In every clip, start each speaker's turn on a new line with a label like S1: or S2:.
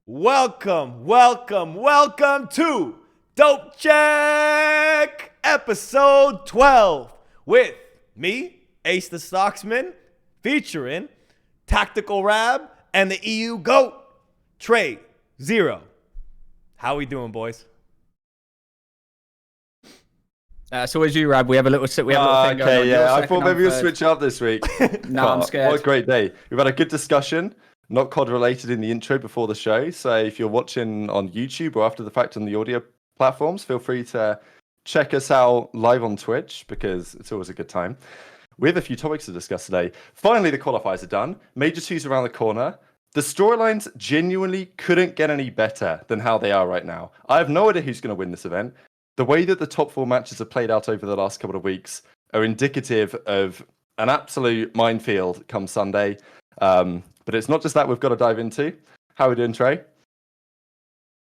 S1: Welcome to Dope Check episode 12 with me, Ace the Stocksman, featuring Tactical Rab and the EU GOAT, Trey Zero. How we doing, boys?
S2: So as you, Rab, we have a little thing going on.
S3: Yeah, I thought maybe we'll switch up this week.
S2: No, I'm scared.
S3: What a great day. We've had a good discussion, not COD related in the intro before the show. So if you're watching on YouTube or after the fact on the audio platforms, feel free to check us out live on Twitch because it's always a good time. We have a few topics to discuss today. Finally, the qualifiers are done. Major 2's around the corner. The storylines genuinely couldn't get any better than how they are right now. I have no idea who's going to win this event. The way that the top four matches have played out over the last couple of weeks are indicative of an absolute minefield come Sunday. But it's not just that we've got to dive into. How are we doing, Trey?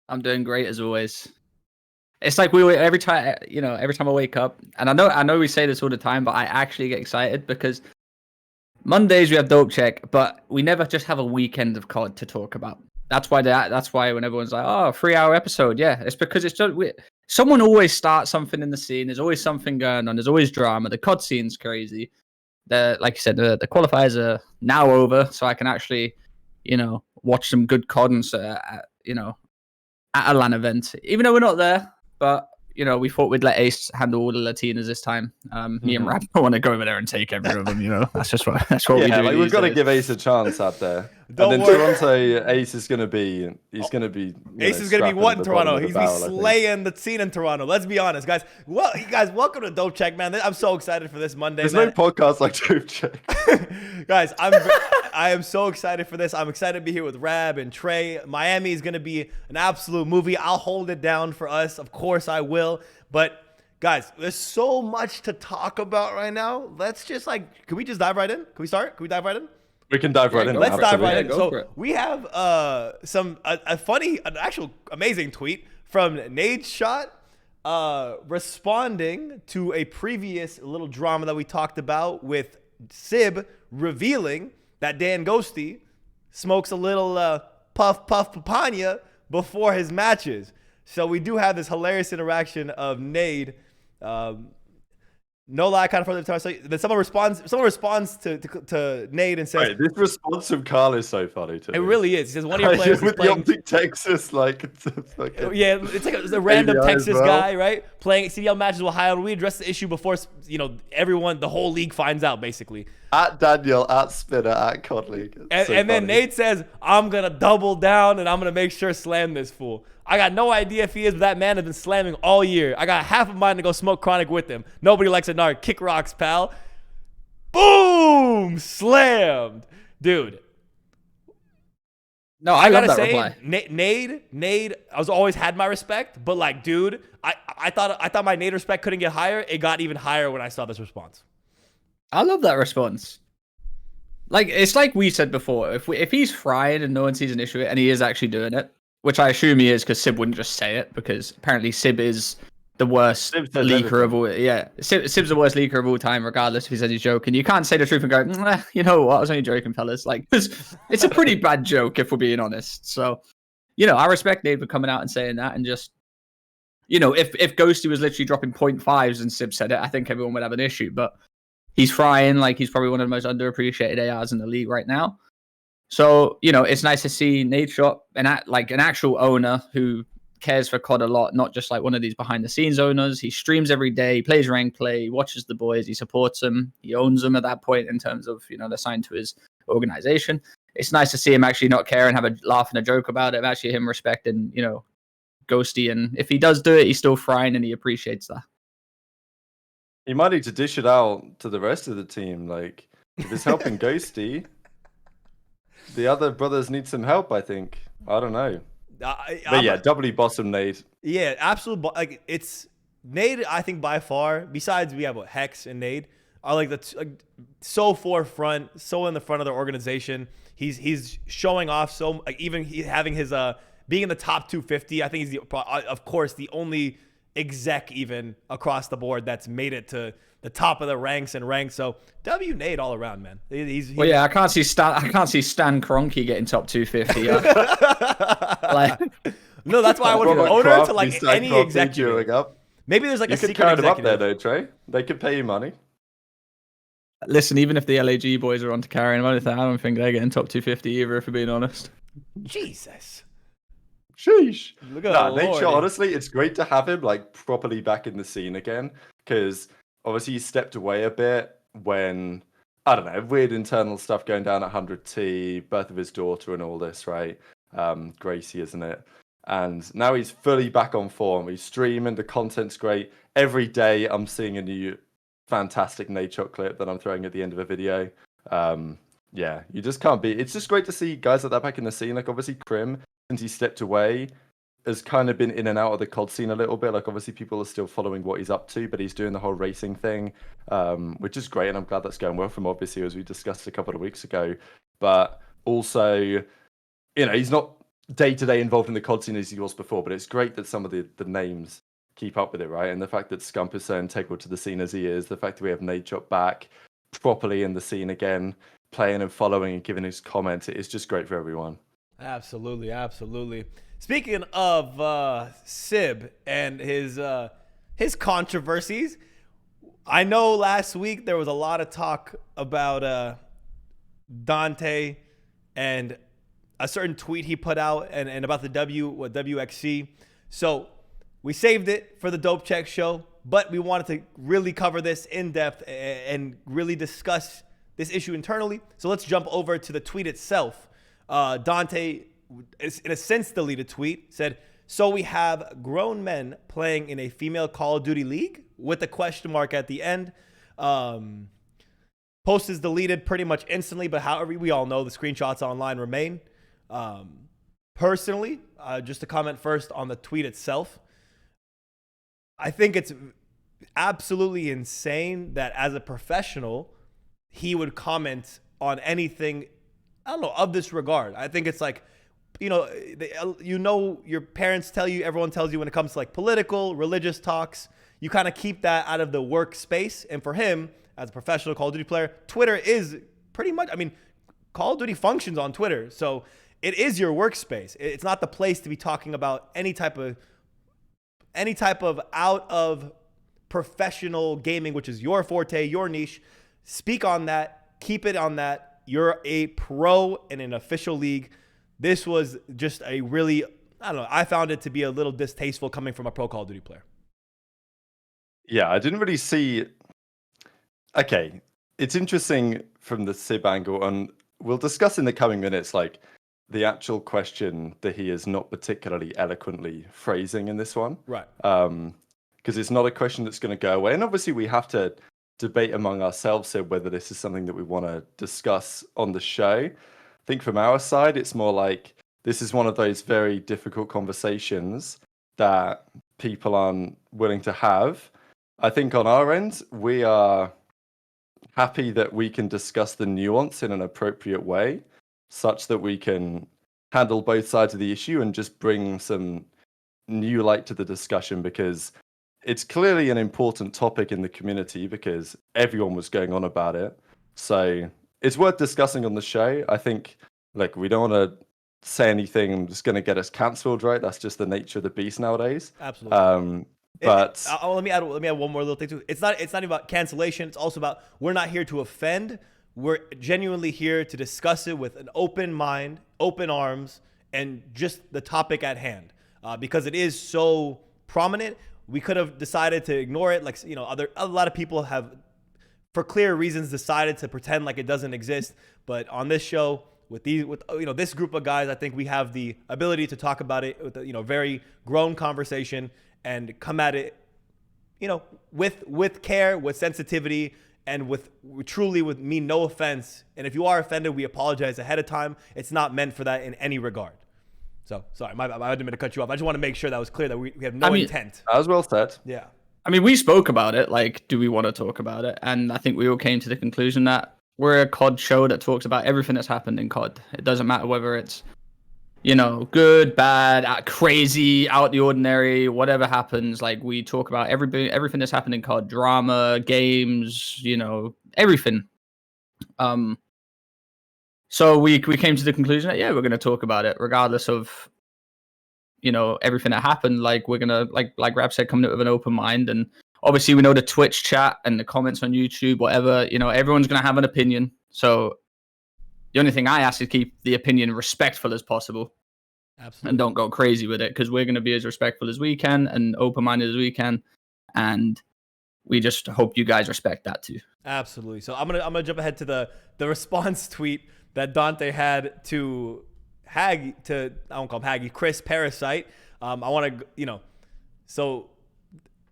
S2: I'm doing great as always. It's like every time I wake up, and I know we say this all the time, but I actually get excited because Mondays we have Dope Check, but we never just have a weekend of COD to talk about. That's why when everyone's like, "Oh, 3-hour episode," yeah, it's because it's just someone always starts something in the scene. There's always something going on. There's always drama. The COD scene's crazy. Like you said, the qualifiers are now over, so I can actually, watch some good COD and at a LAN event. Even though we're not there, but we thought we'd let Ace handle all the Latinas this time. Me and Rab don't want to go over there and take every of them. That's what we do.
S3: Like we've got to give Ace a chance out there. Don't worry. Toronto, Ace is going to be. Ace
S1: is going to be what in Toronto? He's be slaying the scene in Toronto. Let's be honest, guys. Well, guys, welcome to Dope Check, man. I'm so excited for this Monday.
S3: There's no podcast like Dope Check.
S1: Guys, I am so excited for this. I'm excited to be here with Rab and Trey. Miami is going to be an absolute movie. I'll hold it down for us. Of course I will. But guys, there's so much to talk about right now. Let's just can we just dive right in? Can we start? Can we dive right in?
S3: We can dive right in.
S1: Let's dive right in. So we have an actual amazing tweet from Nadeshot responding to a previous little drama that we talked about with Sib revealing that Dan Ghosty smokes a little puff papaya before his matches. So we do have this hilarious interaction of Nade. No lie, kind of further time. So then someone responds to Nade and says,
S3: "Wait, this response from Carl is so funny to me."
S1: It really is. He says one of your players
S3: with
S1: is playing
S3: the OpTic Texas,
S1: yeah, it's like a random Texas guy, right? Playing CDL matches with high on. We address the issue before everyone, the whole league finds out, basically.
S3: At Daniel, at Spinner, at COD League.
S1: And then Nate says, "I'm gonna double down and I'm gonna make sure slam this fool." I got no idea if he is, but that man has been slamming all year. I got half of mine to go smoke Chronic with him. Nobody likes a narc. Kick rocks, pal. Boom! Slammed. Dude.
S2: No, I gotta say, reply.
S1: Nade, I was always had my respect, but dude, I thought my Nade respect couldn't get higher. It got even higher when I saw this response.
S2: I love that response. It's like we said before. If he's frying and no one sees an issue with it, and he is actually doing it, which I assume he is because Sib wouldn't just say it, because apparently Sib is the worst leaker of all. Yeah, Sib's the worst leaker of all time, regardless if he says he's joking. You can't say the truth and go, you know what, I was only joking, fellas. It's a pretty bad joke if we're being honest. So, I respect Dave for coming out and saying that, and just, if Ghosty was literally dropping 0.5s and Sib said it, I think everyone would have an issue. But he's frying, he's probably one of the most underappreciated ARs in the league right now. So, it's nice to see Nadeshot, an actual owner who cares for COD a lot, not just one of these behind-the-scenes owners. He streams every day, he plays ranked play, he watches the boys, he supports them, he owns them at that point in terms of, they're signed to his organization. It's nice to see him actually not care and have a laugh and a joke about it, actually him respecting, Ghosty. And if he does do it, he's still frying and he appreciates that.
S3: He might need to dish it out to the rest of the team. If it's helping Ghosty... The other brothers need some help, I think. I don't know. But yeah, W Boss and Nade.
S1: Yeah, absolutely. It's Nade, I think, by far, besides we have Hex and Nade, are so forefront, so in the front of their organization. He's showing off so even having his being in the top 250. I think he's of course the only exec even across the board that's made it to the top of the ranks and ranks. So W Nate all around, man. He's
S2: well, yeah, I can't see Stan Kroenke getting top 250. Like,
S1: no, that's why I want to
S3: Robert
S1: owner
S3: Kraft,
S1: to like
S3: Stan
S1: any
S3: Kroenke
S1: executive.
S3: queuing up.
S1: Maybe there's like
S3: You
S1: a
S3: could
S1: secret
S3: carry them up there
S1: executive.
S3: though, Trey. They could pay you money.
S2: listen, even if the LAG boys are on to carry him, I don't think they're getting top 250 either, if we're being honest.
S1: Jesus.
S3: Sheesh.
S1: Look at
S3: Nah,
S1: Lordy.
S3: Nature, honestly, it's great to have him like properly back in the scene again, because obviously he stepped away a bit when, I don't know, weird internal stuff going down at 100T, birth of his daughter and all this, right? Gracie, isn't it? And now he's fully back on form. He's streaming, the content's great. Every day I'm seeing a new fantastic Nadeshot clip that I'm throwing at the end of a video. Yeah, you just can't beat. It's just great to see guys like that back in the scene. Like obviously Crim, since he stepped away, has kind of been in and out of the COD scene a little bit. Like obviously people are still following what he's up to, but he's doing the whole racing thing, which is great, and I'm glad that's going well for him, obviously, as we discussed a couple of weeks ago. But also, you know, he's not day-to-day involved in the COD scene as he was before, but it's great that some of the names keep up with it, right? And the fact that Scump is so integral to the scene as he is, the fact that we have Nadeshot back properly in the scene again, playing and following and giving his comments, it's just great for everyone.
S1: Absolutely, absolutely. Speaking of Sib and his controversies, I know last week there was a lot of talk about Dante and a certain tweet he put out and about the WxC. So we saved it for the Dope Check show, but we wanted to really cover this in depth and really discuss this issue internally. So let's jump over to the tweet itself. Dante, in a sense deleted tweet, said, "So we have grown men playing in a female Call of Duty league?" with a question mark at the end. Post is deleted pretty much instantly, but however, we all know the screenshots online remain. Personally, just to comment first on the tweet itself, I think it's absolutely insane that as a professional, he would comment on anything, I don't know, of this regard. I think it's like, your parents tell you, everyone tells you when it comes to like political, religious talks, you kind of keep that out of the workspace. And for him, as a professional Call of Duty player, Twitter is pretty much, Call of Duty functions on Twitter. So it is your workspace. It's not the place to be talking about any type of out of professional gaming, which is your forte, your niche. Speak on that. Keep it on that. You're a pro in an official league. This was just a really, I don't know, I found it to be a little distasteful coming from a pro Call of Duty player.
S3: Yeah, I didn't really see. Okay, it's interesting from the Sib angle, and we'll discuss in the coming minutes, like the actual question that he is not particularly eloquently phrasing in this one.
S1: Right.
S3: Because it's not a question that's going to go away. And obviously we have to debate among ourselves here whether this is something that we want to discuss on the show. I think from our side, it's more like this is one of those very difficult conversations that people aren't willing to have. I think on our end, we are happy that we can discuss the nuance in an appropriate way, such that we can handle both sides of the issue and just bring some new light to the discussion, because it's clearly an important topic in the community because everyone was going on about it. So it's worth discussing on the show. I think, like, we don't want to say anything that's going to get us cancelled, right? That's just the nature of the beast nowadays.
S1: Absolutely.
S3: But
S1: let me add one more little thing too. It's not even about cancellation. It's also about, we're not here to offend. We're genuinely here to discuss it with an open mind, open arms, and just the topic at hand. Because it is so prominent, we could have decided to ignore it. Like, a lot of people have, for clear reasons, decided to pretend like it doesn't exist. But on this show, with this group of guys, I think we have the ability to talk about it with a, very grown conversation and come at it, with care, with sensitivity, and with mean no offense. And if you are offended, we apologize ahead of time. It's not meant for that in any regard. So sorry, I didn't mean to cut you off. I just want to make sure that was clear that we have no intent.
S3: That was well said.
S1: Yeah.
S2: We spoke about it. Like, do we want to talk about it? And I think we all came to the conclusion that we're a COD show that talks about everything that's happened in COD. It doesn't matter whether it's you know, good, bad, crazy, out the ordinary, whatever happens. Like, we talk about everything that's happened in COD, drama, games, you know, everything. So we came to the conclusion that, yeah, we're going to talk about it regardless of, you know, everything that happened. Like, we're going to, like Rab said, come in with an open mind. And obviously we know the Twitch chat and the comments on YouTube, whatever, you know, everyone's going to have an opinion. So the only thing I ask is keep the opinion respectful as possible.
S1: Absolutely.
S2: And don't go crazy with it, because we're going to be as respectful as we can and open-minded as we can. And we just hope you guys respect that too.
S1: Absolutely. So I'm gonna jump ahead to the response tweet that Dante had to I won't call him Haggy, Chris Parasite. I want to, you know, so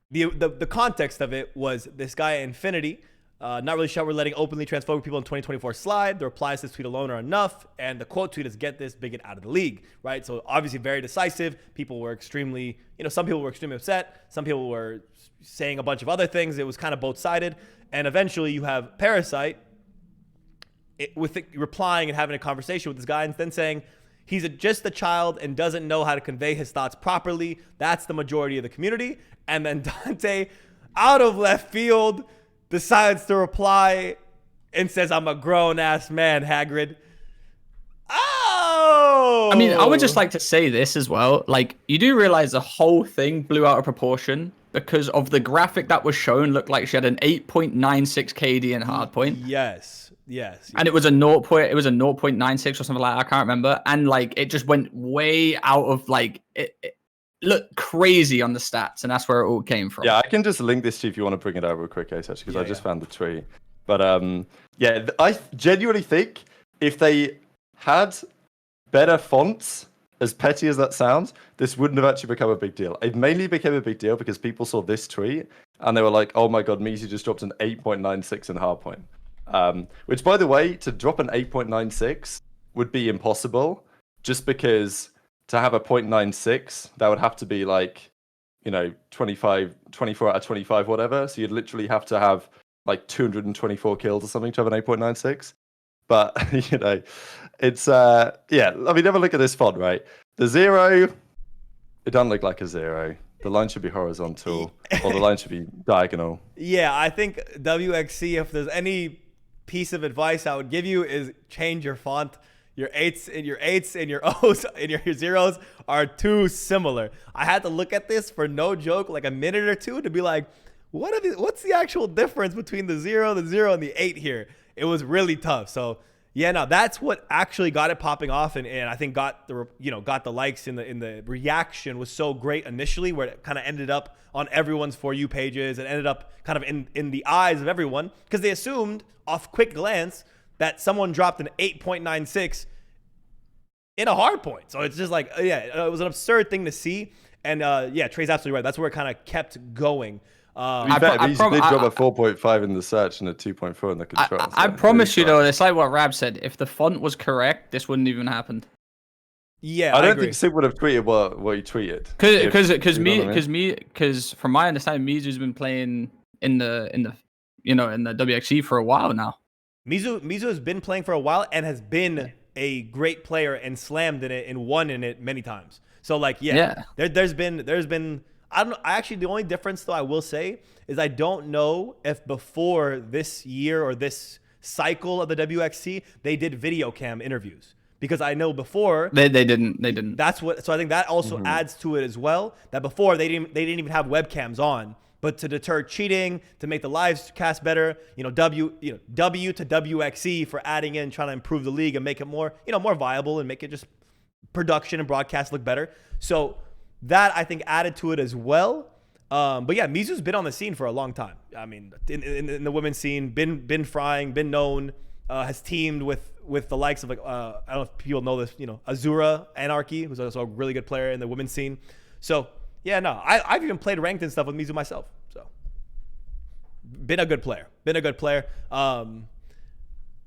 S1: the context of it was this guy Infinity. Not really sure we're letting openly transphobic people in 2024 slide. The replies to this tweet alone are enough. And the quote tweet is, "Get this bigot out of the league," right? So obviously very decisive. People were extremely, you know, some people were extremely upset. Some people were saying a bunch of other things. It was kind of both sided. And eventually you have Parasite replying and having a conversation with this guy and then saying, he's just a child and doesn't know how to convey his thoughts properly. That's the majority of the community. And then Dante, out of left field, decides to reply and says, "I'm a grown-ass man, Hagrid." Oh!
S2: I mean, I would just like to say this as well. Like, you do realize the whole thing blew out of proportion because of the graphic that was shown looked like she had an 8.96 KD in hardpoint.
S1: Yes.
S2: And it was a 0.96 or something like that. I can't remember. And like, it just went way out of like, it looked crazy on the stats, and that's where it all came from.
S3: Yeah, I can just link this to you if you want to bring it out real quick, Ace, actually, because I just found the tweet. But yeah, I genuinely think if they had better fonts, as petty as that sounds, this wouldn't have actually become a big deal. It mainly became a big deal because people saw this tweet and they were like, "Oh my god, Mizu just dropped an 8.96 in hardpoint." Which, by the way, to drop an 8.96 would be impossible, just because to have a 0.96, that would have to be like, you know, 24 out of 25, whatever. So you'd literally have to have like 224 kills or something to have an 8.96. But, you know, it's, yeah, I mean, have a look at this font, right? The 0, it doesn't look like a 0. The line should be horizontal, or the line should be diagonal.
S1: Yeah, I think WxC, if there's any piece of advice I would give you, is change your font. Your 8s and your O's and your 0s are too similar. I had to look at this for no joke, like a minute or two, to be like, what's the actual difference between the 0, and the 8 here? It was really tough. So yeah, no, that's what actually got it popping off, and I think got the likes in the reaction was so great initially, where it kind of ended up on everyone's For You pages and ended up kind of in the eyes of everyone, because they assumed off quick glance that someone dropped an 8.96 in a hard point. So it's just like, yeah, it was an absurd thing to see. And yeah, Trey's absolutely right. That's where it kind of kept going.
S3: I did drop a 4.5 in the search and a 2.4 in the control.
S2: I promise you, though, it's like what Rab said. If the font was correct, this wouldn't even happen.
S1: Yeah,
S3: I don't think Sib would have tweeted what he tweeted.
S2: Because from my understanding, Mizu's been playing in the WxC for a while now.
S1: Mizu has been playing for a while and has been a great player and slammed in it and won in it many times. So like, there's been I don't know. Actually, the only difference, though, I will say, is I don't know if before this year or this cycle of the WxC, they did video cam interviews. Because I know before
S2: they didn't.
S1: That's what. So I think that also adds to it as well. That before they didn't even have webcams on, but to deter cheating, to make the live cast better, W to WxC for adding in, trying to improve the league and make it more viable and make it just production and broadcast look better. So that, I think, added to it as well. But yeah, Mizu's been on the scene for a long time. I mean, in the women's scene, been frying, been known, has teamed with the likes of, like, I don't know if people know this, Azura Anarchy, who's also a really good player in the women's scene. So yeah, no, I've even played ranked and stuff with Mizu myself. So been a good player. The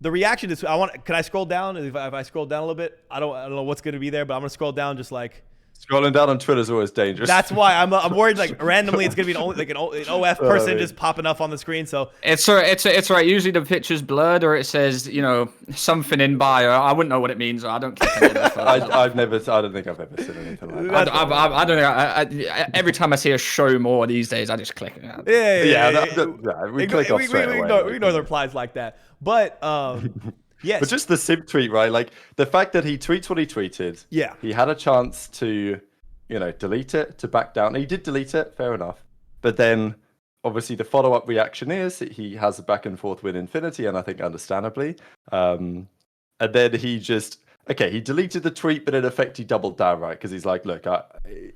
S1: reaction is, can I scroll down? If I scroll down a little bit, I don't know what's going to be there, but I'm going to scroll down just like.
S3: Scrolling down on Twitter is always dangerous.
S1: That's why I'm worried. Like randomly, it's gonna be an OF person just popping up on the screen. So
S2: it's right. Usually the picture's blurred, or it says something in bio. I wouldn't know what it means. Or I don't click on it.
S3: I don't think I've ever seen anything like that.
S2: I don't know. Every time I see a show more these days, I just click.
S3: We click off straight away.
S1: We ignore the replies like that. But yes.
S3: But just the Sib tweet, right? Like the fact that he tweets what he tweeted.
S1: Yeah.
S3: He had a chance to, delete it, to back down. He did delete it, fair enough. But then obviously the follow-up reaction is he has a back and forth with Infinity, and I think understandably. And then he deleted the tweet, but in effect he doubled down, right? Because he's like, look,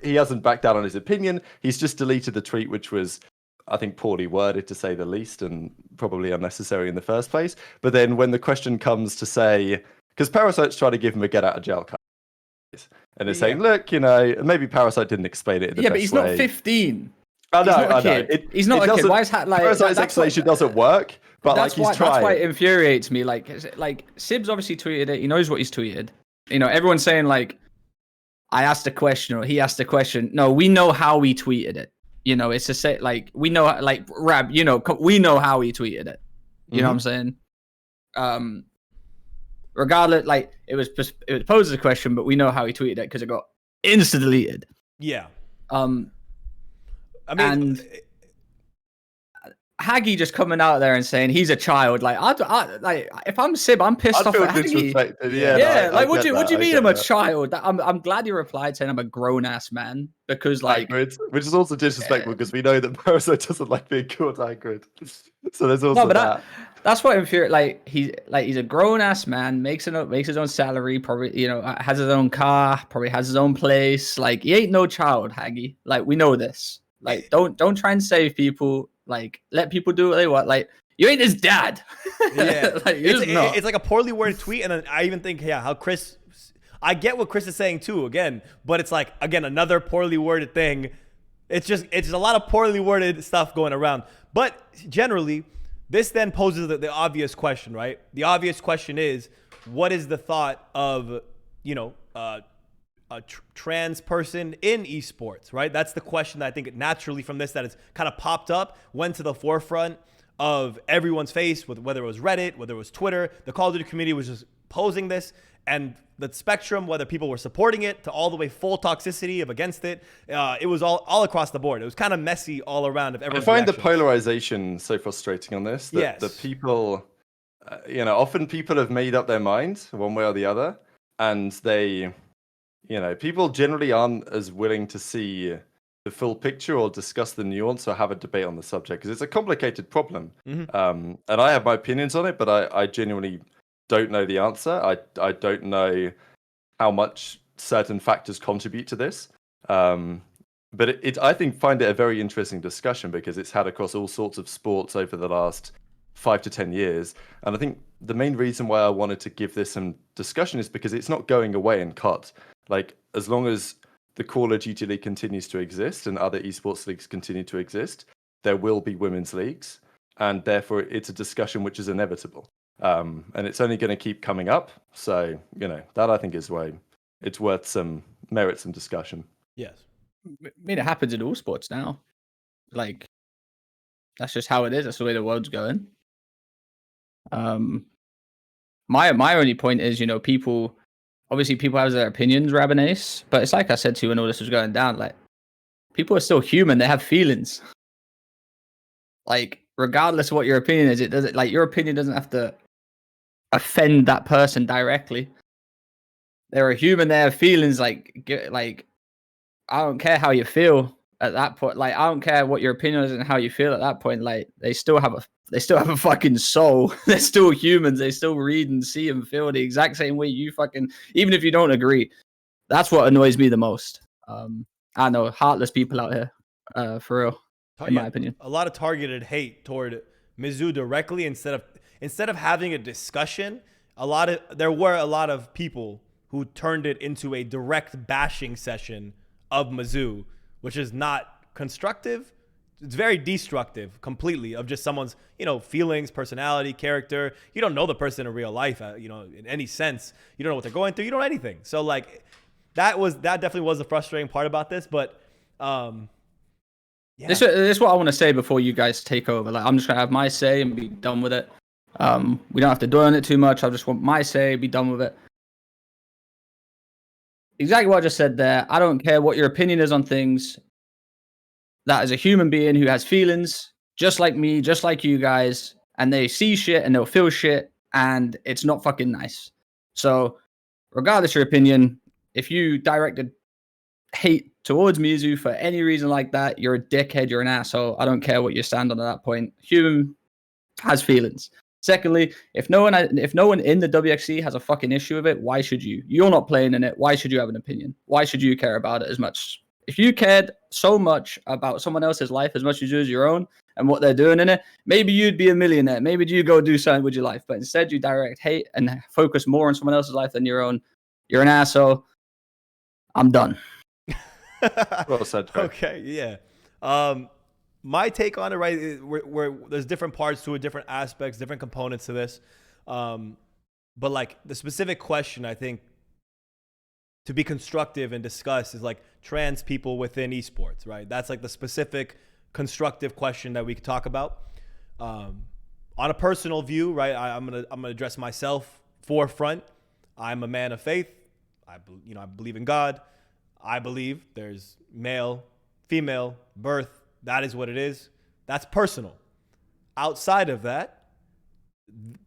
S3: he hasn't backed down on his opinion. He's just deleted the tweet, which was, I think, poorly worded to say the least, and probably unnecessary in the first place. But then when the question comes to say, because Parasite's trying to give him a get out of jail card, and they're saying, look, maybe Parasite didn't explain it in the best way.
S2: But he's not 15.
S3: I know.
S2: He's not a kid. Why is that like
S3: Parasite's explanation doesn't work? But he's trying.
S2: That's why it infuriates me. Like Sib's obviously tweeted it. He knows what he's tweeted. Everyone's saying like, I asked a question or he asked a question. No, we know how he tweeted it. It's to say like we know like Rab. We know how he tweeted it. You know what I'm saying? Regardless, like it was posed as a question, but we know how he tweeted it because it got insta deleted.
S1: Yeah.
S2: I mean, and Haggy just coming out there and saying he's a child. Like, like if I'm Sib, I'm pissed off at Haggy. What do you mean I'm a child? I'm glad you replied saying I'm a grown ass man because like,
S3: which is also disrespectful because we know that Parasite doesn't like being called hybrid. So there's also that.
S2: That's what infuriates. Like he's a grown ass man, makes his own salary, probably has his own car, probably has his own place. Like he ain't no child, Haggy. Like we know this. Like don't try and save people. Like let people do what they want. Like you ain't his dad.
S1: Yeah, it's like a poorly worded tweet, and then I even think how Chris. I get what Chris is saying too. Again, but it's like another poorly worded thing. It's a lot of poorly worded stuff going around. But generally, this then poses the obvious question, right? The obvious question is, what is the thought of a trans person in esports, right? That's the question that I think naturally from this that has kind of popped up, went to the forefront of everyone's face, with whether it was Reddit, whether it was Twitter. The Call of Duty community was just posing this, and the spectrum, whether people were supporting it to all the way full toxicity of against it, it was all across the board. It was kind of messy all around. I
S3: find the polarization so frustrating on this. That the people, often people have made up their mind one way or the other, and they, people generally aren't as willing to see the full picture or discuss the nuance or have a debate on the subject because it's a complicated problem. And I have my opinions on it, but I genuinely don't know the answer. I don't know how much certain factors contribute to this. But I find it a very interesting discussion because it's had across all sorts of sports over the last 5 to 10 years. And I think the main reason why I wanted to give this some discussion is because it's not going away in COD. Like, as long as the Call of Duty League continues to exist and other esports leagues continue to exist, there will be women's leagues. And therefore, it's a discussion which is inevitable. And it's only going to keep coming up. So, that I think is why it's worth some discussion.
S1: Yes.
S2: I mean, it happens in all sports now. Like, that's just how it is. That's the way the world's going. My only point is, people have their opinions, Rabanace, but it's like I said to you when all this was going down, like, people are still human. They have feelings. Like, regardless of what your opinion is, your opinion doesn't have to offend that person directly. They're a human. They have feelings. Like, I don't care how you feel at that point. Like, I don't care what your opinion is and how you feel at that point. Like, they still have a fucking soul. They're still humans. They still read and see and feel the exact same way you fucking, even if you don't agree. That's what annoys me the most. I know heartless people out here, for real, in my opinion.
S1: A lot of targeted hate toward Mizzou directly instead of having a discussion. There were a lot of people who turned it into a direct bashing session of Mizzou, which is not constructive. It's very destructive completely of just someone's, feelings, personality, character. You don't know the person in real life, in any sense. You don't know what they're going through. You don't know anything. So, like, that definitely was the frustrating part about this. But
S2: this is what I want to say before you guys take over. Like, I'm just gonna have my say and be done with it. We don't have to dwell on it too much. I just want my say, be done with it. Exactly what I just said there. I don't care what your opinion is on things. That is a human being who has feelings, just like me, just like you guys, and they see shit and they'll feel shit, and it's not fucking nice. So, regardless of your opinion, if you directed hate towards Mizu for any reason like that, you're a dickhead, you're an asshole. I don't care what you stand on at that point. Human has feelings. Secondly, if no one in the WxC has a fucking issue with it, why should you? You're not playing in it. Why should you have an opinion? Why should you care about it as much? If you cared so much about someone else's life as much as you do as your own and what they're doing in it, maybe you'd be a millionaire. Maybe you go do something with your life. But instead, you direct hate and focus more on someone else's life than your own. You're an asshole. I'm done.
S3: Well said, Trey.
S1: Okay, yeah. My take on it, right, where there's different parts to it, different aspects, different components to this. But like the specific question, I think, to be constructive and discuss is like trans people within esports, right? That's like the specific constructive question that we could talk about. On a personal view, right, I'm gonna address myself forefront. I'm a man of faith. I believe in God. I believe there's male, female, birth. That is what it is. That's personal. Outside of that,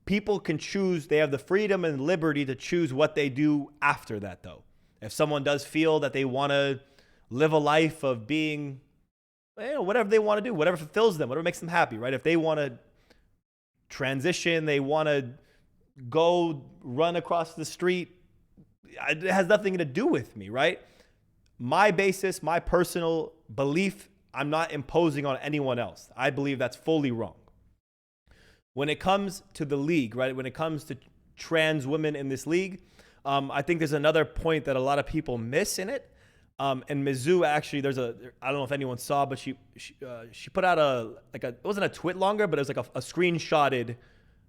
S1: people can choose. They have the freedom and liberty to choose what they do after that, though. If someone does feel that they want to live a life of being, whatever they want to do, whatever fulfills them, whatever makes them happy, right? If they want to transition, they want to go run across the street, it has nothing to do with me, right? My basis, my personal belief, I'm not imposing on anyone else. I believe that's fully wrong. When it comes to the league, right? When it comes to trans women in this league, I think there's another point that a lot of people miss in it. And Mizu actually, I don't know if anyone saw, but she put out it wasn't a tweet longer, but it was like a screenshotted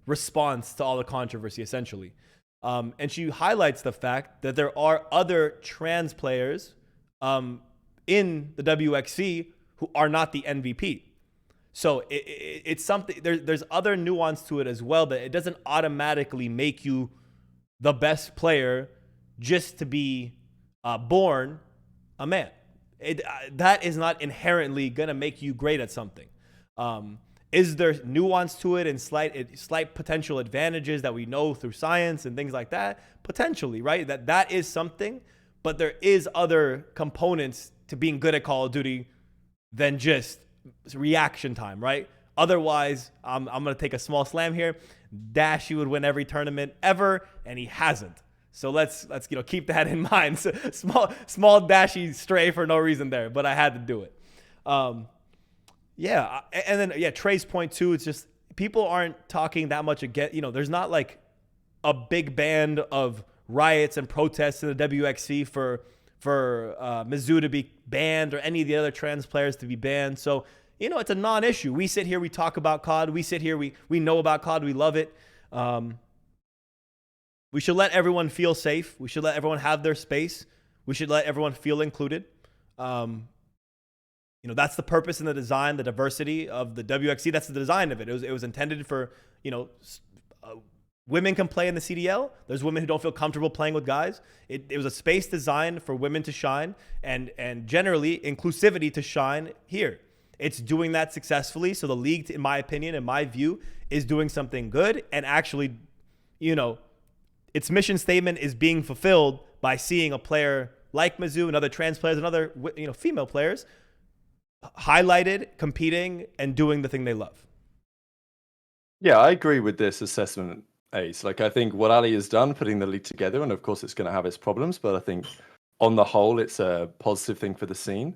S1: response to all the controversy, essentially. And she highlights the fact that there are other trans players in the WxC who are not the MVP. So it's something, there's other nuance to it as well, that it doesn't automatically make you the best player just to be born a man. That is not inherently going to make you great at something. Is there nuance to it and slight potential advantages that we know through science and things like that? Potentially, right? That is something, but there is other components to being good at Call of Duty than just reaction time, right? Otherwise, I'm going to take a small slam here. Dashy would win every tournament ever, and he hasn't. So let's keep that in mind. So small Dashy stray for no reason there, but I had to do it. Yeah, and then Trey's point too. It's just people aren't talking that much again. There's not like a big band of riots and protests in the WxC for Mizu to be banned or any of the other trans players to be banned. So it's a non-issue. We sit here, we talk about COD. We sit here, we know about COD. We love it. We should let everyone feel safe. We should let everyone have their space. We should let everyone feel included. That's the purpose and the design, the diversity of the WxC. That's the design of it. It was intended for, women can play in the CDL. There's women who don't feel comfortable playing with guys. It was a space designed for women to shine and generally inclusivity to shine here. It's doing that successfully. So the league, in my opinion, in my view, is doing something good. And actually, its mission statement is being fulfilled by seeing a player like Mizu and other trans players and other, female players highlighted, competing, and doing the thing they love.
S3: Yeah, I agree with this assessment, Ace. Like, I think what Ali has done, putting the league together, and of course it's going to have its problems, but I think on the whole, it's a positive thing for the scene.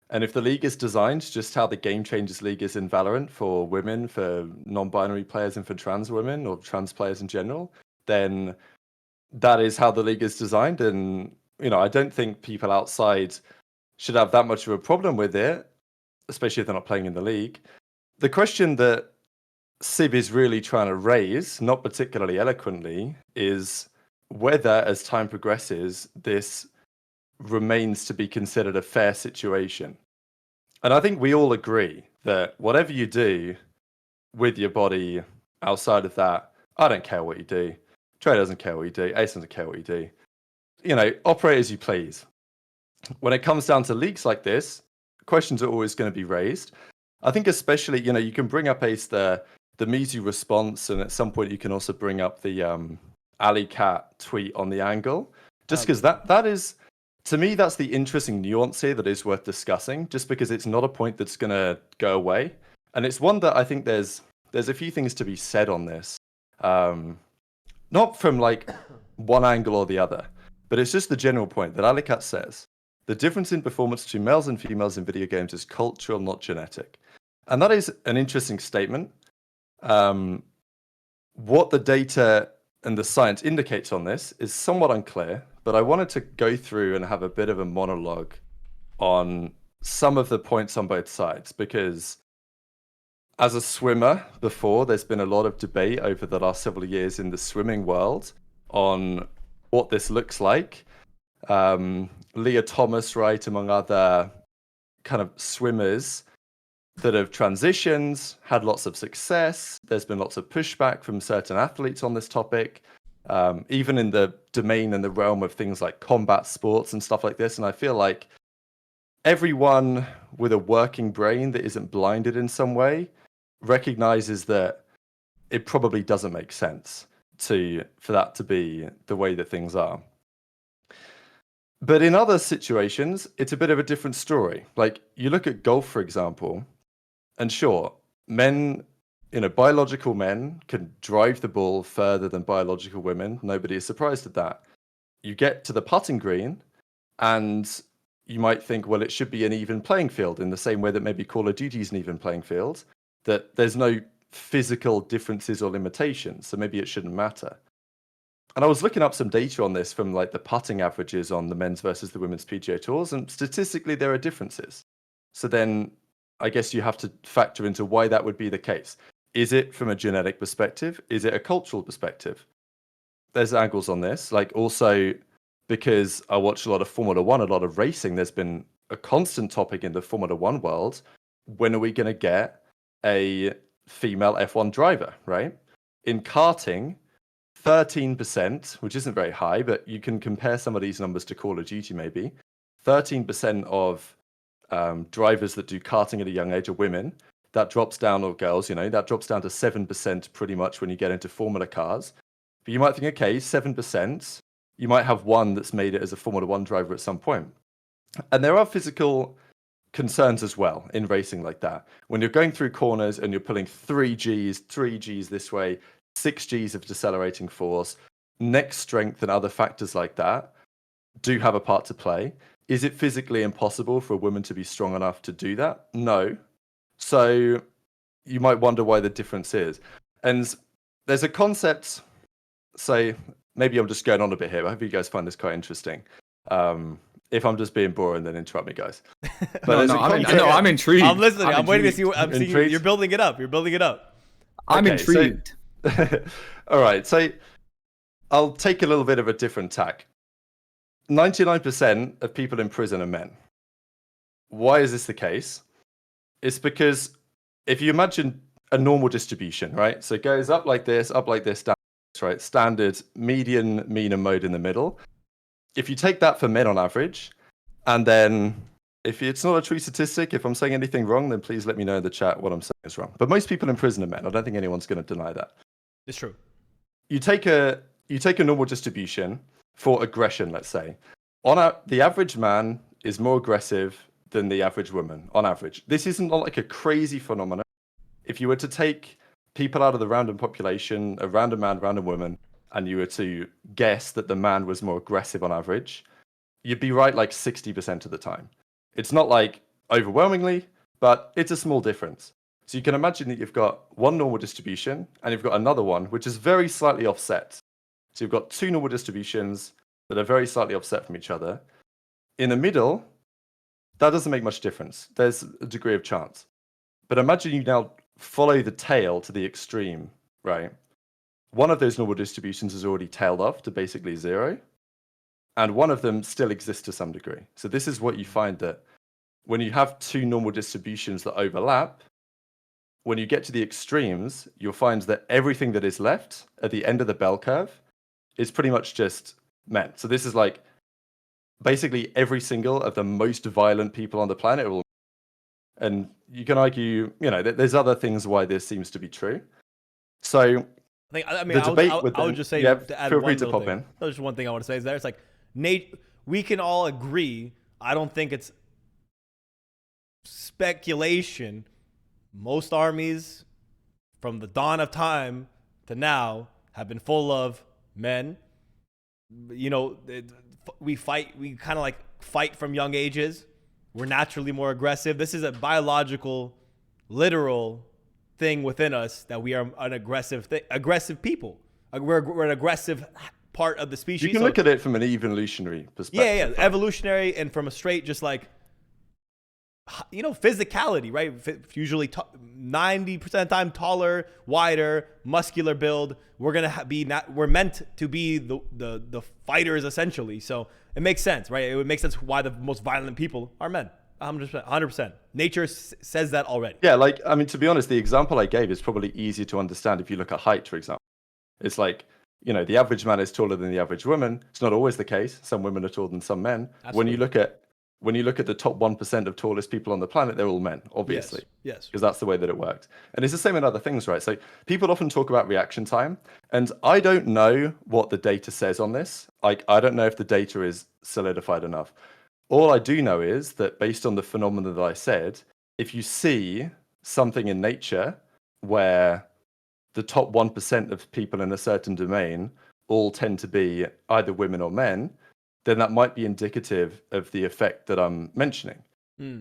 S3: And if the league is designed just how the Game Changers League is in Valorant for women, for non-binary players, and for trans women or trans players in general, then that is how the league is designed. And, I don't think people outside should have that much of a problem with it, especially if they're not playing in the league. The question that Sib is really trying to raise, not particularly eloquently, is whether as time progresses, this remains to be considered a fair situation. And I think we all agree that whatever you do with your body outside of that, I don't care what you do. Trey doesn't care what you do. Ace doesn't care what you do. Operate as you please. When it comes down to leaks like this, questions are always going to be raised. I think especially, you can bring up Ace the Mizu response, and at some point you can also bring up the Alley Cat tweet on the angle. Just because that is, to me, that's the interesting nuance here that is worth discussing, just because it's not a point that's going to go away. And it's one that I think there's a few things to be said on this. Not from like one angle or the other, but it's just the general point that Alley Cat says. The difference in performance between males and females in video games is cultural, not genetic. And that is an interesting statement. What the data and the science indicates on this is somewhat unclear, but I wanted to go through and have a bit of a monologue on some of the points on both sides, because as a swimmer before, there's been a lot of debate over the last several years in the swimming world on what this looks like. Leah Thomas, right, among other kind of swimmers that have transitioned, had lots of success. There's been lots of pushback from certain athletes on this topic, even in the domain and the realm of things like combat sports and stuff like this. And I feel like everyone with a working brain that isn't blinded in some way recognizes that it probably doesn't make sense for that to be the way that things are. But in other situations, it's a bit of a different story. Like, you look at golf, for example, and sure, biological men can drive the ball further than biological women. Nobody is surprised at that. You get to the putting green, and you might think, well, it should be an even playing field, in the same way that maybe Call of Duty is an even playing field, that there's no physical differences or limitations, so maybe it shouldn't matter. And I was looking up some data on this from like the putting averages on the men's versus the women's PGA Tours, and statistically there are differences. So then I guess you have to factor into why that would be the case. Is it from a genetic perspective? Is it a cultural perspective? There's angles on this. Like, also, because I watch a lot of Formula One, a lot of racing, there's been a constant topic in the Formula One world. When are we going to get a female F1 driver, right? In karting, 13%, which isn't very high, but you can compare some of these numbers to Call of Duty maybe. 13% of drivers that do karting at a young age are women. That drops down, or girls, that drops down to 7% pretty much when you get into Formula cars. But you might think, okay, 7%, you might have one that's made it as a Formula One driver at some point. And there are physical concerns as well in racing like that. When you're going through corners and you're pulling 3 Gs this way, 6 Gs of decelerating force, neck strength and other factors like that do have a part to play. Is it physically impossible for a woman to be strong enough to do that? No. So you might wonder why the difference is. And there's a concept, so maybe I'm just going on a bit here, but I hope you guys find this quite interesting. If I'm just being boring, then interrupt me, guys. But
S2: I'm intrigued.
S1: I'm listening. I'm waiting to see what I'm seeing. You're building it up.
S2: I'm intrigued.
S3: All right, so I'll take a little bit of a different tack. 99% of people in prison are men. Why is this the case? It's because if you imagine a normal distribution, right? So it goes up like this, down like this, right? Standard, median, mean, and mode in the middle. If you take that for men on average, and then if it's not a true statistic, if I'm saying anything wrong, then please let me know in the chat what I'm saying is wrong. But most people in prison are men. I don't think anyone's going to deny that.
S1: It's true.
S3: You take a normal distribution for aggression, let's say. The average man is more aggressive than the average woman, on average. This isn't like a crazy phenomenon. If you were to take people out of the random population, a random man, random woman, and you were to guess that the man was more aggressive on average, you'd be right like 60% of the time. It's not like overwhelmingly, but it's a small difference. So you can imagine that you've got one normal distribution and you've got another one which is very slightly offset. So you've got 2 normal distributions that are very slightly offset from each other. In the middle, that doesn't make much difference. There's a degree of chance. But imagine you now follow the tail to the extreme, right? One of those normal distributions is already tailed off to basically 0. and one of them still exists to some degree. So this is what you find, that when you have two normal distributions that overlap, when you get to the extremes, you'll find that everything that is left at the end of the bell curve is pretty much just men. So this is like basically every single of the most violent people on the planet will. And you can argue, there's other things why this seems to be true. So
S1: I would just say, to add
S3: feel
S1: one
S3: free to
S1: little
S3: pop
S1: thing.
S3: in.
S1: There's just one thing I want to say is there. It's like, we can all agree. I don't think it's speculation. Most armies from the dawn of time to now have been full of men. We kind of like fight from young ages. We're naturally more aggressive. This is a biological, literal thing within us, that we are an aggressive people. We're an aggressive part of the species.
S3: You can look at it from an evolutionary perspective.
S1: Yeah, evolutionary, and from a straight, just like, physicality, right? Usually 90% of the time taller, wider, muscular build. We're meant to be the fighters, essentially. So it makes sense, right? It would make sense why the most violent people are men. 100%. Nature says that already.
S3: Yeah, to be honest, the example I gave is probably easier to understand if you look at height, for example. It's like, the average man is taller than the average woman. It's not always the case. Some women are taller than some men.
S1: Absolutely.
S3: When you look at the top 1% of tallest people on the planet, they're all men, obviously.
S1: Yes.
S3: Because that's the way that it worked. And it's the same in other things, right? So people often talk about reaction time, and I don't know what the data says on this. I don't know if the data is solidified enough. All I do know is that based on the phenomena that I said, if you see something in nature where the top 1% of people in a certain domain all tend to be either women or men, then that might be indicative of the effect that I'm mentioning.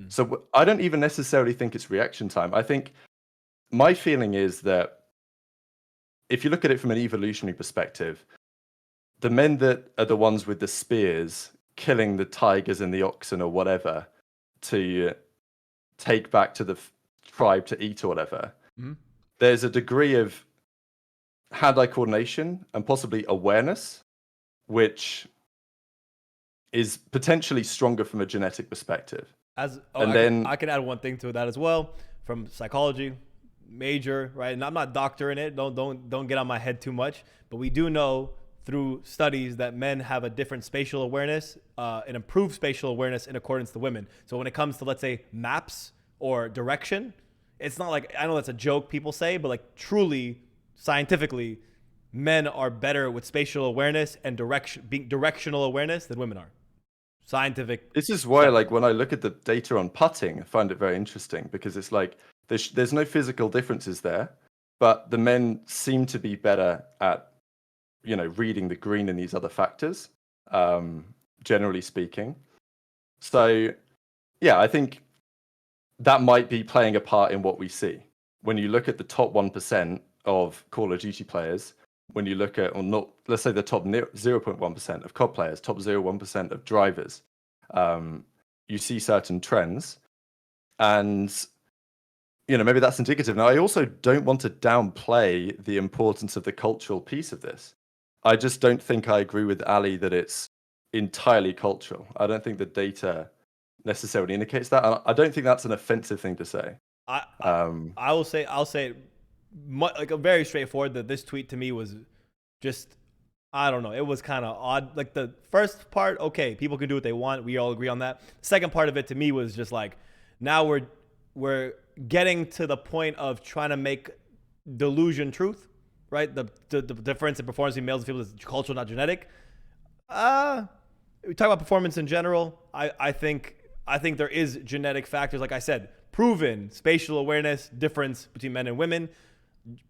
S3: So I don't even necessarily think it's reaction time. I think my feeling is that if you look at it from an evolutionary perspective, the men that are the ones with the spears killing the tigers and the oxen or whatever to take back to the tribe to eat or whatever, there's a degree of hand-eye coordination and possibly awareness, which is potentially stronger from a genetic perspective. I
S1: can add one thing to that as well, from psychology major, right? And I'm not doctoring it. Don't get on my head too much. But we do know through studies that men have a different spatial awareness, an improved spatial awareness in accordance to women. So when it comes to, let's say, maps or direction, it's not like, I know that's a joke people say, but like truly scientifically, men are better with spatial awareness and directional awareness than women are. Scientific.
S3: This is why, like, when I look at the data on putting, I find it very interesting, because it's like there's no physical differences there, but the men seem to be better at, reading the green and these other factors, generally speaking. So, yeah, I think that might be playing a part in what we see. When you look at the top 1% of Call of Duty players, when you look at, or not, let's say the top 0.1% of COD players, top 0.1% of drivers, you see certain trends, and maybe that's indicative. Now, I also don't want to downplay the importance of the cultural piece of this. I just don't think I agree with Ali that it's entirely cultural. I don't think the data necessarily indicates that. I don't think that's an offensive thing to say.
S1: I'll say like a very straightforward, that this tweet to me was just, I don't know, it was kind of odd. Like the first part, okay, people can do what they want, we all agree on that. The second part of it to me was just like, now we're getting to the point of trying to make delusion truth, right? The difference in performance between males and females is cultural, not genetic. We talk about performance in general. I think there is genetic factors, like I said, proven spatial awareness difference between men and women.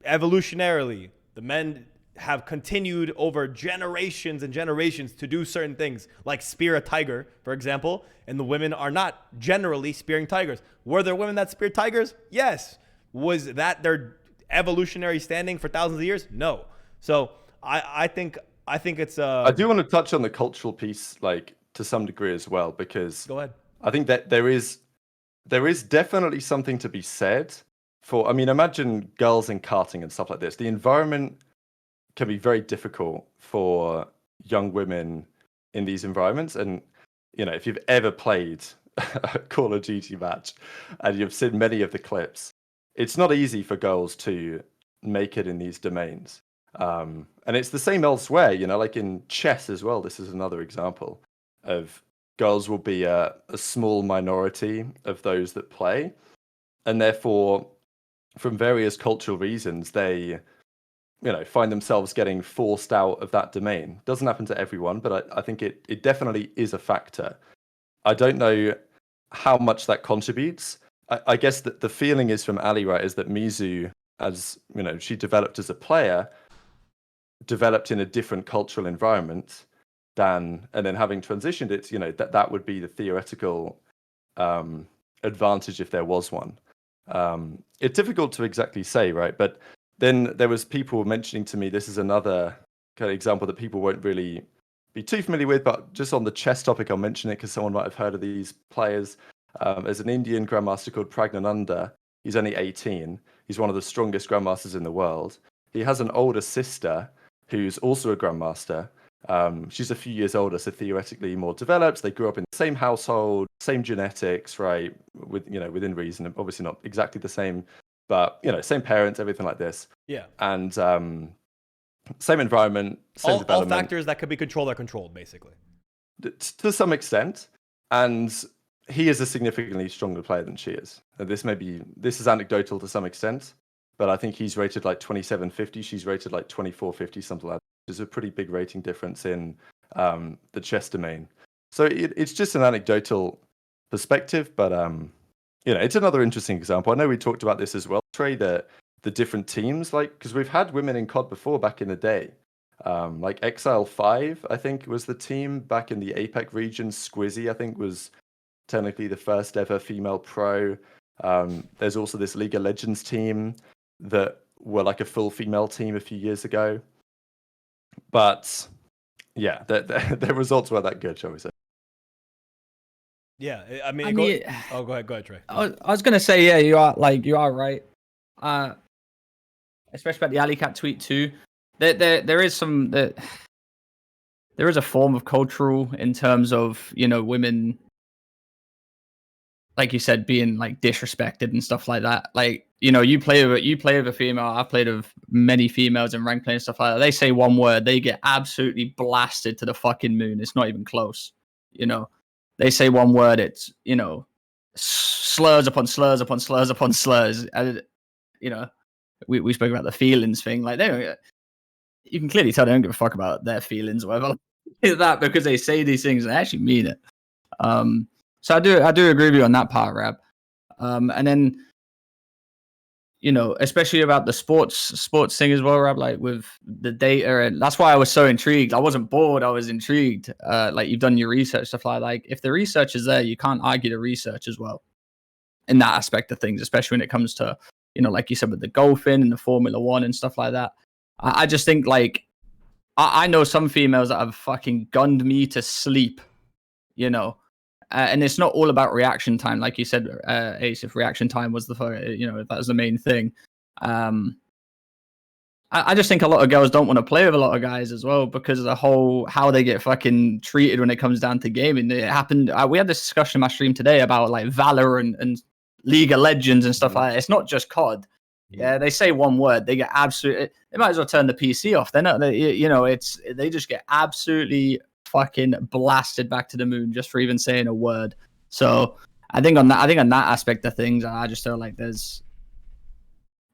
S1: Evolutionarily, the men have continued over generations and generations to do certain things, like spear a tiger, for example, and the women are not generally spearing tigers. Were there women that speared tigers? Yes. Was that their evolutionary standing for thousands of years? No. So I think it's
S3: I do want to touch on the cultural piece, like, to some degree as well, because
S1: go ahead.
S3: I think that there is definitely something to be said for, imagine girls in karting and stuff like this. The environment can be very difficult for young women in these environments. And if you've ever played a Call of Duty match and you've seen many of the clips, it's not easy for girls to make it in these domains. And it's the same elsewhere, like in chess as well. This is another example of girls will be a small minority of those that play. And therefore, from various cultural reasons, they, find themselves getting forced out of that domain. Doesn't happen to everyone, but I think it definitely is a factor. I don't know how much that contributes. I guess that the feeling is from Ali, right, is that Mizu, as she developed as a player, developed in a different cultural environment and then having transitioned it, that would be the theoretical advantage if there was one. It's difficult to exactly say, right? But then there was people mentioning to me, this is another kind of example that people won't really be too familiar with, but just on the chess topic, I'll mention it because someone might have heard of these players. There's an Indian grandmaster called Pragnananda. He's only 18. He's one of the strongest grandmasters in the world. He has an older sister who's also a grandmaster. She's a few years older, so theoretically more developed. They grew up in the same household, same genetics, right? Within reason. Obviously not exactly the same, but same parents, everything like this.
S1: Yeah.
S3: And same environment, same development.
S1: All factors that could be controlled are controlled, basically.
S3: To some extent. And he is a significantly stronger player than she is. This is anecdotal to some extent, but I think he's rated like 2750. She's rated like 2450, something like that. There's a pretty big rating difference in the chess domain. So it's just an anecdotal perspective, but it's another interesting example. I know we talked about this as well, Trey, the different teams, because we've had women in COD before back in the day. Like Exile 5, I think, was the team back in the APEC region. Squizzy, I think, was technically the first ever female pro. There's also this League of Legends team that were like a full female team a few years ago. But yeah, their results weren't that good, shall we say.
S1: Yeah, go ahead, Trey.
S2: I was gonna say, yeah, you are right. Especially about the Alley Cat tweet too. There is a form of cultural in terms of women, like you said, being like disrespected and stuff like that. Like you play with a female. I've played with many females in rank play and stuff like that. They say one word, they get absolutely blasted to the fucking moon. It's not even close. They say one word, it's slurs upon slurs upon slurs upon slurs. And, we spoke about the feelings thing. Like you can clearly tell they don't give a fuck about their feelings or whatever. That because they say these things and they actually mean it. So I do agree with you on that part, Rab. And then especially about the sports thing as well, Rab, like with the data, and that's why I was so intrigued. I wasn't bored, I was intrigued. Like you've done your research, stuff like if the research is there, you can't argue the research as well in that aspect of things, especially when it comes to like you said with the golfing and the Formula One and stuff like that. I just think I know some females that have fucking gunned me to sleep, and it's not all about reaction time, like you said, Ace. If reaction time was if that was the main thing, I just think a lot of girls don't want to play with a lot of guys as well because of the whole how they get fucking treated when it comes down to gaming. It happened. We had this discussion in my stream today about like Valor and League of Legends and stuff like that. It's not just COD. Yeah, they say one word, they get absolutely. They might as well turn the PC off. They're not. They just get absolutely fucking blasted back to the moon just for even saying a word. So I think on that aspect of things, I just feel like there's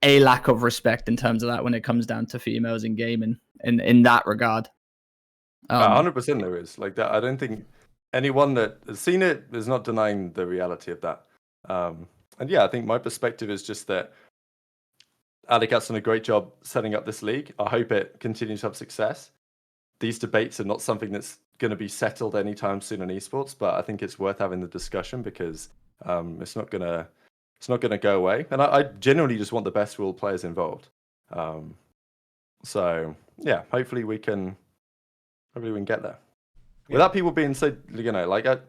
S2: a lack of respect in terms of that when it comes down to females in gaming in that regard.
S3: 100% there is like that. I don't think anyone that has seen it is not denying the reality of that. And yeah, I think my perspective is just that Alicat's done a great job setting up this league. I hope it continues to have success. These debates are not something that's going to be settled anytime soon in esports, but I think it's worth having the discussion because it's not going to go away. And I genuinely just want the best world players involved. So yeah, hopefully we can get there. Yeah. Without people being so, it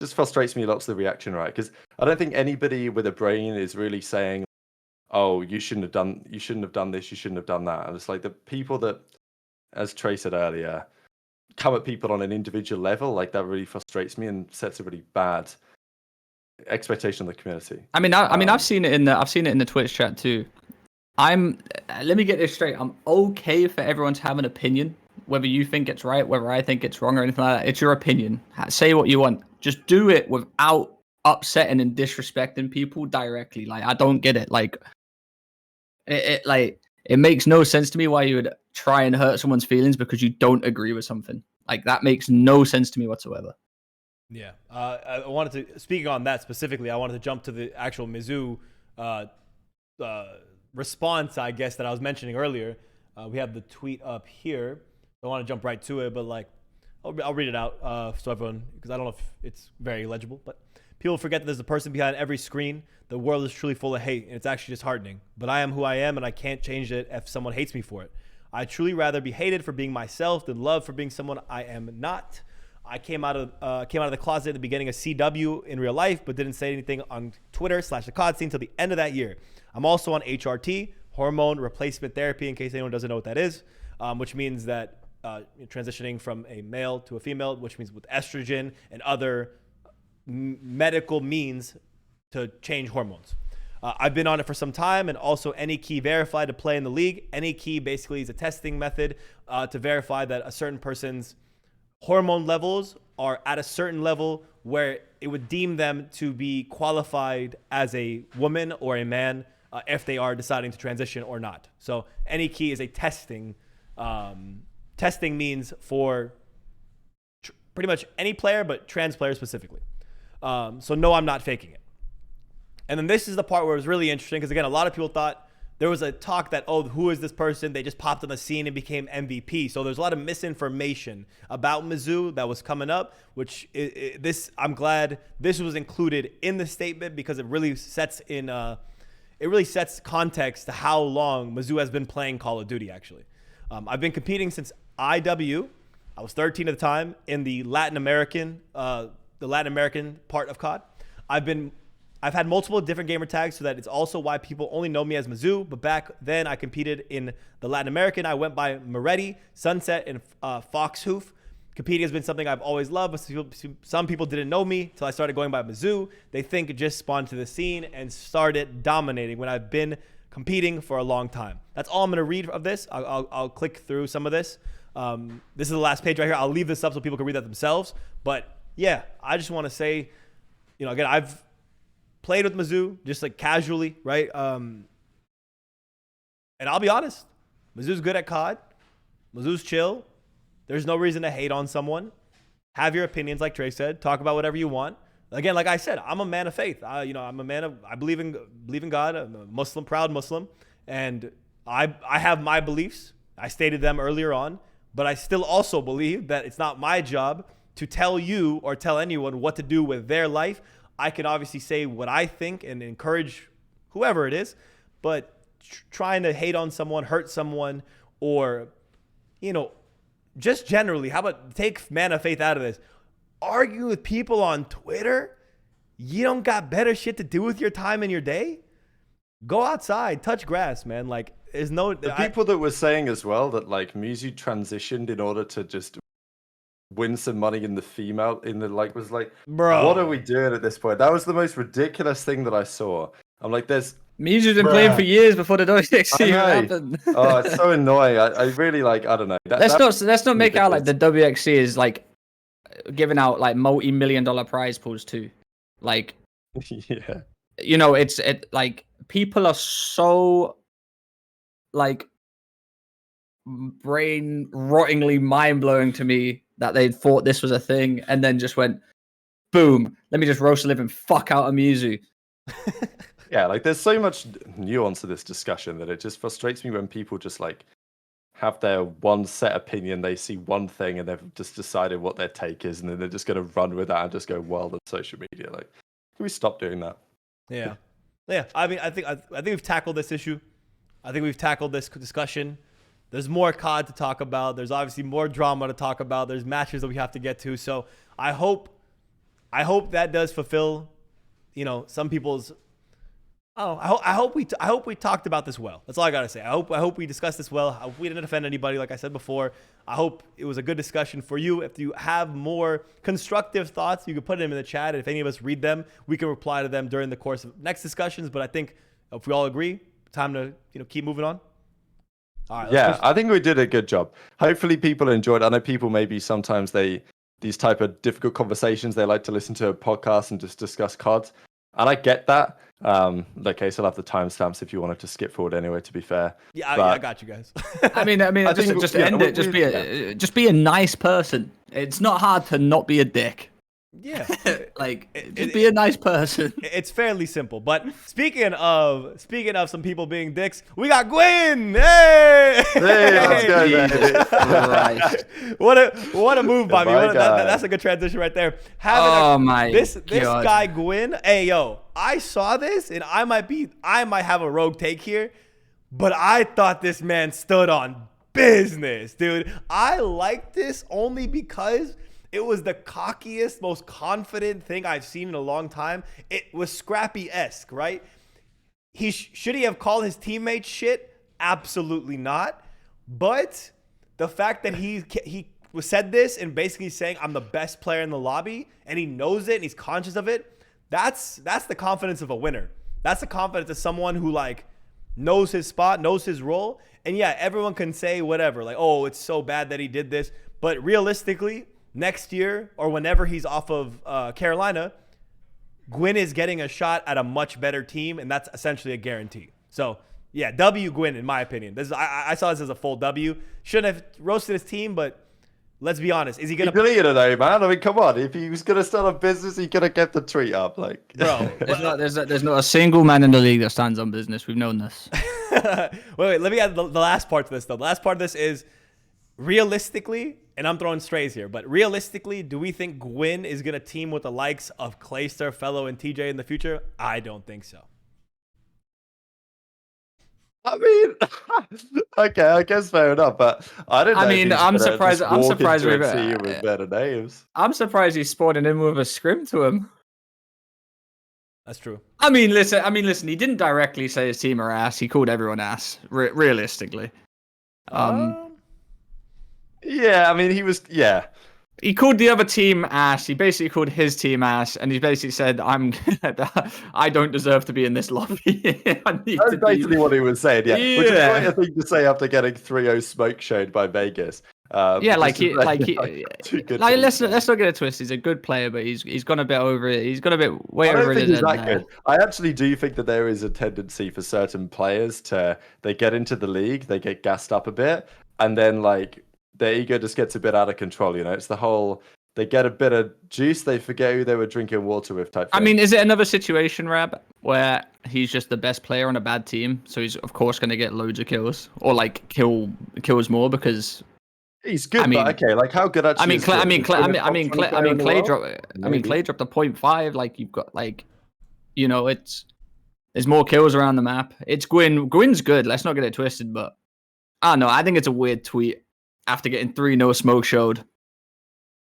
S3: just frustrates me lots of the reaction, right? Because I don't think anybody with a brain is really saying, "Oh, you shouldn't have done this, you shouldn't have done that." And it's like the people that, as Trey said earlier, come at people on an individual level, like that really frustrates me and sets a really bad expectation of the community.
S2: I mean, I've seen it in the Twitch chat too. Let me get this straight. I'm okay for everyone to have an opinion, whether you think it's right, whether I think it's wrong, or anything like that. It's your opinion. Say what you want. Just do it without upsetting and disrespecting people directly. Like, I don't get it. Like, it makes no sense to me why you would try and hurt someone's feelings because you don't agree with something. Like, that makes no sense to me whatsoever.
S1: Yeah. I wanted to, speaking on that specifically, I wanted to jump to the actual Mizzou response, I guess, that I was mentioning earlier. We have the tweet up here. I want to jump right to it, but like, I'll read it out so everyone, because I don't know if it's very legible, but people forget that there's a person behind every screen. The world is truly full of hate, and it's actually disheartening. But I am who I am, and I can't change it if someone hates me for it. I truly rather be hated for being myself than loved for being someone I am not. I came out of the closet at the beginning of CW in real life, but didn't say anything on Twitter/the COD scene until the end of that year. I'm also on HRT, hormone replacement therapy, in case anyone doesn't know what that is, which means that transitioning from a male to a female, which means with estrogen and other medical means to change hormones. I've been on it for some time, and also any key verified to play in the league. Any key basically is a testing method to verify that a certain person's hormone levels are at a certain level where it would deem them to be qualified as a woman or a man if they are deciding to transition or not. So any key is a testing means for pretty much any player, but trans players specifically. So no, I'm not faking it. And then this is the part where it was really interesting, because again, a lot of people thought there was a talk that, oh, who is this person? They just popped on the scene and became MVP. So there's a lot of misinformation about Mizzou that was coming up, which I'm glad this was included in the statement, because it really sets context to how long Mizzou has been playing Call of Duty, actually. I've been competing since IW. I was 13 at the time in the Latin American part of COD. I've had multiple different gamer tags, so that it's also why people only know me as Mizzou. But back then, I competed in the Latin American. I went by Moretti, Sunset, and Foxhoof. Competing has been something I've always loved, but some people didn't know me until I started going by Mizzou. They think it just spawned to the scene and started dominating when I've been competing for a long time. That's all I'm going to read of this. I'll click through some of this. This is the last page right here. I'll leave this up so people can read that themselves. But yeah, I just want to say, again, I've played with Mizzou just like casually, right? And I'll be honest, Mizzou's good at COD. Mizzou's chill. There's no reason to hate on someone. Have your opinions, like Trey said. Talk about whatever you want. Again, like I said, I'm a man of faith. I believe in God. I'm a Muslim, proud Muslim, and I have my beliefs. I stated them earlier on, but I still also believe that it's not my job to tell you or tell anyone what to do with their life. I can obviously say what I think and encourage whoever it is, but trying to hate on someone, hurt someone, or, just generally, how about take man of faith out of this? Argue with people on Twitter? You don't got better shit to do with your time and your day? Go outside, touch grass, man. Like, there's no...
S3: The people that were saying as well that, like, Mizzou transitioned in order to just win some money in the female, was like,
S1: bro,
S3: what are we doing at this point? That was the most ridiculous thing that I saw. I'm like, there's...
S2: Mizzou's been playing for years before the WxC happened.
S3: Oh, it's so annoying. I really, like, I don't know.
S2: Let's not make out like the WxC is, like, giving out, like, multi-million-dollar prize pools too. Like,
S3: yeah.
S2: Like, people are so, like, brain rottingly mind-blowing to me that they thought this was a thing and then just went, boom, let me just roast the living fuck out of Mizzou.
S3: Yeah, like, there's so much nuance to this discussion that it just frustrates me when people just, like, have their one set opinion, they see one thing and they've just decided what their take is, and then they're just going to run with that and just go wild on social media. Like, can we stop doing that?
S1: Yeah. I mean, I think we've tackled this issue. I think we've tackled this discussion. There's more COD to talk about. There's obviously more drama to talk about. There's matches that we have to get to. So I hope that does fulfill, some people's Oh, I hope we talked about this well. That's all I gotta say. I hope we discussed this well. I hope we didn't offend anybody, like I said before. I hope it was a good discussion for you. If you have more constructive thoughts, you can put them in the chat. If any of us read them, we can reply to them during the course of next discussions. But I think if we all agree, time to keep moving on. All right.
S3: Yeah, I think we did a good job. Hopefully, people enjoyed. I know people maybe sometimes these type of difficult conversations, they like to listen to a podcast and just discuss cards. And I get that. Okay, so I'll have the timestamps if you wanted to skip forward anyway, to be fair.
S1: Yeah, I got you guys.
S2: I mean, just end it. Just be a nice person. It's not hard to not be a dick.
S1: Yeah,
S2: just be a nice person.
S1: It's fairly simple. But speaking of some people being dicks, we got Gwinn. Hey,
S3: let's go,
S2: Jesus Christ.
S1: What a move by me. That's a good transition right there. This guy Gwinn. Hey yo, I saw this and I might have a rogue take here, but I thought this man stood on business, dude. I like this only because it was the cockiest, most confident thing I've seen in a long time. It was Scrappy-esque, right? Should he have called his teammates shit? Absolutely not. But the fact that he said this and basically saying I'm the best player in the lobby, and he knows it and he's conscious of it, that's the confidence of a winner. That's the confidence of someone who knows his spot, knows his role. And yeah, everyone can say whatever, oh, it's so bad that he did this. But realistically, next year or whenever he's off of Carolina, Gwinn is getting a shot at a much better team, and that's essentially a guarantee. So, yeah, W Gwinn, in my opinion. I saw this as a full W. Shouldn't have roasted his team, but let's be honest. Is he going to...
S3: He deleted it, though, man. I mean, come on. If he was going to start a business, he could have kept the tweet up.
S1: Bro.
S2: There's not a single man in the league that stands on business. We've known this.
S1: wait. Let me add the last part to this, though. The last part of this is, realistically... And I'm throwing strays here, but realistically, do we think Gwinn is going to team with the likes of Clayster, Fellow, and TJ in the future? I don't think so.
S3: I mean, okay, I guess fair enough, but I don't know.
S2: I mean, I'm surprised. I'm surprised
S3: with better names.
S2: I'm surprised he's spawning in with a scrim to him.
S1: That's true.
S2: I mean, listen. He didn't directly say his team are ass. He called everyone ass. Realistically.
S3: Yeah, I mean,
S2: He called the other team ass. He basically called his team ass, and he basically said, I don't deserve to be in this lobby.
S3: That's basically what he was saying, yeah. Which is quite a thing to say after getting 3-0 smoke showed by Vegas.
S2: Let's not get it twisted. He's a good player, but he's gone a bit over it. He's gone a bit way over it.
S3: I don't think he's that good. I actually do think that there is a tendency for certain players they get into the league, they get gassed up a bit, and then their ego just gets a bit out of control, It's the whole, they get a bit of juice, they forget who they were drinking water with type thing.
S2: I mean, is it another situation, Rab, where he's just the best player on a bad team, so he's of course going to get loads of kills, or kills more because
S3: he's good, but okay, how good actually
S2: Clay dropped a 0.5, you've got there's more kills around the map. It's Gwynn's good, let's not get it twisted, but I don't know, I think it's a weird tweet. After getting 3-0 smoke showed.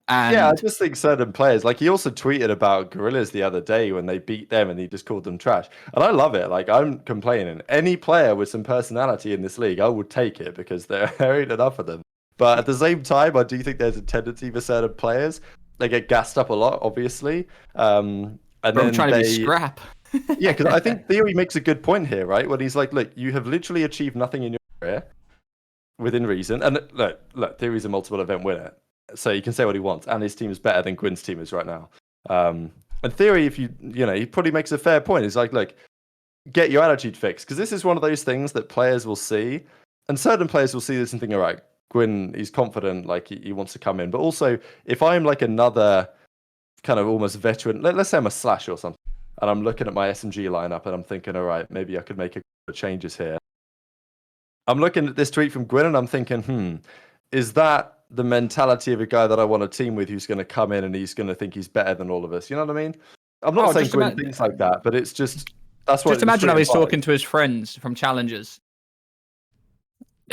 S2: And
S3: yeah, I just think certain players, he also tweeted about Guerrillas the other day when they beat them and he just called them trash. And I love it. I'm complaining. Any player with some personality in this league, I would take it because there ain't enough of them. But at the same time, I do think there's a tendency for certain players. They get gassed up a lot, obviously. And then
S2: trying to be scrap.
S3: Yeah, because I think Theory makes a good point here, right? When he's like, look, you have literally achieved nothing in your career. Within reason, and look, Theory's a multiple event winner, so he can say what he wants, and his team is better than Gwynn's team is right now. And Theory, if he probably makes a fair point. He's like, look, get your attitude fixed, because this is one of those things that players will see, and certain players will see this and think, all right, Gwinn, he's confident, he wants to come in, but also if I'm another kind of almost veteran, let's say I'm a Slash or something, and I'm looking at my SMG lineup and I'm thinking, all right, maybe I could make a couple of changes here. I'm looking at this tweet from Gwinn and I'm thinking, is that the mentality of a guy that I want to team with who's going to come in and he's going to think he's better than all of us? You know what I mean? I'm not saying Gwinn thinks like that, but it's just, that's what.
S2: Just imagine how he's talking to his friends from challenges.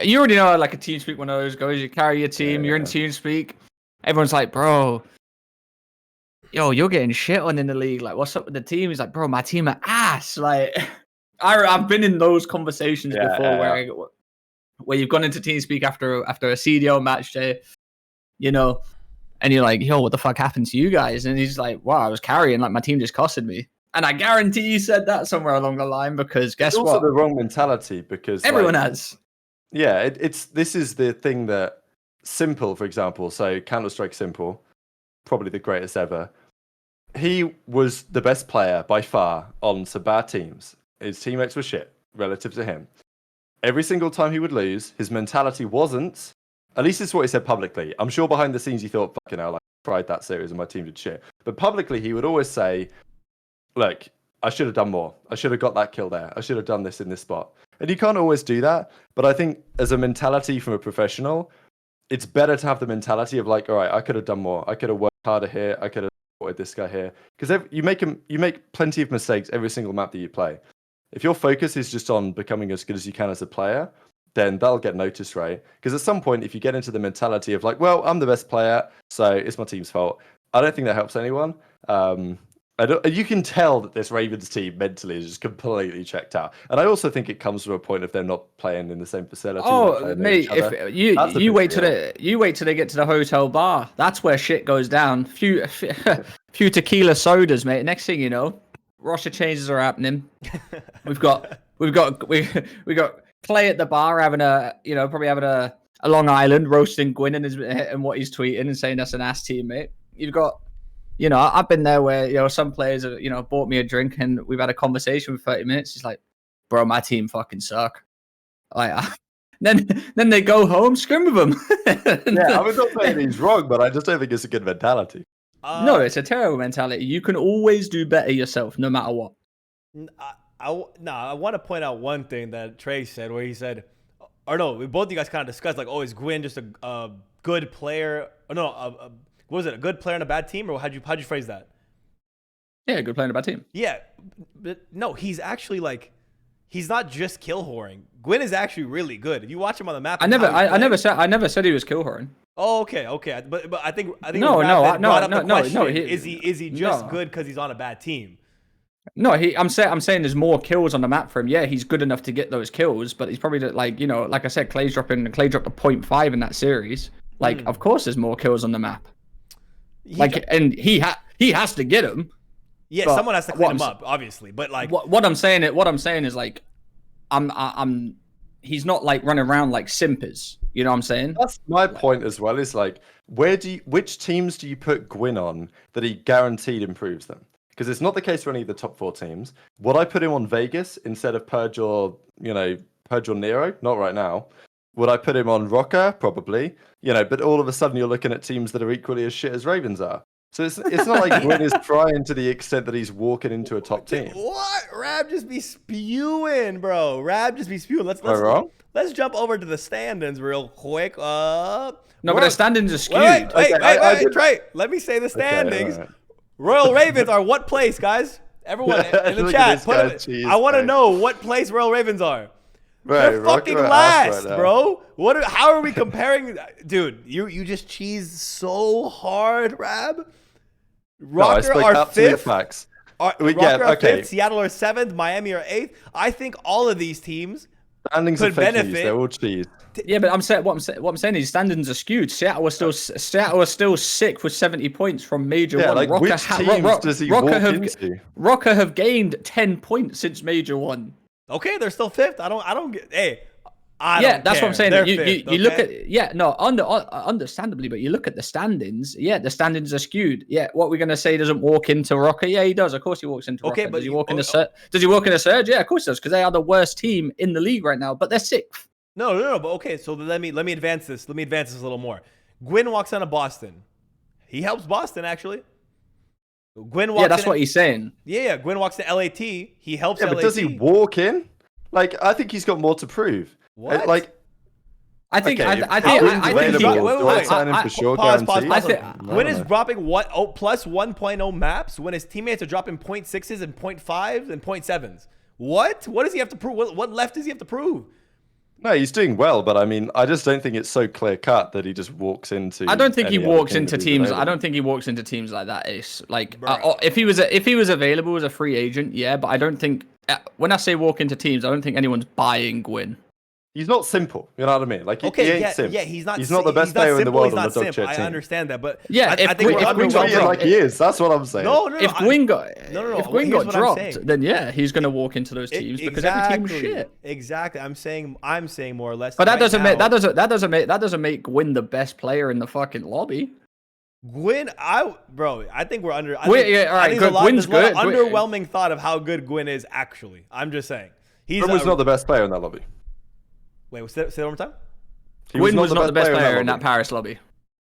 S2: You already know, a TeamSpeak one of those goes, you carry your team, you're in TeamSpeak. Everyone's like, bro, yo, you're getting shit on in the league. What's up with the team? He's like, bro, my team are ass. I've been in those conversations before
S3: Yeah.
S2: where you've gone into TeamSpeak after a CDL match day, you know, and you're like, yo, what the fuck happened to you guys? And he's like, wow, I was carrying, like my team just costed me. And I guarantee you said that somewhere along the line, because guess
S3: It's
S2: what?
S3: also the wrong mentality, because
S2: Everyone
S3: like,
S2: has.
S3: Yeah, this is the thing that Simple, for example, so Counter-Strike Simple, probably the greatest ever. He was the best player by far on some bad teams. His teammates were shit relative to him. Every single time he would lose, his mentality wasn't, at least it's what he said publicly. I'm sure behind the scenes he thought, fucking hell, like, I tried that series and my team did shit. But publicly, he would always say, look, I should have done more. I should have got that kill there. I should have done this in this spot. And you can't always do that. But I think as a mentality from a professional, it's better to have the mentality of like, all right, I could have done more. I could have worked harder here. I could have supported this guy here. Because you make plenty of mistakes every single map that you play. If your focus is just on becoming as good as you can as a player, then that'll get noticed, right? Because at some point, if you get into the mentality of like, well, I'm the best player, so it's my team's fault, I don't think that helps anyone. You can tell that this Ravens team mentally is just completely checked out, and I also think it comes from a point of them not playing in the same facility.
S2: Oh, mate! If you wait till they get to the hotel bar, that's where shit goes down. Few tequila sodas, mate. Next thing you know, roster changes are happening. We've got Clay at the bar having probably having a Long Island, roasting Gwinn and what he's tweeting and saying that's an ass teammate. You've got. I've been there where, some players have, bought me a drink and we've had a conversation for 30 minutes. It's like, bro, my team fucking suck. Like, then they go home, scrim with them.
S3: Yeah, I'm not saying he's wrong, but I just don't think it's a good mentality.
S2: No, it's a terrible mentality. You can always do better yourself, no matter what.
S1: I want to point out one thing that Trey said, where he said, or no, both of you guys kind of discussed, like, oh, is Gwinn just a good player? Or no, what was it, a good player on a bad team, or how'd you phrase that?
S2: Yeah, good player on a bad team.
S1: Yeah, but no, he's actually like, he's not just kill whoring. Gwinn is actually really good. If you watch him on the map,
S2: I never said he was kill whoring.
S1: Oh, okay. But I think
S2: no.
S1: Is he just good because he's on a bad team?
S2: No, I'm saying there's more kills on the map for him. Yeah, he's good enough to get those kills, but he's probably like I said, Clay dropped a 0.5 in that series. Like, of course, there's more kills on the map. And he has to get him.
S1: Yeah, someone has to clean him up, obviously. But like,
S2: what I'm saying is like, he's not like running around like Simp is. You know what I'm saying?
S3: That's my point as well. Is like, which teams do you put Gwinn on that he guaranteed improves them? Because it's not the case for any of the top 4 teams. Would I put him on Vegas instead of Purge or Nero? Not right now. Would I put him on Rokkr? Probably. But all of a sudden you're looking at teams that are equally as shit as Ravens are. So it's not like Gwinn is trying to the extent that he's walking into a top team.
S1: What? Rab just be spewing, bro. Rab just be spewing. Let's jump over to the standings real quick.
S2: But the standings are skewed.
S1: Wait, Trey. Let me say the standings. Okay, Royal Ravens are what place, guys? Everyone in the chat, I want to know what place Royal Ravens are.
S3: Right,
S1: they're fucking last, bro. How are we comparing? Dude, you just cheese so hard, Rab. Rokkr are 5th. Rokkr are 5th. Seattle are 7th. Miami are 8th. I think all of these teams could benefit.
S3: They're all cheese.
S2: Yeah, but what I'm saying is standings are skewed. Seattle was still 6th with 70 points from Major 1.
S3: Like, which teams does he walk into?
S2: Rokkr have gained 10 points since Major 1.
S1: Okay, they're still 5th. I don't get. Hey,
S2: that's what I'm saying.
S1: They're
S2: you
S1: 5th,
S2: look at understandably, but you look at the standings. Yeah, the standings are skewed. Yeah, what we're gonna say doesn't walk into Rokkr? Yeah, he does. Of course, he walks into Rokkr. But does he walk in a surge? Yeah, of course he does, because they are the worst team in the league right now. But they're 6th.
S1: No. But okay, so let me advance this. Let me advance this a little more. Gwinn walks out of Boston. He helps Boston actually. Gwinn walks.
S2: Yeah, that's what he's saying.
S1: Yeah. Gwinn walks to LAT. He helps.
S3: Yeah, but does he walk in? Like, I think he's got more to prove.
S1: What?
S3: Like,
S2: I think
S1: Gwinn is dropping what? Oh, plus 1.0 maps when his teammates are dropping 0.6s and 0.5s and 0.7s. What? What does he have to prove? What left does he have to prove?
S3: No, he's doing well, but I mean, I just don't think it's so clear cut that he just walks into.
S2: I don't think he
S3: any other
S2: walks
S3: team
S2: into
S3: that he's
S2: teams. I
S3: available.
S2: don't think he walks into teams like that. Ace, like
S1: Bruh.
S2: if he was available as a free agent, yeah. But I don't think when I say walk into teams, I don't think anyone's buying Gwinn.
S3: He's not simple. You know what I mean? Like, he
S1: Okay,
S3: ain't simp.
S1: yeah, he's not.
S3: He's not the best
S1: he's not
S3: player in the
S1: simple,
S3: world
S1: he's
S3: on
S1: not
S3: the dog
S1: simp.
S3: shit
S1: I
S3: team.
S1: understand that, but
S2: Yeah,
S1: I think we're
S2: if Gwinn got
S3: Treat it
S2: dropped,
S3: like he is. That's what I'm saying.
S1: no,
S2: if Gwinn got
S1: No,
S2: if Gwinn
S1: here's
S2: got
S1: what I'm
S2: dropped,
S1: saying.
S2: then yeah, he's gonna walk into those teams because every team's shit.
S1: Exactly. I'm saying more or less.
S2: But that
S1: right
S2: doesn't
S1: now,
S2: that doesn't make Gwinn the best player in the fucking lobby.
S1: Gwinn, I think we're under. I
S2: Gwinn-
S1: think,
S2: yeah, all right,
S1: I think there's
S2: Gwynn's
S1: a lot of
S2: good.
S1: underwhelming thought of how good Gwinn is actually. I'm just saying.
S3: Gwinn was not the best player in that lobby.
S1: Wait, say that one more time.
S2: Gwinn was not the best player in that
S3: lobby.
S2: Paris lobby.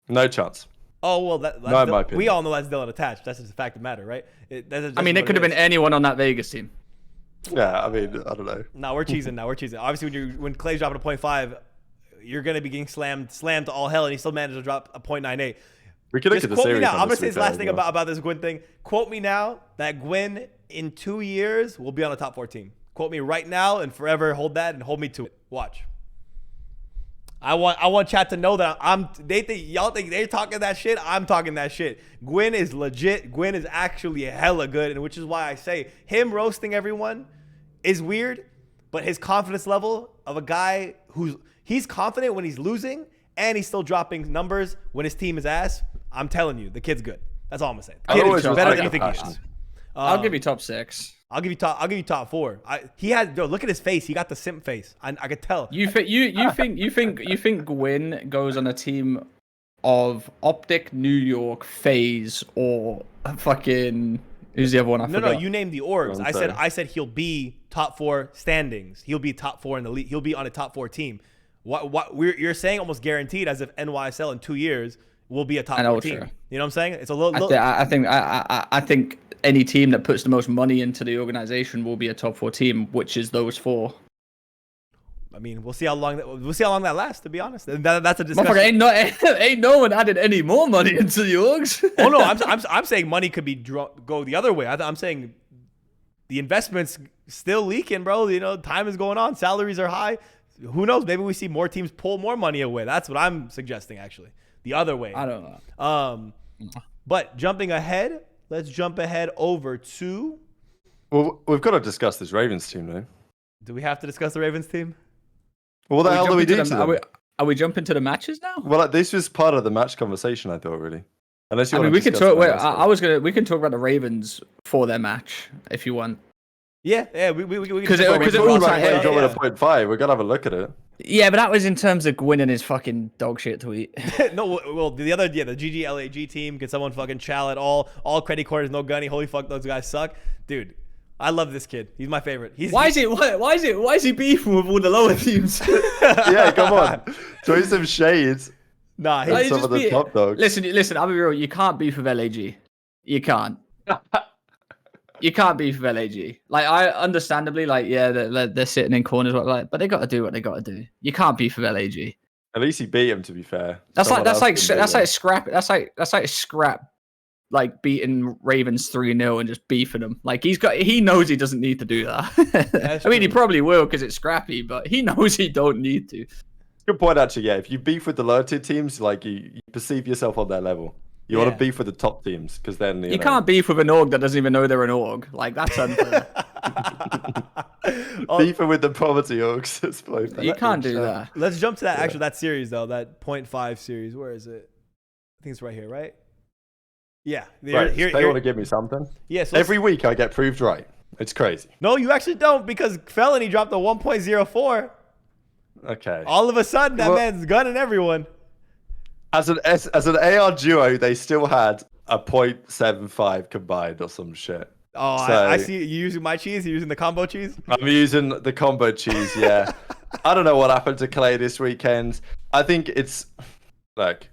S3: No chance.
S1: Oh well, that's
S3: No, in my
S1: we
S3: opinion.
S1: all know that's Dylan attached. That's just a fact of the matter, right?
S2: I mean, it could have been anyone on that Vegas team.
S3: Yeah, I mean, I don't know.
S1: No, we're cheesing now. We're cheesing. Obviously, when Clay's dropping a 0.5, you're gonna be getting slammed to all hell, and he still managed to drop a 0.98.
S3: We could look
S1: Just
S3: at the
S1: quote me
S3: series.
S1: now.
S3: on
S1: I'm gonna
S3: this
S1: say this
S3: weekend
S1: last
S3: as
S1: thing
S3: well.
S1: about this Gwinn thing. Quote me now that Gwinn in 2 years will be on a top 4 team. Quote me right now and forever. Hold that and hold me to it. Watch. I want chat to know that they think y'all think they're talking that shit. I'm talking that shit. Gwinn is legit. Gwinn is actually hella good, and which is why I say him roasting everyone is weird, but his confidence level of a guy he's confident when he's losing and he's still dropping numbers when his team is ass. I'm telling you, the kid's good. That's all I'm gonna say. The
S3: I
S1: kid
S3: always
S1: is better than you
S3: respect
S1: think
S3: the
S1: he is.
S3: passion.
S2: I'll give you top 6.
S1: I'll give you top 4. Look at his face. He got the simp face. I could tell.
S2: You think Gwinn goes on a team of OpTic, New York, FaZe, or fucking who's the other one? I
S1: No,
S2: forgot.
S1: you named the orgs.
S3: Don't
S1: I
S3: say.
S1: said he'll be top 4 standings. He'll be top 4 in the league. He'll be on a top 4 team. You're saying almost guaranteed as if NYSL in 2 years will be a top 4 team.
S2: Ultra.
S1: You know what I'm saying? It's a little.
S2: I think any team that puts the most money into the organization will be a top 4 team, which is those 4.
S1: I mean, we'll see how long that lasts. To be honest, that's a discussion.
S2: Motherfucker, ain't no one added any more money into the orgs.
S1: Oh no, I'm saying money could be go the other way. I'm saying the investments still leaking, bro. You know, time is going on. Salaries are high. Who knows? Maybe we see more teams pull more money away. That's what I'm suggesting, actually. The other way.
S2: I don't know.
S1: But jumping ahead, let's jump ahead over to.
S3: Well, we've got to discuss this Ravens team, though.
S1: Do we have to discuss the Ravens team?
S3: What the hell do we do to them?
S2: Are we jumping to the matches now?
S3: Well, this was part of the match conversation, I thought, really. Unless you
S2: I
S3: want
S2: mean, we
S3: to
S2: can
S3: discuss
S2: talk.
S3: the
S2: Wait,
S3: rest
S2: we can talk about the Ravens for their match if you want.
S1: Yeah, we
S2: Because
S1: can
S2: it-
S1: just
S2: because
S1: go
S2: it
S1: right
S2: was
S1: to
S2: like,
S1: it.
S3: We're dropping a 0.5. We're gonna have a look at it.
S2: Yeah, but that was in terms of Gwinn and his fucking dog shit tweet.
S1: No, well, the GGLAG team. Can someone fucking chow at all credit corners, no gunny. Holy fuck, those guys suck, dude. I love this kid. He's my favorite.
S2: Why is he beefing with all the lower teams?
S3: Yeah, come on. Throw some shades.
S1: Nah,
S3: And
S2: Why
S1: he's,
S2: you
S3: some of
S2: just
S3: the top dogs.
S2: Listen. I'll be real. You can't beef with LAG. You can't. You can't beef with LAG. Like, I understandably, like, yeah, they're sitting in corners, but they got to do what they got to do. You can't beef with LAG.
S3: At least he beat him, to be fair.
S2: That's
S3: Someone else
S2: like
S3: didn't beat him.
S2: scrap, like beating Ravens 3-0 and just beefing them. Like, he knows he doesn't need to do that.
S1: That's
S2: I mean, he
S1: true.
S2: probably will because it's scrappy, but he knows he don't need to.
S3: Good point, actually. Yeah, if you beef with the lower 2 teams, like you perceive yourself on their level. You want
S1: Yeah.
S3: to beef with the top teams because then you know,
S2: Can't beef with an org that doesn't even know they're an org. Like, that's unfair.
S3: beefing with the poverty orgs. It's blown
S2: You
S3: back.
S2: can't do that.
S1: let's jump to that series though. That 0.5 series. Where is it? I think it's right here, right? Yeah.
S3: Right,
S1: Here.
S3: they want to give me something.
S1: Yeah. So
S3: Every week I get proved right. It's crazy.
S1: no, you actually don't because Felony dropped a 1.04.
S3: Okay.
S1: All of a sudden, that
S3: Well-
S1: man's gunning everyone.
S3: As an AR duo, they still had a 0.75 combined or some shit.
S1: Oh,
S3: So-
S1: I see you using my cheese. You're using the combo cheese.
S3: I'm using the combo cheese, yeah. I don't know what happened to Clay this weekend. I think it's like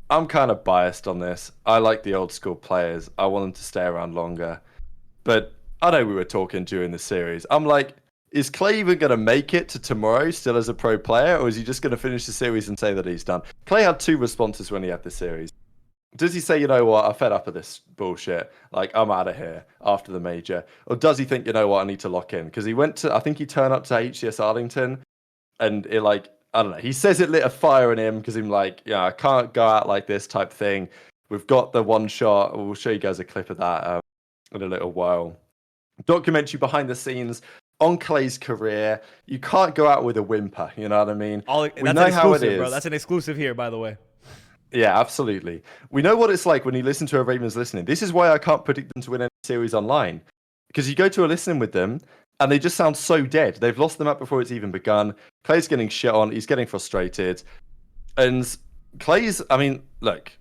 S3: I'm kind of biased on this. I like the old school players. I want them to stay around longer. But I know we were talking during the series. I'm like, is Clay even going to make it to tomorrow still as a pro player? Or is he just going to finish the series and say that he's done? Clay had 2 responses when he had the series. Does he say, you know what, I'm fed up of this bullshit. Like, I'm out of here after the major. Or does he think, you know what, I need to lock in? Because he went to, I think he turned up to HCS Arlington and it like I don't know. He says it lit a fire in him because he's like, yeah, I can't go out like this type thing. We've got the one shot. We'll show you guys a clip of that in a little while. Documentary behind the scenes on Clay's career. You can't go out with a whimper. You know what I mean?
S1: We know how it is, bro. That's an exclusive here, by the way.
S3: Yeah, absolutely. We know what it's like when you listen to a Ravens listening. This is why I can't predict them to win any series online. Because you go to a listening with them, and they just sound so dead. They've lost the map before it's even begun. Clay's getting shit on. He's getting frustrated. And Clay's, I mean, look,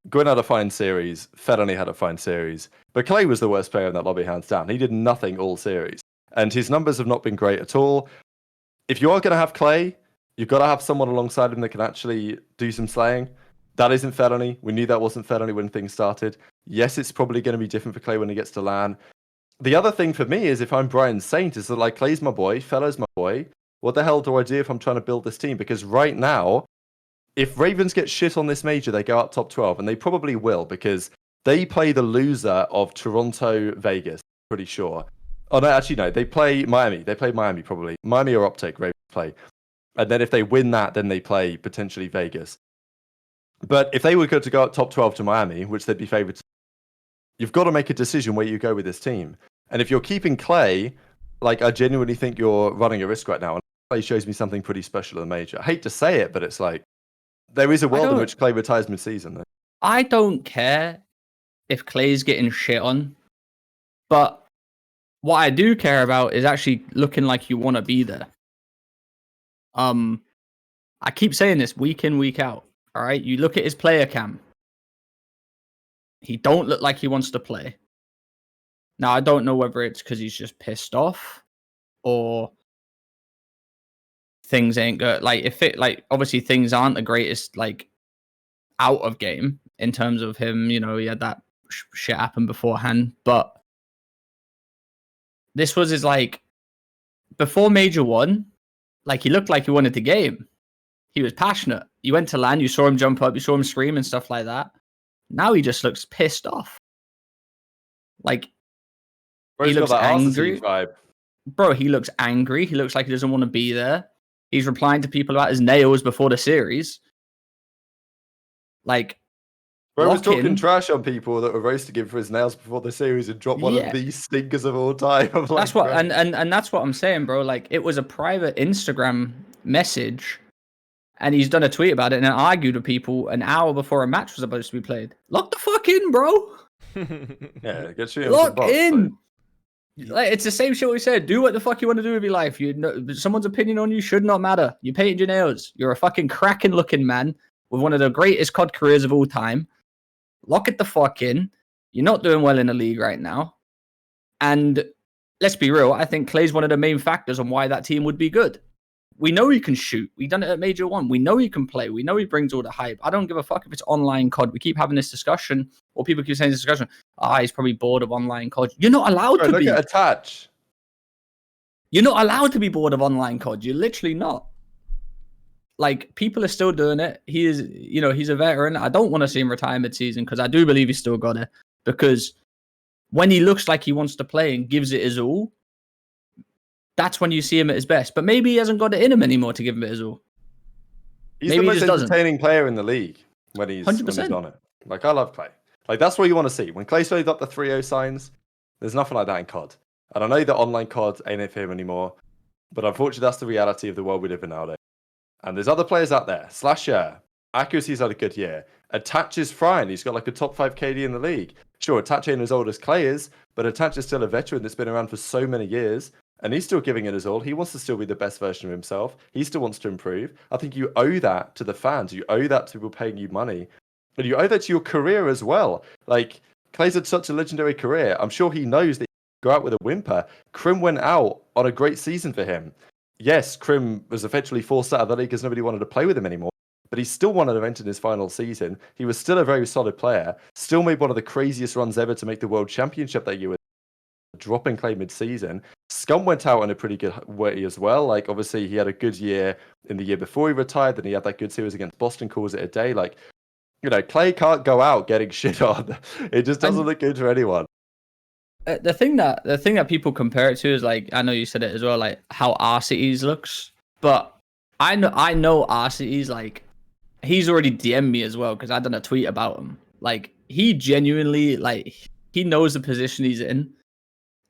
S3: Gwinn had a fine series. Felony had a fine series. But Clay was the worst player in that lobby, hands down. He did nothing all series. And his numbers have not been great at all. If you are going to have Clay, you've got to have someone alongside him that can actually do some slaying. That isn't Felony. We knew that wasn't Felony when things started. Yes, it's probably going to be different for Clay when he gets to LAN. The other thing for me is if I'm Brian Saint, is that like Clay's my boy, Fella's my boy. What the hell do I do if I'm trying to build this team? Because right now, if Ravens get shit on this major, they go out top 12, and they probably will because they play the loser of Toronto, Vegas, pretty sure. Oh, no, actually, no. They play Miami. They play Miami, probably. Miami or OpTic, Ravens play. And then if they win that, then they play potentially Vegas. But if they were going to go out top 12 to Miami, which they'd be favored to, you've got to make a decision where you go with this team. And if you're keeping Clay, like, I genuinely think you're running a risk right now. And Clay shows me something pretty special in the major. I hate to say it, but it's like, there is a world in which Clay retires mid-season.
S2: I don't care if Clay's getting shit on, but what I do care about is actually looking like you want to be there. I keep saying this week in, week out. All right, you look at his player cam. He don't look like he wants to play. Now, I don't know whether it's because he's just pissed off or things ain't good. Like, if it, like, obviously things aren't the greatest, like, out of game in terms of him, you know, he had that shit happen beforehand, but this was his, like, before Major 1, like, he looked like he wanted the game. He was passionate. You went to LAN, you saw him jump up, you saw him scream and stuff like that. Now he just looks pissed off. Like, he looks angry. Bro, he looks angry. He looks like he doesn't want to be there. He's replying to people about his nails before the series. Like,
S3: bro was talking trash on people that were roasting him for his nails before the series and dropped one of these stinkers of all time. Like,
S2: that's what, and that's what I'm saying, bro. Like, it was a private Instagram message, and he's done a tweet about it and argued with people an hour before a match was supposed to be played. Lock the fuck in, bro.
S3: Yeah, get you
S2: lock in. Like, it's the same shit we said. Do what the fuck you want to do with your life. Someone's opinion on you should not matter. You painted your nails. You're a fucking cracking looking man with one of the greatest COD careers of all time. Lock it the fuck in. You're not doing well in the league right now. And let's be real, I think Clay's one of the main factors on why that team would be good. We know he can shoot. We've done it at Major 1. We know he can play. We know he brings all the hype. I don't give a fuck if it's online COD. We keep having this discussion, or people keep saying this discussion. He's probably bored of online COD. You're not allowed to be.
S3: Look at Attach.
S2: You're not allowed to be bored of online COD. You're literally not. Like, people are still doing it. He is, you know, he's a veteran. I don't want to see him retire mid-season because I do believe he's still got it. Because when he looks like he wants to play and gives it his all, that's when you see him at his best. But maybe he hasn't got it in him anymore to give him his all.
S3: He's maybe the most entertaining player in the league when he's on it. Like, I love Clay. Like, that's what you want to see. When Clay started up the 3-0 signs, there's nothing like that in COD. And I know that online COD ain't it for him anymore, but unfortunately that's the reality of the world we live in nowadays. And there's other players out there. Slasher, Accuracy's had a good year. Attach is fine. He's got like a top 5 KD in the league. Sure, Attach ain't as old as Clay is, but Attach is still a veteran that's been around for so many years. And he's still giving it his all. He wants to still be the best version of himself. He still wants to improve. I think you owe that to the fans. You owe that to people paying you money. And you owe that to your career as well. Like, Clay's had such a legendary career. I'm sure he knows that he can go out with a whimper. Crim went out on a great season for him. Yes, Crim was effectively forced out of the league because nobody wanted to play with him anymore. But he still won an event in his final season. He was still a very solid player. Still made one of the craziest runs ever to make the World Championship that year, dropping Clay mid-season. Scum went out in a pretty good way as well. Like, obviously, he had a good year in the year before he retired. Then he had that good series against Boston, calls it a day. Like, you know, Clay can't go out getting shit on. It just doesn't look good for anyone.
S2: The thing that people compare it to is, like, I know you said it as well, like how our cities looks, but I know RCT's like, he's already DM'd me as well because I done a tweet about him. Like, he genuinely, like, he knows the position he's in,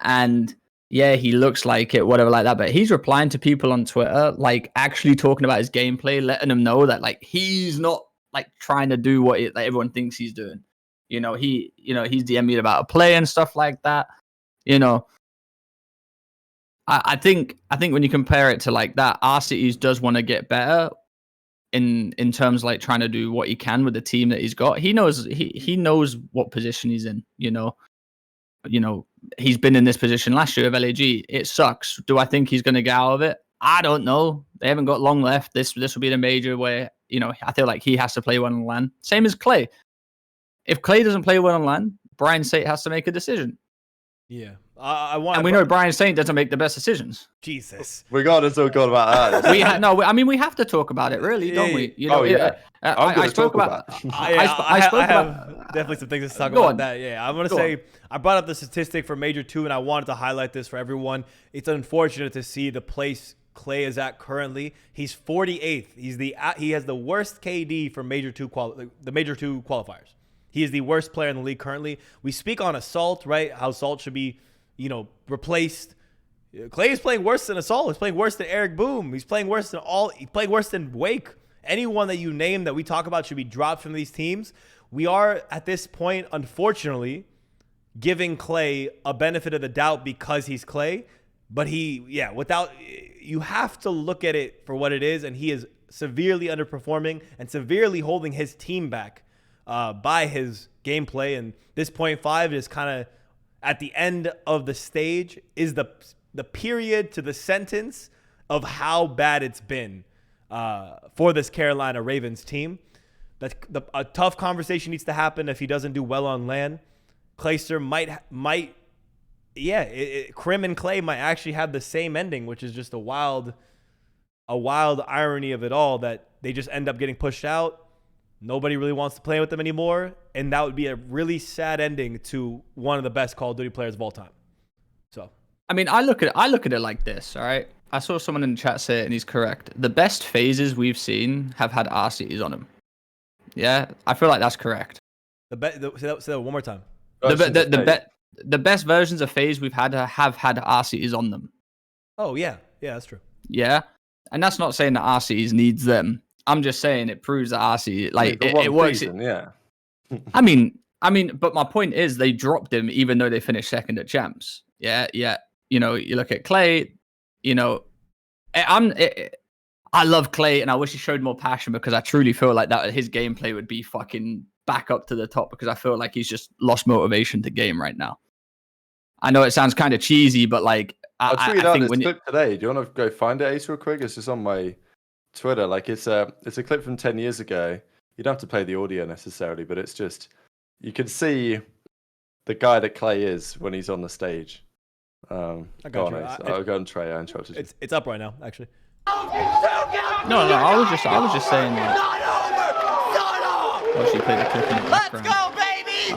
S2: and yeah, he looks like it, whatever, like that. But he's replying to people on Twitter, like actually talking about his gameplay, letting them know that like he's not like trying to do what like everyone thinks he's doing. He's DM'd me about a play and stuff like that. You know, I think when you compare it to like that, RCTs does want to get better in terms of like trying to do what he can with the team that he's got. He knows knows what position he's in. He's been in this position last year of LAG. It sucks. Do I think he's going to get out of it? I don't know. They haven't got long left. This will be the major where, I feel like he has to play well on LAN. Same as Clay. If Clay doesn't play well on LAN, Brian Sate has to make a decision.
S1: Yeah.
S2: And we know Brian Sate doesn't make the best decisions.
S1: Jesus.
S3: We got to talk about that.
S2: We have to talk about it, really, don't we?
S3: I
S2: spoke about.
S1: I have definitely some things to talk about that. Yeah, I'm gonna say I brought up the statistic for Major 2, and I wanted to highlight this for everyone. It's unfortunate to see the place Clay is at currently. He's 48th. He has the worst KD for Major 2 the Major 2 qualifiers. He is the worst player in the league currently. We speak on Assault, right? How Assault should be, replaced. Clay is playing worse than Assault. He's playing worse than Eric Boom. He's playing worse than Wake. Anyone that you name that we talk about should be dropped from these teams. We are at this point, unfortunately, giving Clay a benefit of the doubt because he's Clay. But you have to look at it for what it is, and he is severely underperforming and severely holding his team back by his gameplay. And this 0.5 is kind of at the end of the stage, is the period to the sentence of how bad it's been for this Carolina Ravens team. A tough conversation needs to happen if he doesn't do well on LAN. Clayster Crim and Clay might actually have the same ending, which is just a wild irony of it all, that they just end up getting pushed out. Nobody really wants to play with them anymore, and that would be a really sad ending to one of the best Call of Duty players of all time. So,
S2: I mean, I look at it like this, all right? I saw someone in the chat say it, and he's correct. The best phases we've seen have had RCTs on them. Yeah, I feel like that's correct.
S1: Say that one more time.
S2: The best versions of phase we've had have had RCTs on them.
S1: Oh yeah, that's true.
S2: Yeah, and that's not saying that RCTs needs them. I'm just saying it proves that RC it works.
S3: Reason, yeah.
S2: I mean, but my point is they dropped him even though they finished second at champs. Yeah. You look at Clay. I love Clay, and I wish he showed more passion because I truly feel like that his gameplay would be fucking back up to the top, because I feel like he's just lost motivation to game right now. I know it sounds kind of cheesy, but like
S3: I'll tweet out this clip today. Do you want to go find it, Ace, real quick? It's just on my Twitter. Like it's a clip from 10 years ago. You don't have to play the audio necessarily, but it's just you can see the guy that Clay is when he's on the stage. Go on, Ace. I'll go on Trey. I interrupted you.
S1: It's up right now, actually.
S2: No, I was just saying that. Actually play the clip in the background.
S4: Let's go, baby!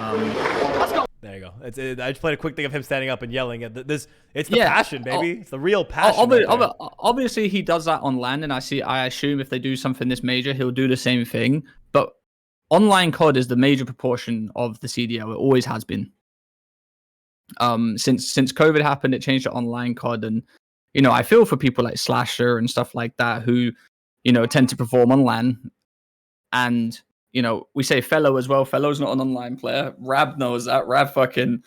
S4: Let's go.
S1: There you go. I just played a quick thing of him standing up and yelling at this. It's the passion, baby. It's the real passion.
S2: Obviously, he does that on LAN, and I assume if they do something this major, he'll do the same thing. But online COD is the major proportion of the CDL. It always has been. Since COVID happened, it changed to online COD, and I feel for people like Slasher and stuff like that who tend to perform on LAN, and we say Fellow as well. Fellow's not an online player. Rab knows that. Rab fucking,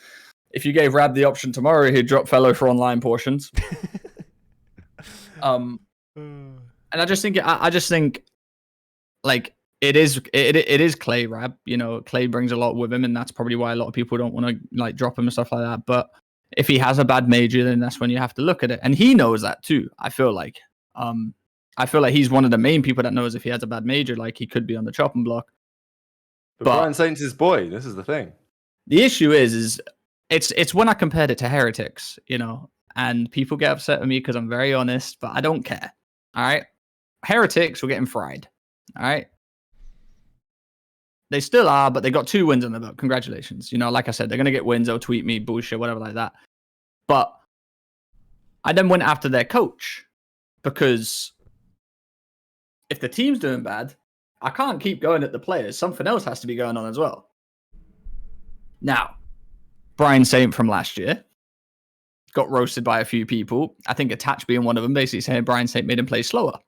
S2: if you gave Rab the option tomorrow, he'd drop Fellow for online portions. And I just think like it is Clay Rab. Clay brings a lot with him, and that's probably why a lot of people don't want to like drop him and stuff like that. But if he has a bad major, then that's when you have to look at it, and he knows that too. I feel like he's one of the main people that knows if he has a bad major, like he could be on the chopping block.
S3: But Brian Saint's his boy. This is the thing.
S2: The issue is it's when I compared it to Heretics, and people get upset with me because I'm very honest, but I don't care. All right, Heretics were getting fried. All right, they still are, but they got 2 wins on the belt. Congratulations. Like I said, they're gonna get wins. They'll tweet me bullshit, whatever like that. But I then went after their coach because if the team's doing bad, I can't keep going at the players. Something else has to be going on as well. Now, Brian Saint from last year got roasted by a few people. I think Attach being one of them, basically saying Brian Saint made him play slower.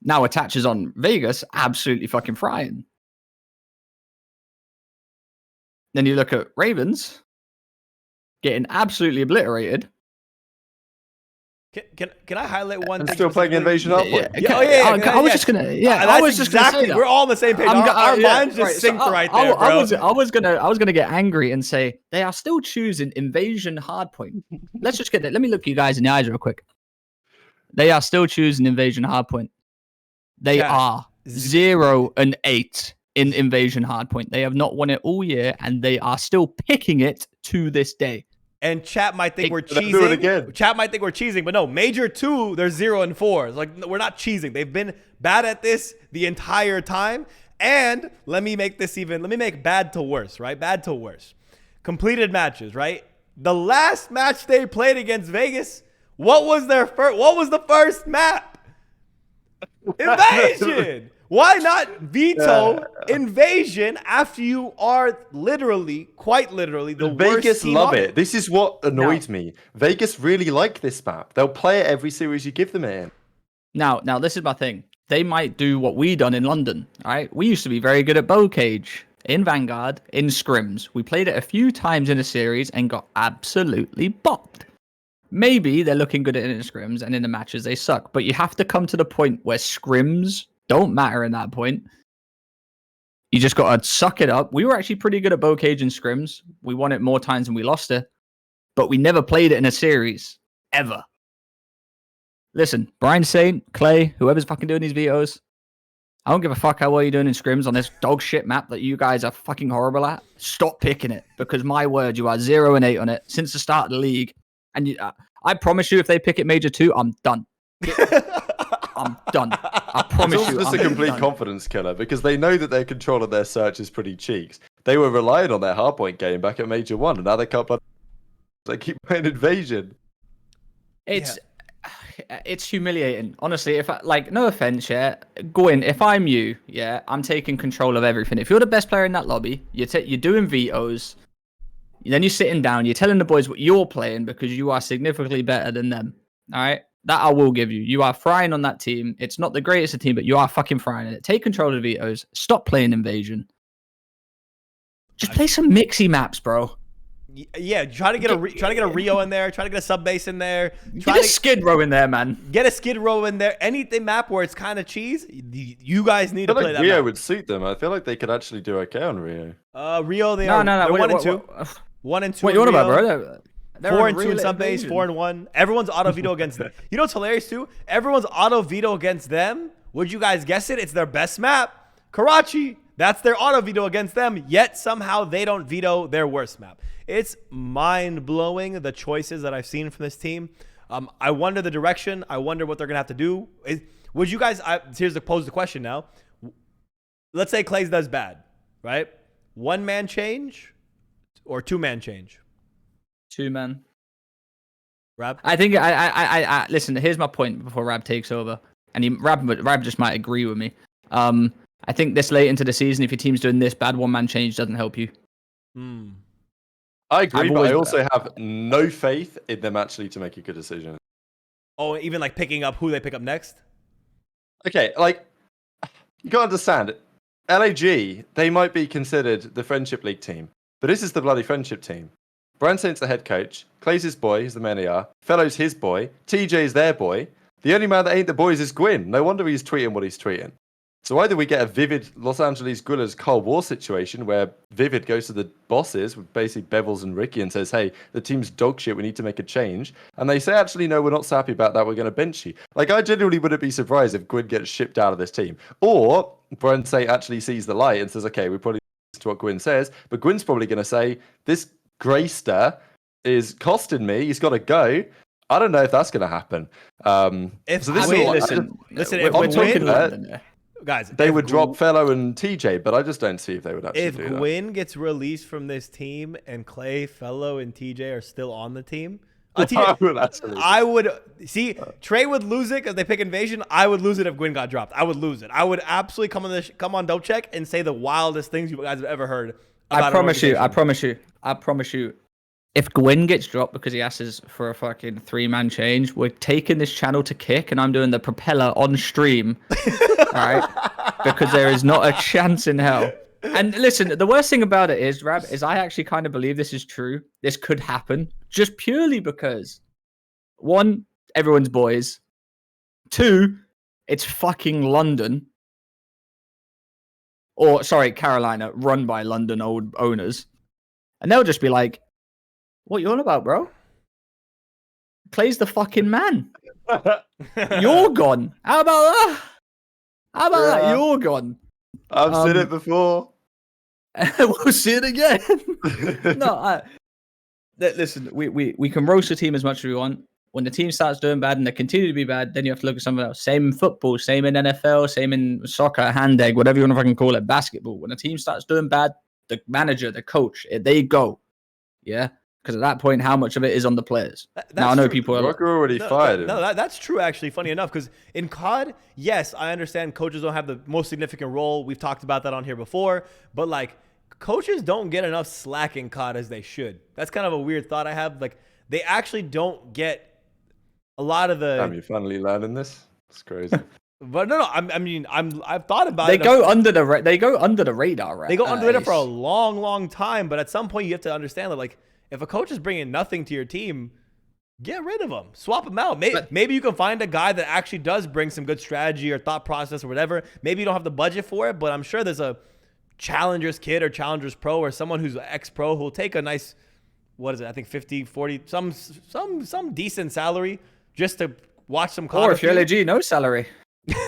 S2: Now Attach is on Vegas, absolutely fucking frying. Then you look at Ravens getting absolutely obliterated.
S1: Can I highlight one?
S3: I'm still playing Invasion Hardpoint.
S2: I was just gonna. I was just gonna say that.
S1: We're all on the same page. Our minds just synced right there, bro.
S2: I was gonna get angry and say they are still choosing Invasion Hardpoint. Let's just get that. Let me look you guys in the eyes real quick. They are still choosing Invasion Hardpoint. They are 0-8 in Invasion Hardpoint. They have not won it all year, and they are still picking it to this day.
S1: And chat might think we're
S3: Do it again.
S1: cheesing. Chat might think we're cheesing, but no. Major 2, they're 0-4. It's like, we're not cheesing. They've been bad at this the entire time. And let me make bad to worse, right? Bad to worse. Completed matches, right? The last match they played against Vegas, what was the first map? Invasion. Why not veto Invasion after you are quite literally, the worst
S3: Vegas
S1: team
S3: love
S1: on
S3: it. This is what annoys me. Vegas really like this map. They'll play it every series you give them it in.
S2: Now, this is my thing. They might do what we done in London, all right? We used to be very good at bow cage, in Vanguard, in scrims. We played it a few times in a series and got absolutely bopped. Maybe they're looking good at it in scrims, and in the matches they suck. But you have to come to the point where scrims don't matter in that point. You just got to suck it up. We were actually pretty good at bow cage and scrims. We won it more times than we lost it. But we never played it in a series. Ever. Listen, Brian Saint, Clay, whoever's fucking doing these vetoes, I don't give a fuck how well you're doing in scrims on this dog shit map that you guys are fucking horrible at. Stop picking it. Because my word, you are 0-8 on it since the start of the league. And I promise you, if they pick it Major 2, I'm done. I'm done. I promise
S3: It's
S2: you.
S3: also just a complete confidence killer because they know that their control of their search is pretty cheeks. They were relying on their hardpoint game back at Major 1, and now they can't play. They keep playing Invasion.
S2: It's humiliating. Honestly, if no offense, Gwinn, if I'm you, I'm taking control of everything. If you're the best player in that lobby, you're doing vetoes, then you're sitting down, you're telling the boys what you're playing because you are significantly better than them. All right? That I will give you. You are frying on that team. It's not the greatest of team, but you are fucking frying it. Take control of the vetoes. Stop playing Invasion. Just play some mixy maps, bro.
S1: Yeah, try to get a Rio in there. Try to get a sub base in there.
S2: Get a Skid Row in there, man.
S1: Get a Skid Row in there. Anything map where it's kind of cheese. You guys need to play that.
S3: Rio
S1: map.
S3: would suit them. I feel like they could actually do okay on Rio.
S1: Rio, they're 1 and 2. 1 and 2.
S2: What you on about, bro? They're
S1: 4 and 2 in sub base. 4 and 1. Everyone's auto veto against them. You know what's hilarious too? Everyone's auto veto against them. Would you guys guess it? It's their best map, Karachi. That's their auto veto against them. Yet somehow they don't veto their worst map. It's mind-blowing, the choices that I've seen from this team. I wonder the direction. I wonder what they're going to have to do. Would you guys, here's to pose the question now. Let's say Clays does bad, right? 1-man change or 2-man change?
S2: 2-man.
S1: Rab?
S2: I think, I listen, here's my point before Rab takes over. And Rab just might agree with me. I think this late into the season, if your team's doing this, bad 1-man change doesn't help you.
S3: I agree, but I also have no faith in them actually to make a good decision.
S1: Oh, even like picking up who they pick up next?
S3: Okay, like, you gotta understand, LAG, they might be considered the Friendship League team, but this is the bloody Friendship team. Brian Saint's the head coach, Clay's his boy, he's the main AR, Fellow's his boy, TJ's their boy. The only man that ain't the boys is Gwinn. No wonder he's tweeting what he's tweeting. So either we get a vivid Los Angeles Guerrillas Cold War situation where Vivid goes to the bosses with basically Bevels and Ricky and says, hey, the team's dog shit, we need to make a change. And they say, actually, no, we're not so happy about that, we're going to bench you. Like, I genuinely wouldn't be surprised if Gwinn gets shipped out of this team. Or Brian Saint actually sees the light and says, okay, we probably listen to what Gwinn says, but Gwynn's probably going to say, this Greyster is costing me, he's got to go. I don't know if that's going to happen.
S1: Guys,
S3: they would drop Fellow and TJ, but I just don't see if they would actually do that.
S1: If Gwinn gets released from this team and Clay, Fellow, and TJ are still on the team, I'll tell you,
S3: That's hilarious.
S1: I would see Trey would lose it because they pick Invasion. I would lose it if Gwinn got dropped. I would lose it. I would absolutely come on Dope Check and say the wildest things you guys have ever heard.
S2: I promise you. If Gwinn gets dropped because he asks for a fucking 3-man change, we're taking this channel to kick, and I'm doing the propeller on stream. All right, because there is not a chance in hell. And listen, the worst thing about it is, Rab, is I actually kind of believe this is true. This could happen just purely because, 1, everyone's boys. 2, it's fucking London. Or, sorry, Carolina, run by London old owners. And they'll just be like, what you on about, bro? Clay's the fucking man. You're gone. How about that? How about that? You're gone.
S3: I've seen it before.
S2: We'll see it again. No, listen, we can roast the team as much as we want. When the team starts doing bad and they continue to be bad, then you have to look at something else. Same in football, same in NFL, same in soccer, hand egg, whatever you want to fucking call it, basketball. When a team starts doing bad, the manager, the coach, they go. Yeah? Because at that point, how much of it is on the players? Now, I know people are
S3: Rokkr already fired him.
S1: No, that's true, actually, funny enough. Because in COD, yes, I understand coaches don't have the most significant role. We've talked about that on here before. But, like, coaches don't get enough slack in COD as they should. That's kind of a weird thought I have. Like, they actually don't get a lot of the...
S3: Damn, you finally learning this? It's crazy.
S1: But no, I've thought about
S2: it.
S1: They go under the
S2: radar, right?
S1: They go under the radar for a long, long time. But at some point, you have to understand that, like, if a coach is bringing nothing to your team, get rid of him. Swap him out. Maybe you can find a guy that actually does bring some good strategy or thought process or whatever. Maybe you don't have the budget for it, but I'm sure there's a Challengers kid or Challengers pro or someone who's ex-pro who'll take a nice, what is it? I think 50, 40, some decent salary just to watch some COD.
S2: Or if you're LG, no salary.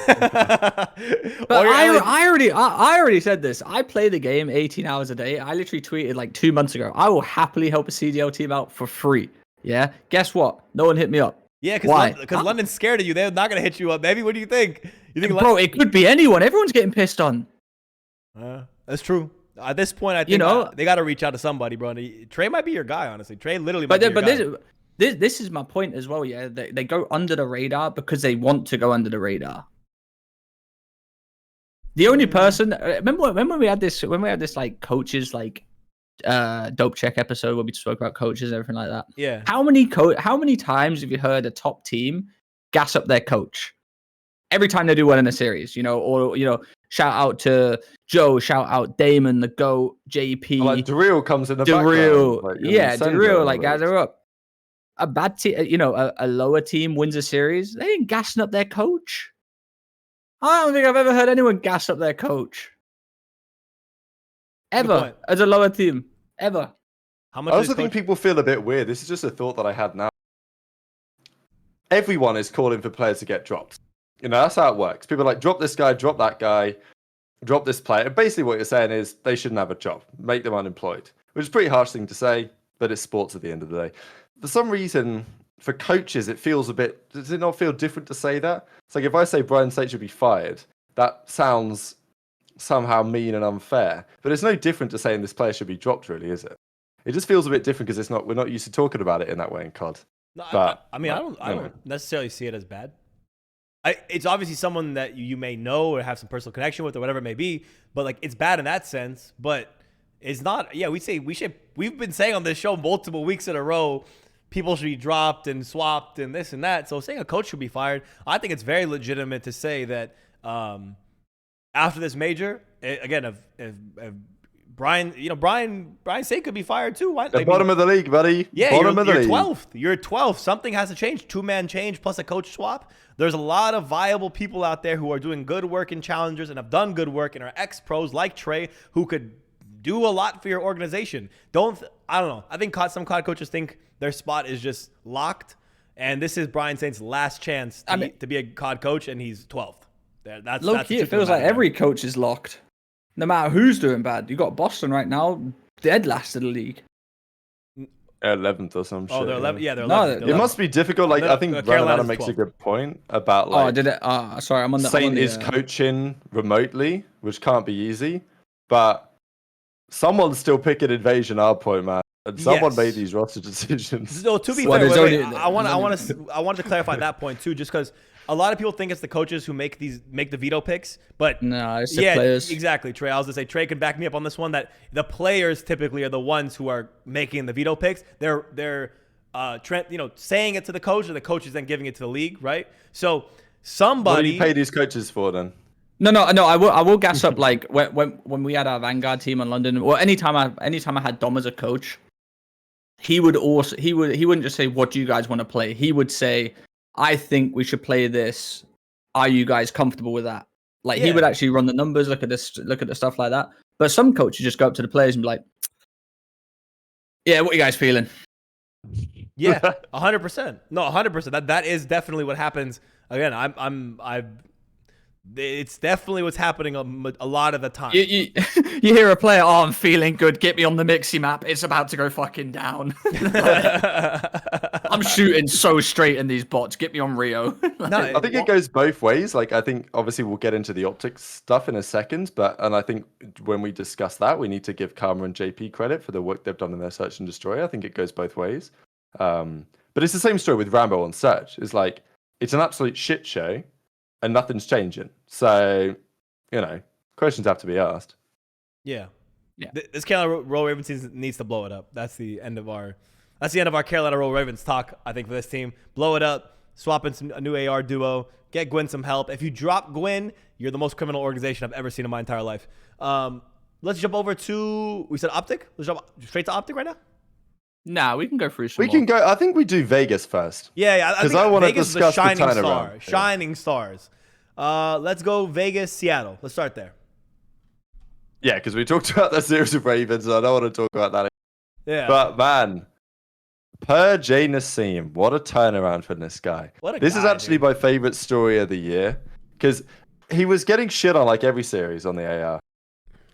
S2: But I already said this. I play the game 18 hours a day. I literally tweeted like 2 months ago, I will happily help a CDL team out for free. Yeah. Guess what? No one hit me up.
S1: Yeah, because London's scared of you. They're not gonna hit you up. Maybe. What do you think? You think,
S2: bro? It could be anyone. Everyone's getting pissed on.
S1: That's true. At this point, I think they got to reach out to somebody, bro. Trey might be your guy, honestly. Trey literally might be your guy.
S2: This is my point as well. Yeah, they go under the radar because they want to go under the radar. The only person, remember when we had this like coaches like dope check episode where we spoke about coaches and everything like that.
S1: Yeah.
S2: How many times have you heard a top team gas up their coach every time they do well in a series? Shout out to Joe, shout out Damon, the GOAT, JP.
S3: Like Darrell comes in the
S2: background.
S3: Like,
S2: Darrell, like gather up. A bad team, a lower team wins a series. They ain't gassing up their coach. I don't think I've ever heard anyone gas up their coach. Ever. As a lower team. Ever.
S3: I also think people feel a bit weird. This is just a thought that I had now. Everyone is calling for players to get dropped. That's how it works. People are like, drop this guy, drop that guy, drop this player. And basically what you're saying is they shouldn't have a job. Make them unemployed. Which is a pretty harsh thing to say, but it's sports at the end of the day. For some reason, for coaches, it feels a bit... Does it not feel different to say that? It's like if I say Brian State should be fired, that sounds somehow mean and unfair. But it's no different to saying this player should be dropped, really, is it? It just feels a bit different because we're not used to talking about it in that way in COD.
S1: No, but I don't necessarily see it as bad. It's obviously someone that you may know or have some personal connection with or whatever it may be, but like it's bad in that sense. But it's not. Yeah, we've been saying on this show multiple weeks in a row, people should be dropped and swapped and this and that. So saying a coach should be fired, I think it's very legitimate to say that after this major, again, if Brian State could be fired too.
S3: The bottom of the league, buddy.
S1: Yeah,
S3: you're
S1: 12th. You're 12th. Something has to change. 2-man change plus a coach swap. There's a lot of viable people out there who are doing good work in challengers and have done good work and are ex-pros like Trey who could do a lot for your organization. I don't know. I think some COD coaches think their spot is just locked, and this is Brian Saint's last chance to be a COD coach, and he's 12th. That's
S2: low-key, it feels like every coach is locked. No matter who's doing bad. You got Boston right now, dead last of the league.
S3: 11th or some shit.
S1: Oh, they're 11th. Yeah, they're 11th.
S3: It must be difficult. Like I think Brandon makes a good point about like.
S2: Oh, did it? Sorry, I'm on the.
S3: Saint is coaching remotely, which can't be easy, but someone's still picking Invasion. Our point, man. And someone
S1: Yes.
S3: made these roster decisions.
S1: No, to be
S2: Well,
S1: fair,
S2: there's
S1: wait,
S2: only-
S1: I wanted to clarify that point too, just because a lot of people think it's the coaches who make the veto picks, but
S2: No, it's the
S1: yeah,
S2: players.
S1: exactly. Trey, I was gonna say Trey could back me up on this one. That the players typically are the ones who are making the veto picks. They're saying it to the coach, and the coach is then giving it to the league, right? So somebody.
S3: What do you pay these coaches for then?
S2: No. I will gas up like when we had our Vanguard team in London, or anytime I had Dom as a coach, he wouldn't just say, what do you guys want to play? He would say, I think we should play this. Are you guys comfortable with that? Like he would actually run the numbers, look at the stuff like that. But some coaches just go up to the players and be like, yeah, what are you guys feeling?
S1: Yeah, 100%. No, 100%. That is definitely what happens. Again, it's definitely what's happening a lot of the time.
S2: You hear a player, oh, I'm feeling good. Get me on the Mixie map. It's about to go fucking down. I'm shooting so straight in these bots. Get me on Rio.
S3: I think it goes both ways. Like, I think obviously we'll get into the OpTic stuff in a second, and I think when we discuss that, we need to give Karma and JP credit for the work they've done in their Search and Destroy. I think it goes both ways. But it's the same story with Rambo on Search. It's like, it's an absolute shit show and nothing's changing. So, questions have to be asked.
S1: Yeah. This Carolina Roll Ravens season needs to blow it up. That's the end of our Carolina Roll Ravens talk, I think, for this team. Blow it up, swap in a new AR duo, get Gwinn some help. If you drop Gwinn, you're the most criminal organization I've ever seen in my entire life. Let's jump over to, we said OpTic? Let's jump straight to OpTic right now?
S2: Nah, we can go through some
S3: We can go, I think we do Vegas first.
S1: Yeah.
S3: Because I want to discuss the
S1: shining
S3: turnaround.
S1: star. Shining stars. Let's go Vegas, Seattle. Let's start there.
S3: Yeah, because we talked about that series of Ravens, and I don't want to talk about that.
S1: Yeah.
S3: But man, Per J Nassim, what a turnaround for this guy. This is actually my favorite story of the year, because he was getting shit on like every series on the AR.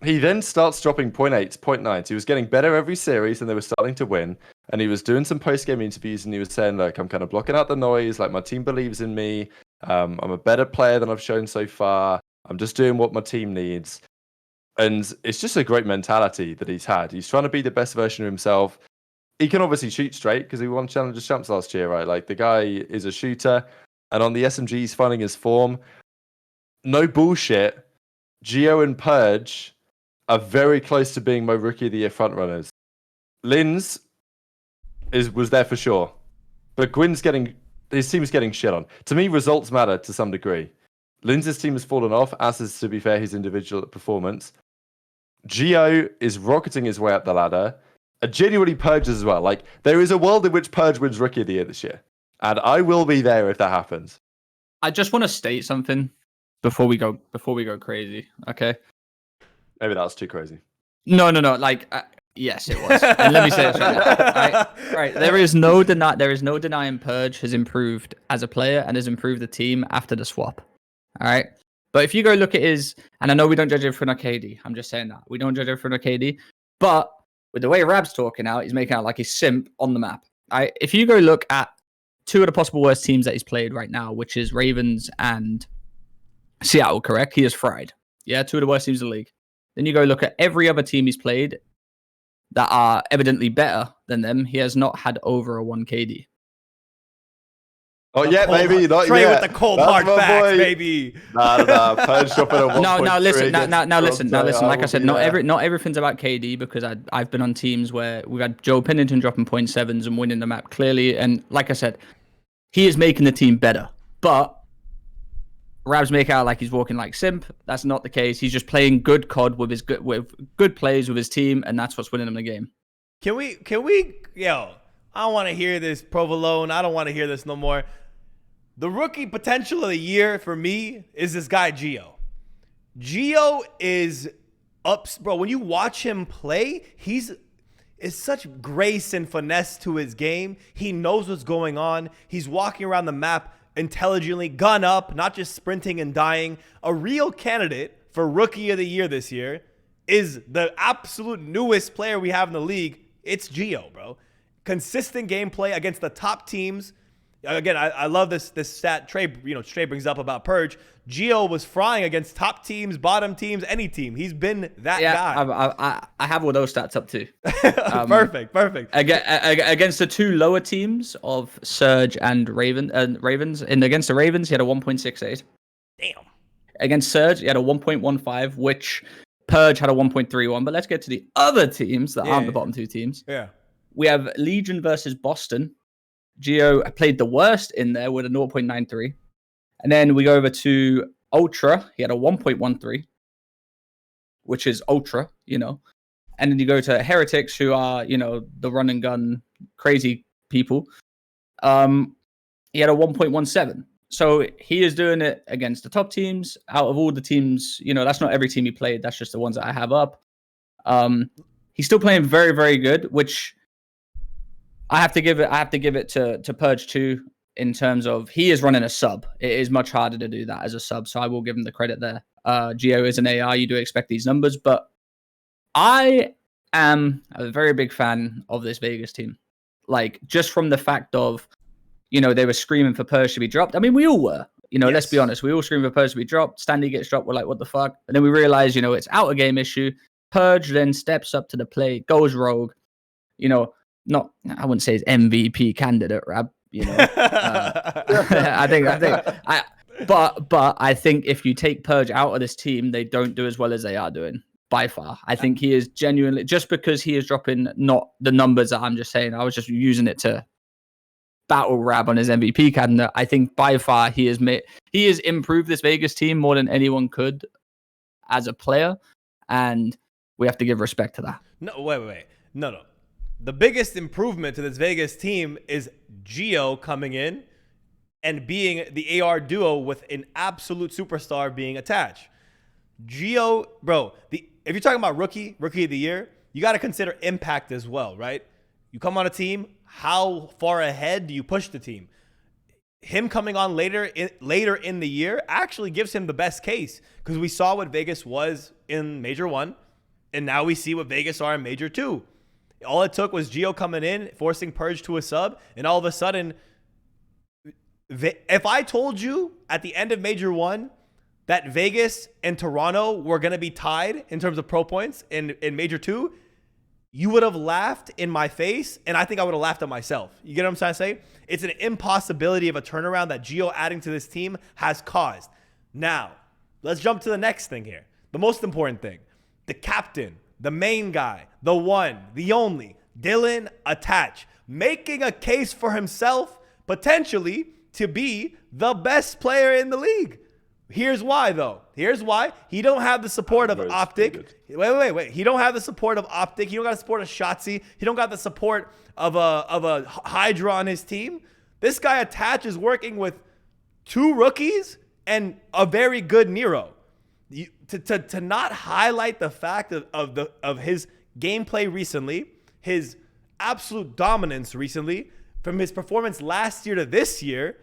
S3: He then starts dropping 0.8s, 0.9s. He was getting better every series, and they were starting to win. And he was doing some post-game interviews, and he was saying, like, I'm kind of blocking out the noise. Like, my team believes in me. I'm a better player than I've shown so far. I'm just doing what my team needs. And it's just a great mentality that he's had. He's trying to be the best version of himself. He can obviously shoot straight because he won Challengers Champs last year, right? Like, the guy is a shooter. And on the SMG, he's finding his form. No bullshit. Geo and Purge are very close to being my Rookie of the Year frontrunners. Linz was there for sure. But Gwynn's his team's getting shit on. To me, results matter to some degree. Linz's team has fallen off, as is, to be fair, his individual performance. Geo is rocketing his way up the ladder. Genuinely Purge as well. Like, there is a world in which Purge wins Rookie of the Year this year. And I will be there if that happens.
S2: I just want to state something before we go crazy, okay?
S3: Maybe that was too crazy.
S2: No. Like, yes, it was. And let me say this right. Right. There is no denying Purge has improved as a player and has improved the team after the swap. All right. But if you go look at his, and I know we don't judge everything on KD. I'm just saying that we don't judge everything on KD. But with the way Rab's talking out, he's making out like he's simp on the map. All right. If you go look at two of the possible worst teams that he's played right now, which is Ravens and Seattle, correct? He is fried. Yeah, two of the worst teams in the league. Then you go look at every other team he's played that are evidently better than them. He has not had over a 1 KD.
S3: Oh, yeah, baby. Not
S1: Trey
S3: yet.
S1: with the cold
S3: That's
S1: hard
S3: my
S1: facts,
S3: boy.
S1: baby.
S3: Nah. Purge dropping a 1.3.
S2: Now listen.
S3: against Toronto.
S2: Like I said,
S3: will be there.
S2: not everything's about KD because I've been on teams where we've had Joe Pennington dropping 0.7s and winning the map clearly. And like I said, he is making the team better. But Rabs make out like he's walking like simp. That's not the case. He's just playing good COD with good plays with his team, and that's what's winning him the game.
S1: Can we, I don't want to hear this provolone. I don't want to hear this no more. The rookie potential of the year for me is this guy, Geo. Geo is up, bro. When you watch him play, it's such grace and finesse to his game. He knows what's going on. He's walking around the map intelligently, gun up, not just sprinting and dying. A real candidate for Rookie of the Year this year is the absolute newest player we have in the league. It's Geo, bro. Consistent gameplay against the top teams. again, I love this stat Trey brings up about Purge. Gio was frying against top teams, bottom teams, any team. He's been that guy.
S2: I have all those stats up too.
S1: Perfect.
S2: Against the two lower teams of Surge and Ravens, and against the Ravens, he had a 1.68.
S1: Damn.
S2: Against Surge, he had a 1.15, which Purge had a 1.31. But let's get to the other teams that aren't the bottom two teams.
S1: Yeah.
S2: We have Legion versus Boston. Gio played the worst in there with a 0.93. And then we go over to Ultra. He had a 1.13, which is Ultra, And then you go to Heretics, who are, the run and gun crazy people. He had a 1.17. So he is doing it against the top teams. Out of all the teams, that's not every team he played. That's just the ones that I have up. He's still playing very, very good, which I have to give it to Purge 2 in terms of he is running a sub. It is much harder to do that as a sub, so I will give him the credit there. Gio is an AR. You do expect these numbers, but I am a very big fan of this Vegas team. Like, just from the fact of, they were screaming for Purge to be dropped. I mean, we all were. Let's be honest. We all screamed for Purge to be dropped. Stanley gets dropped. We're like, what the fuck? And then we realize, it's out of game issue. Purge then steps up to the plate, goes rogue. Not, I wouldn't say his MVP candidate, Rab. I think if you take Purge out of this team, they don't do as well as they are doing by far. I think he is genuinely, just because he is dropping not the numbers that I'm just saying. I was just using it to battle Rab on his MVP candidate. I think by far he has improved this Vegas team more than anyone could as a player, and we have to give respect to that.
S1: No, wait. No. The biggest improvement to this Vegas team is Gio coming in and being the AR duo with an absolute superstar being attached. Gio, bro, if you're talking about rookie of the year, you got to consider impact as well, right? You come on a team, how far ahead do you push the team? Him coming on later in the year actually gives him the best case, because we saw what Vegas was in Major 1, and now we see what Vegas are in Major 2. All it took was Gio coming in, forcing Purge to a sub, and all of a sudden, if I told you at the end of Major 1 that Vegas and Toronto were going to be tied in terms of pro points in Major 2, you would have laughed in my face, and I think I would have laughed at myself. You get what I'm trying to say? It's an impossibility of a turnaround that Gio adding to this team has caused. Now, let's jump to the next thing here. The most important thing. The captain, the main guy, the one, the only, Dylan Attach, making a case for himself potentially to be the best player in the league. Here's why, though. Here's why. He don't have the support of OpTic. Wait. He don't have the support of OpTic. He don't got the support of Shotzi. He don't got the support of a Hydra on his team. This guy Attach is working with 2 rookies and a very good Nero. To not highlight the fact of his gameplay recently, his absolute dominance recently, from his performance last year to this year,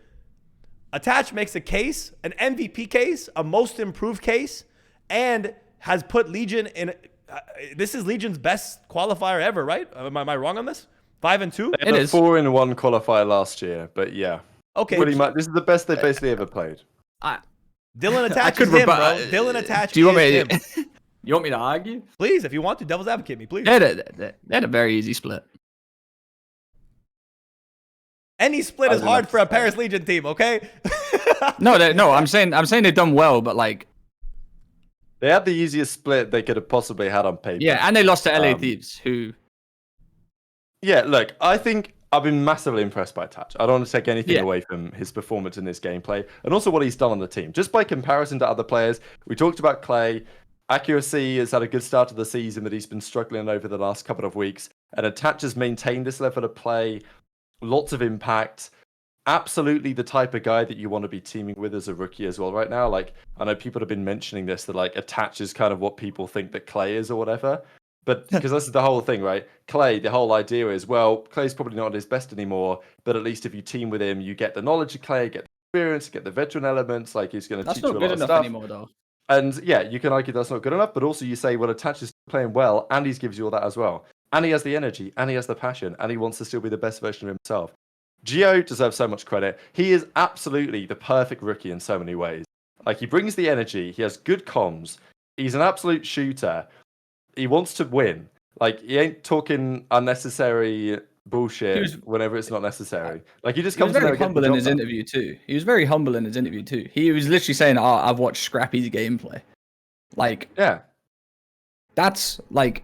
S1: Attach makes a case, an MVP case, a most improved case, and has put Legion in. This is Legion's best qualifier ever, right? Am I wrong on this? 5-2.
S3: They had a 4-in-1 qualifier last year, but yeah.
S1: Okay.
S3: Pretty much. This is the best they basically ever played.
S1: Dylan Attach is him, bro. Dylan Attach is him.
S2: You want me to argue?
S1: Please, if you want to, devil's advocate me, please.
S2: They had a very easy split.
S1: Any split is hard for a Paris Legion team, okay?
S2: No, I'm saying they've done well, but like
S3: they had the easiest split they could have possibly had on paper.
S2: Yeah, and they lost to LA Thieves, who.
S3: Yeah, look, I think I've been massively impressed by Attach. I don't want to take anything away from his performance in this gameplay, and also what he's done on the team. Just by comparison to other players, we talked about Clay. Accuracy has had a good start to the season, but he's been struggling over the last couple of weeks. And Attach has maintained this level of play. Lots of impact. Absolutely the type of guy that you want to be teaming with as a rookie as well right now. Like, I know people have been mentioning this, that like Attach is kind of what people think that Clay is or whatever. But because this is the whole thing, right? Clay, the whole idea is, well, Clay's probably not at his best anymore, but at least if you team with him, you get the knowledge of Clay, get the experience, get the veteran elements. Like, he's going to teach you a lot of stuff.
S2: That's not good enough anymore, though.
S3: And yeah, you can argue that's not good enough, but also you say, well, Attach is playing well, and he gives you all that as well. And he has the energy, and he has the passion, and he wants to still be the best version of himself. Gio deserves so much credit. He is absolutely the perfect rookie in so many ways. Like, he brings the energy. He has good comms. He's an absolute shooter. He wants to win. Like, he ain't talking unnecessary bullshit whenever it's not necessary. Like, he just
S2: He was
S3: comes in there
S2: very
S3: and gets the
S2: humble in
S3: job
S2: his
S3: done.
S2: interview too. He was very humble in his interview too. He was literally saying, "Oh, I've watched Scrappy's gameplay." Like,
S3: Yeah.
S2: that's like,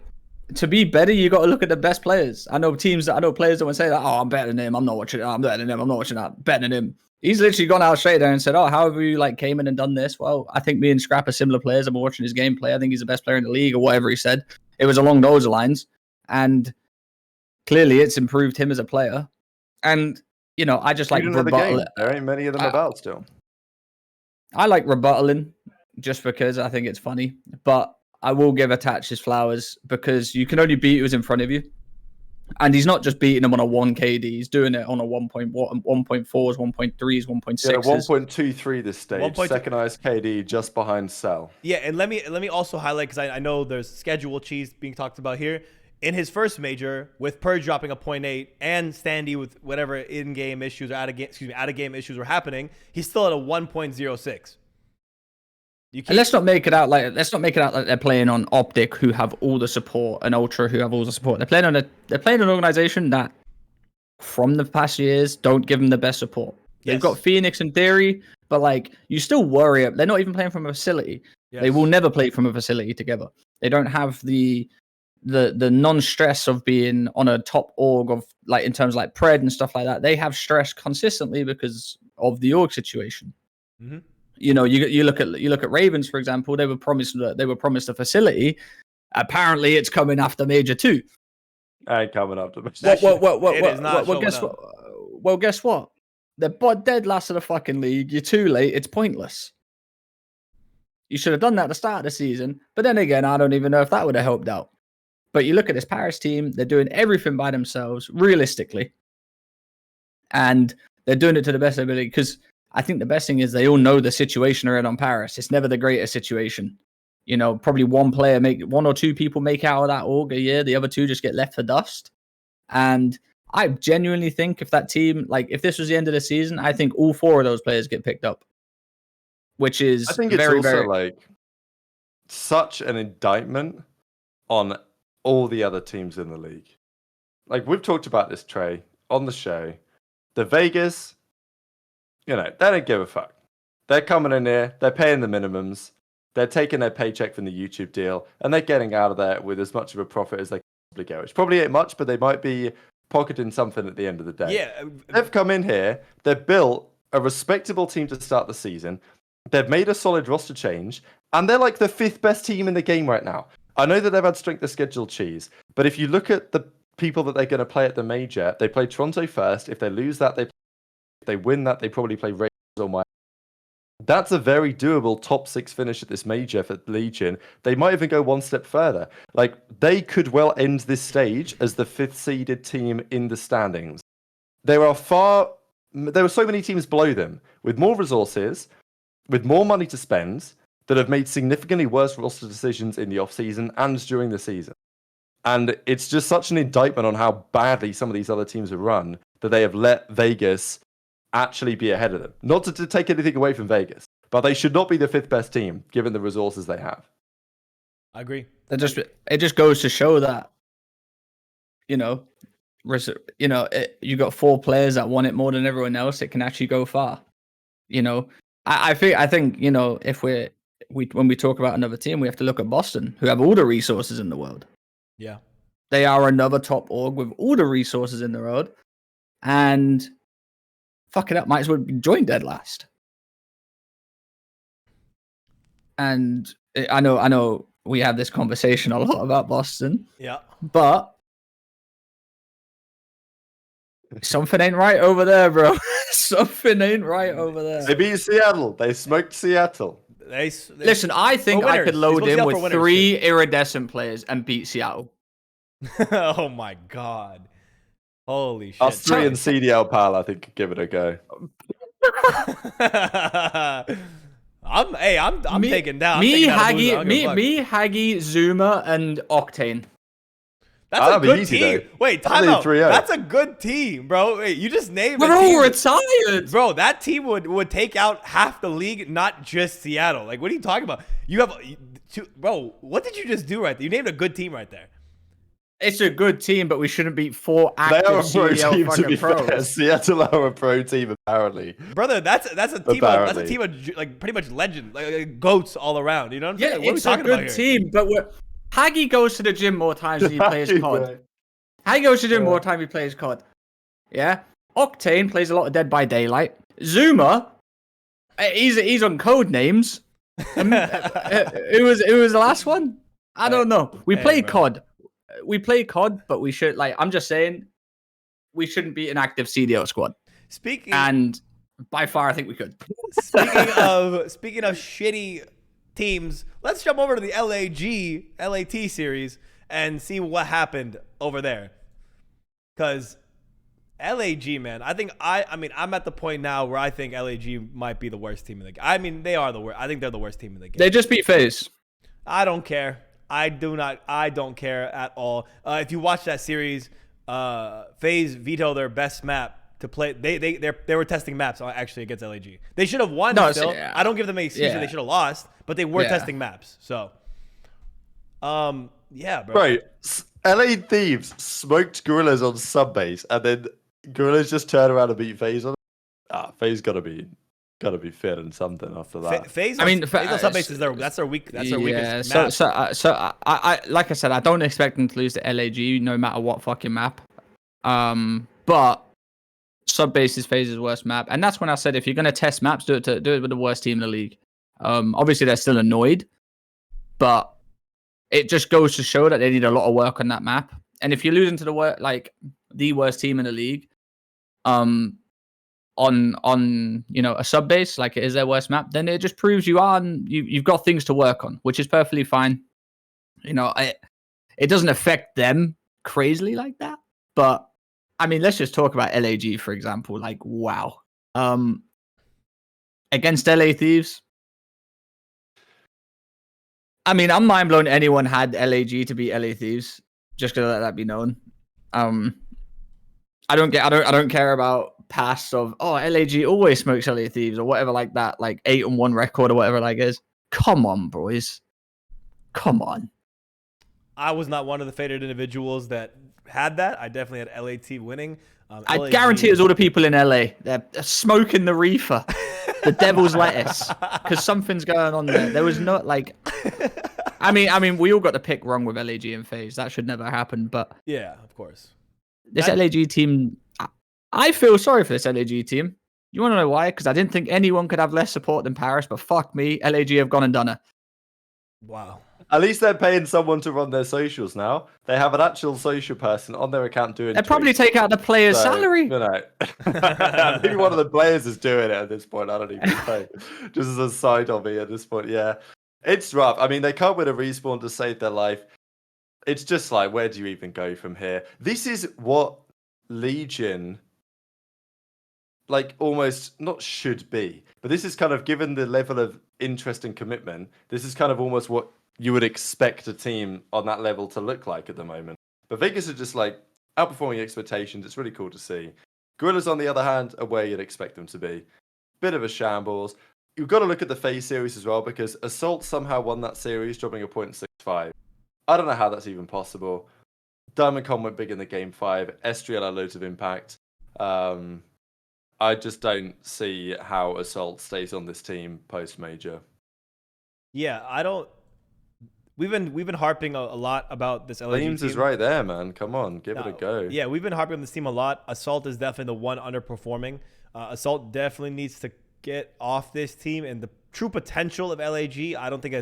S2: to be better, you got to look at the best players. I know players don't want to say that. Oh, I'm better than him. I'm not watching. I'm better than him. I'm not watching that. Better than him. He's literally gone out straight there and said, "Oh, how have you like came in and done this?" Well, I think me and Scrap are similar players. I'm watching his gameplay. I think he's the best player in the league, or whatever he said. It was along those lines, and clearly, it's improved him as a player. And you know, I just like rebuttal.
S3: There ain't many of them about still.
S2: I like rebuttaling just because I think it's funny, but I will give Attach his flowers because you can only beat who's in front of you. And he's not just beating him on a 1 KD, he's doing it on a 1.4s, 1.3s, 1.6s.
S3: Yeah, 1.23 this stage, second highest KD just behind Cell.
S1: Yeah, and let me also highlight, because I know there's schedule cheese being talked about here. In his first major, with Purge dropping a 0.8 and Standy with whatever in-game issues or out-of-game issues were happening, he's still at a 1.06.
S2: And let's not make it out like they're playing on OpTic, who have all the support, and Ultra, who have all the support. They're playing an organization that, from the past years, don't give them the best support.
S1: Yes.
S2: They've got Phoenix in theory, but like you still worry. They're not even playing from a facility. Yes. They will never play from a facility together. They don't have the non-stress of being on a top org of like in terms of like Pred and stuff like that. They have stress consistently because of the org situation.
S1: Mm-hmm.
S2: You know, you look at Ravens, for example. They were promised a facility. Apparently, it's coming after Major 2.
S3: Ain't coming after Major 2.
S2: Well, guess what? They're dead last of the fucking league. You're too late. It's pointless. You should have done that at the start of the season. But then again, I don't even know if that would have helped out. But you look at this Paris team, they're doing everything by themselves, realistically. And they're doing it to the best of their ability, because I think the best thing is they all know the situation they're in on Paris. It's never the greatest situation. You know, probably one or two people make out of that org a year. The other two just get left for dust. And I genuinely think if that team, like if this was the end of the season, I think all 4 of those players get picked up. Which is
S3: I think it's also like such an indictment on all the other teams in the league. Like, we've talked about this, Trey, on the show. The Vegas, you know, they don't give a fuck. They're coming in here, they're paying the minimums, they're taking their paycheck from the YouTube deal, and they're getting out of there with as much of a profit as they possibly can. Which probably ain't much, but they might be pocketing something at the end of the day.
S1: Yeah.
S3: They've come in here, they've built a respectable team to start the season, they've made a solid roster change, and they're like the 5th best team in the game right now. I know that they've had strength of schedule cheese, but if you look at the people that they're going to play at the major, they play Toronto first. If they lose that, if they win that, they probably play Raiders or Miami. That's a very doable top 6 finish at this major for Legion. They might even go one step further. Like, they could well end this stage as the 5th seeded team in the standings. There are so many teams below them with more resources, with more money to spend, that have made significantly worse roster decisions in the off-season and during the season. And it's just such an indictment on how badly some of these other teams have run that they have let Vegas actually be ahead of them. Not to take anything away from Vegas, but they should not be the 5th best team given the resources they have.
S1: I agree.
S2: It just goes to show that, you got 4 players that want it more than everyone else. It can actually go far. You know, I think you know, if when we talk about another team, we have to look at Boston, who have all the resources in the world.
S1: Yeah.
S2: They are another top org with all the resources in the world. And fuck it up, might as well join dead last. And I know we have this conversation a lot about Boston.
S1: Yeah.
S2: But something ain't right over there, bro. Something ain't right over there.
S3: They beat Seattle. They smoked Seattle.
S2: Listen, I think I could load in with 3 iridescent players and beat Seattle.
S1: Oh my god. Holy shit.
S3: Us 3 and CDL pal, I think, could give it a go.
S1: I'm taking down.
S2: Me, Haggy, Zuma, and Octane.
S1: That's a
S3: That'd be
S1: good
S3: easy,
S1: team.
S3: though.
S1: Wait,
S3: That'd
S1: time
S3: be
S1: out.
S3: 3-0.
S1: That's a good team, bro. Wait, you just named
S2: We're
S1: a team.
S2: all retired.
S1: Bro, that team would take out half the league, not just Seattle. Like, what are you talking about? You have bro, what did you just do right there? You named a good team right there.
S2: It's a good team, but we shouldn't beat 4
S3: They
S2: active
S3: are a pro
S2: CDL
S3: team, to be
S2: fucking
S3: fair.
S2: pros.
S3: Seattle are a pro team, apparently.
S1: Brother, that's a team
S3: Apparently.
S1: of like pretty much legend, like goats all around. You know what I'm
S2: Yeah,
S1: saying? What
S2: it's
S1: are we
S2: a
S1: talking about
S2: good
S1: here?
S2: team, but Haggy goes to the gym more times than he plays COD. Haggy goes to the gym more time he plays COD. Yeah? Octane plays a lot of Dead by Daylight. Zuma, he's on code names. Who was the last one? I don't know. We play COD. We play COD, but we should, like, I'm just saying, we shouldn't be an active CDL squad. And by far, I think we could.
S1: Speaking of shitty teams, let's jump over to the LAT series and see what happened over there. Because LAG, man, I mean, I'm at the point now where I think LAG might be the worst team in the game. I mean, they are the worst. I think they're the worst team in the game.
S2: They just beat FaZe.
S1: I don't care. I don't care at all. If you watch that series, FaZe veto their best map to play. They were testing maps actually against LAG. They should have won still. Yeah. I don't give them an excuse that they should have lost, but they were testing maps. So, yeah, bro.
S3: Right. LA Thieves smoked Guerrillas on sub base, and then Guerrillas just turned around and beat FaZe on it. FaZe gotta be fit and something after that.
S1: FaZe, I mean, FaZe on sub base is their weakest map.
S2: So I like I said, I don't expect them to lose to LAG no matter what fucking map. But sub base is FaZe's worst map, and that's when I said if you're gonna test maps, do it with the worst team in the league. Obviously they're still annoyed, but it just goes to show that they need a lot of work on that map. And if you're losing to the worst team in the league, on a sub base like it is their worst map, then it just proves you've got things to work on, which is perfectly fine. It doesn't affect them crazily like that. But I mean, let's just talk about LAG for example. Like, wow, against LA Thieves. I mean, I'm mind blown anyone had LAG to beat LA Thieves. Just gonna let that be known. I don't care about past of LAG always smokes LA Thieves or whatever like that, like 8-1 record or whatever like is. Come on, boys. Come on.
S1: I was not one of the faded individuals that had that. I definitely had LAT winning.
S2: I guarantee it was all the people in LA. They're smoking the reefer, the devil's lettuce, because something's going on there. There was not like, I mean, we all got the pick wrong with LAG and FaZe. That should never happen. But
S1: yeah, of course.
S2: This LAG team, I feel sorry for this LAG team. You want to know why? Because I didn't think anyone could have less support than Paris, but fuck me, LAG have gone and done it.
S1: Wow.
S3: At least they're paying someone to run their socials now. They have an actual social person on their account doing.
S2: They'll probably take out the player's salary.
S3: You know, maybe one of the players is doing it at this point. I don't even know. Just as a side of me at this point, yeah, it's rough. I mean, they can't win a respawn to save their life. It's just like, where do you even go from here? This is what Legion, like, almost not should be, but this is kind of, given the level of interest and commitment, this is kind of almost what you would expect a team on that level to look like at the moment. But Vegas are just like outperforming expectations. It's really cool to see. Guerrillas, on the other hand, are where you'd expect them to be. Bit of a shambles. You've got to look at the FaZe series as well, because Assault somehow won that series, dropping a 0.65. I don't know how that's even possible. Diamond Con went big in the game 5. Estriel had loads of impact. I just don't see how Assault stays on this team post Major.
S1: Yeah, I don't. We've been harping a lot about this LAG
S3: Flames
S1: team.
S3: is right there, man. Come on, give it a go.
S1: Yeah, we've been harping on this team a lot. Assault is definitely the one underperforming. Assault definitely needs to get off this team, and the true potential of LAG, I don't think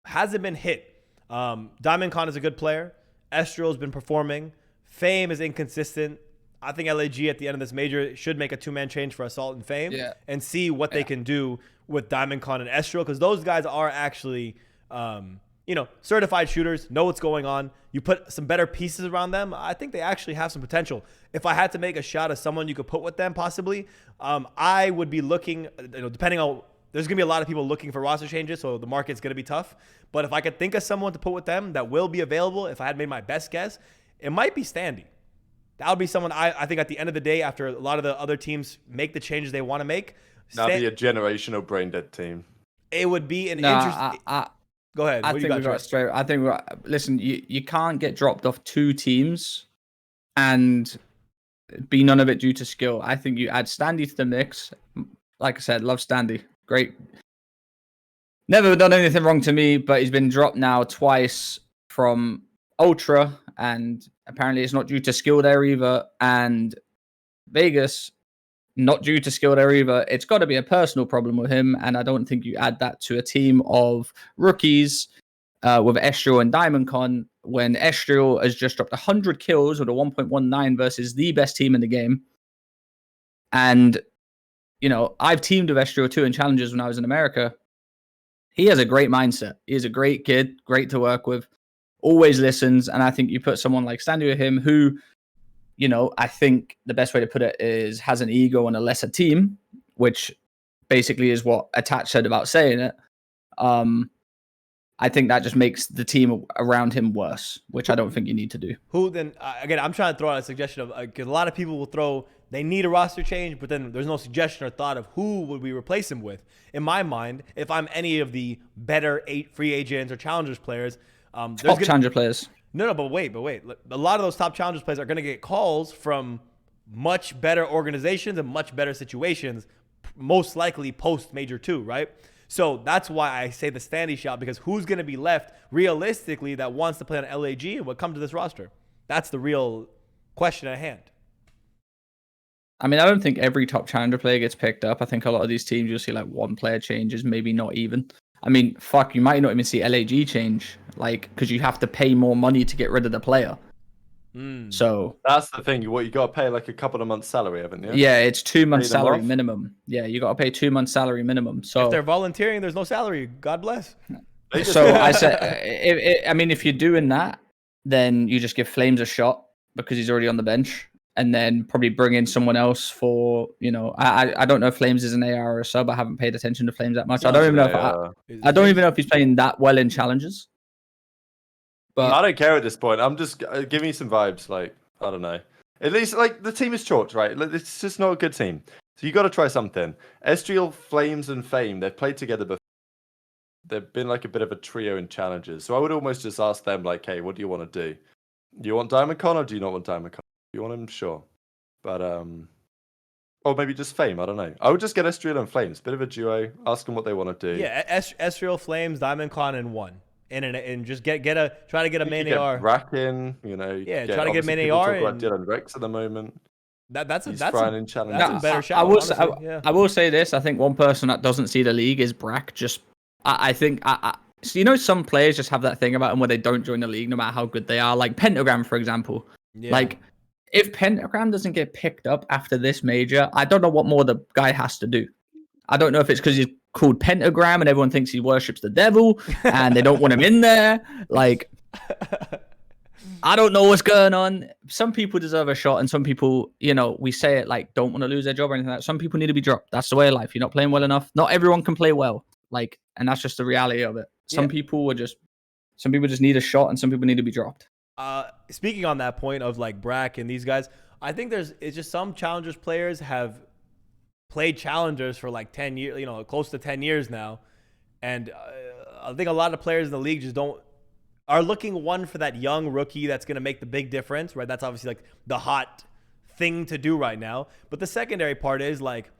S1: hasn't been hit. Diamond Con is a good player. Estriel's been performing. Fame is inconsistent. I think LAG at the end of this major should make a 2-man change for Assault and Fame and see what they can do with Diamond Con and Estriel, because those guys are actually, certified shooters, know what's going on. You put some better pieces around them, I think they actually have some potential. If I had to make a shot of someone you could put with them possibly, I would be looking, depending on there's going to be a lot of people looking for roster changes, so the market's going to be tough. But if I could think of someone to put with them that will be available, if I had made my best guess, it might be Standy. That would be someone I think at the end of the day, after a lot of the other teams make the changes they want to make.
S3: That'd be a generational brain dead team.
S1: It would be an interesting... Go ahead.
S2: I think we got straight. I think listen, you can't get dropped off 2 teams and be none of it due to skill. I think you add Standy to the mix. Like I said, love Standy. Great. Never done anything wrong to me, but he's been dropped now twice from Ultra, and apparently it's not due to skill there either. And Vegas, not due to skill there either. It's got to be a personal problem with him, and I don't think you add that to a team of rookies with Estriel and DiamondCon when Estriel has just dropped 100 kills with a 1.19 versus the best team in the game. And, you know, I've teamed with Estriel too in challenges when I was in America. He has a great mindset. He's a great kid, great to work with, always listens. And I think you put someone like Standy with him who, you know, I think the best way to put it is has an ego on a lesser team, which basically is what Attach said about saying it. I think that just makes the team around him worse, which I don't think you need to do.
S1: Who then, again, I'm trying to throw out a suggestion of, because a lot of people will throw, they need a roster change, but then there's no suggestion or thought of who would we replace him with. In my mind, if I'm any of the better free agents or challengers players,
S2: top challenger players.
S1: No, but wait. A lot of those top challengers players are going to get calls from much better organizations and much better situations, most likely post Major 2, right? So that's why I say the Standy shot, because who's going to be left realistically that wants to play on LAG and would come to this roster? That's the real question at hand.
S2: I mean, I don't think every top challenger player gets picked up. I think a lot of these teams you'll see like one player changes, maybe not even. I mean, fuck, you might not even see LAG change, like, because you have to pay more money to get rid of the player. So
S3: that's the thing. You got to pay like a couple of months' salary, haven't you?
S2: Yeah, it's 2 months salary minimum. Yeah, you got to pay 2 months salary minimum. So
S1: if they're volunteering, there's no salary. God bless.
S2: So I said, I mean, if you're doing that, then you just give Flames a shot because he's already on the bench, and then probably bring in someone else for, you know, I don't know if Flames is an AR or a sub. I haven't paid attention to Flames that much. I don't even know I don't even know if he's playing that well in challenges. But
S3: I don't care at this point. I'm just giving you some vibes. Like, I don't know. At least, like, the team is chalked, right? It's just not a good team. So you got to try something. Estriel, Flames, and Fame, they've played together before. They've been like a bit of a trio in challenges. So I would almost just ask them, like, hey, what do you want to do? Do you want DiamondCon or do you not want DiamondCon? Do you want him? Sure. But, or maybe just Fame. I don't know. I would just get Estriel and Flames. Bit of a duo. Ask them what they want to do.
S1: Yeah, Estriel, Flames, DiamondCon, and one. And just try to get a main AR.
S3: Rack in, you know.
S1: Yeah, try to get main AR.
S3: Talk about Dylan Rex at the moment.
S1: That's a
S3: better
S1: shout.
S2: I will say this. I think one person that doesn't see the league is Brack. Just I think so, you know, some players just have that thing about them where they don't join the league no matter how good they are. Like Pentagram, for example. Yeah. Like if Pentagram doesn't get picked up after this major, I don't know what more the guy has to do. I don't know if it's because he's called Pentagram and everyone thinks he worships the devil and they don't want him in there. Like, I don't know what's going on. Some people deserve a shot and some people, you know, we say it like don't want to lose their job or anything like that. Some people need to be dropped. That's the way of life. You're not playing well enough. Not everyone can play well. Like, and that's just the reality of it. Some people just need a shot and some people need to be dropped.
S1: Speaking on that point of like Brack and these guys, I think it's just some challengers players have played challengers for like 10 years, you know, close to 10 years now. And I think a lot of players in the league just are looking for that young rookie that's going to make the big difference, right? That's obviously like the hot thing to do right now. But the secondary part is like,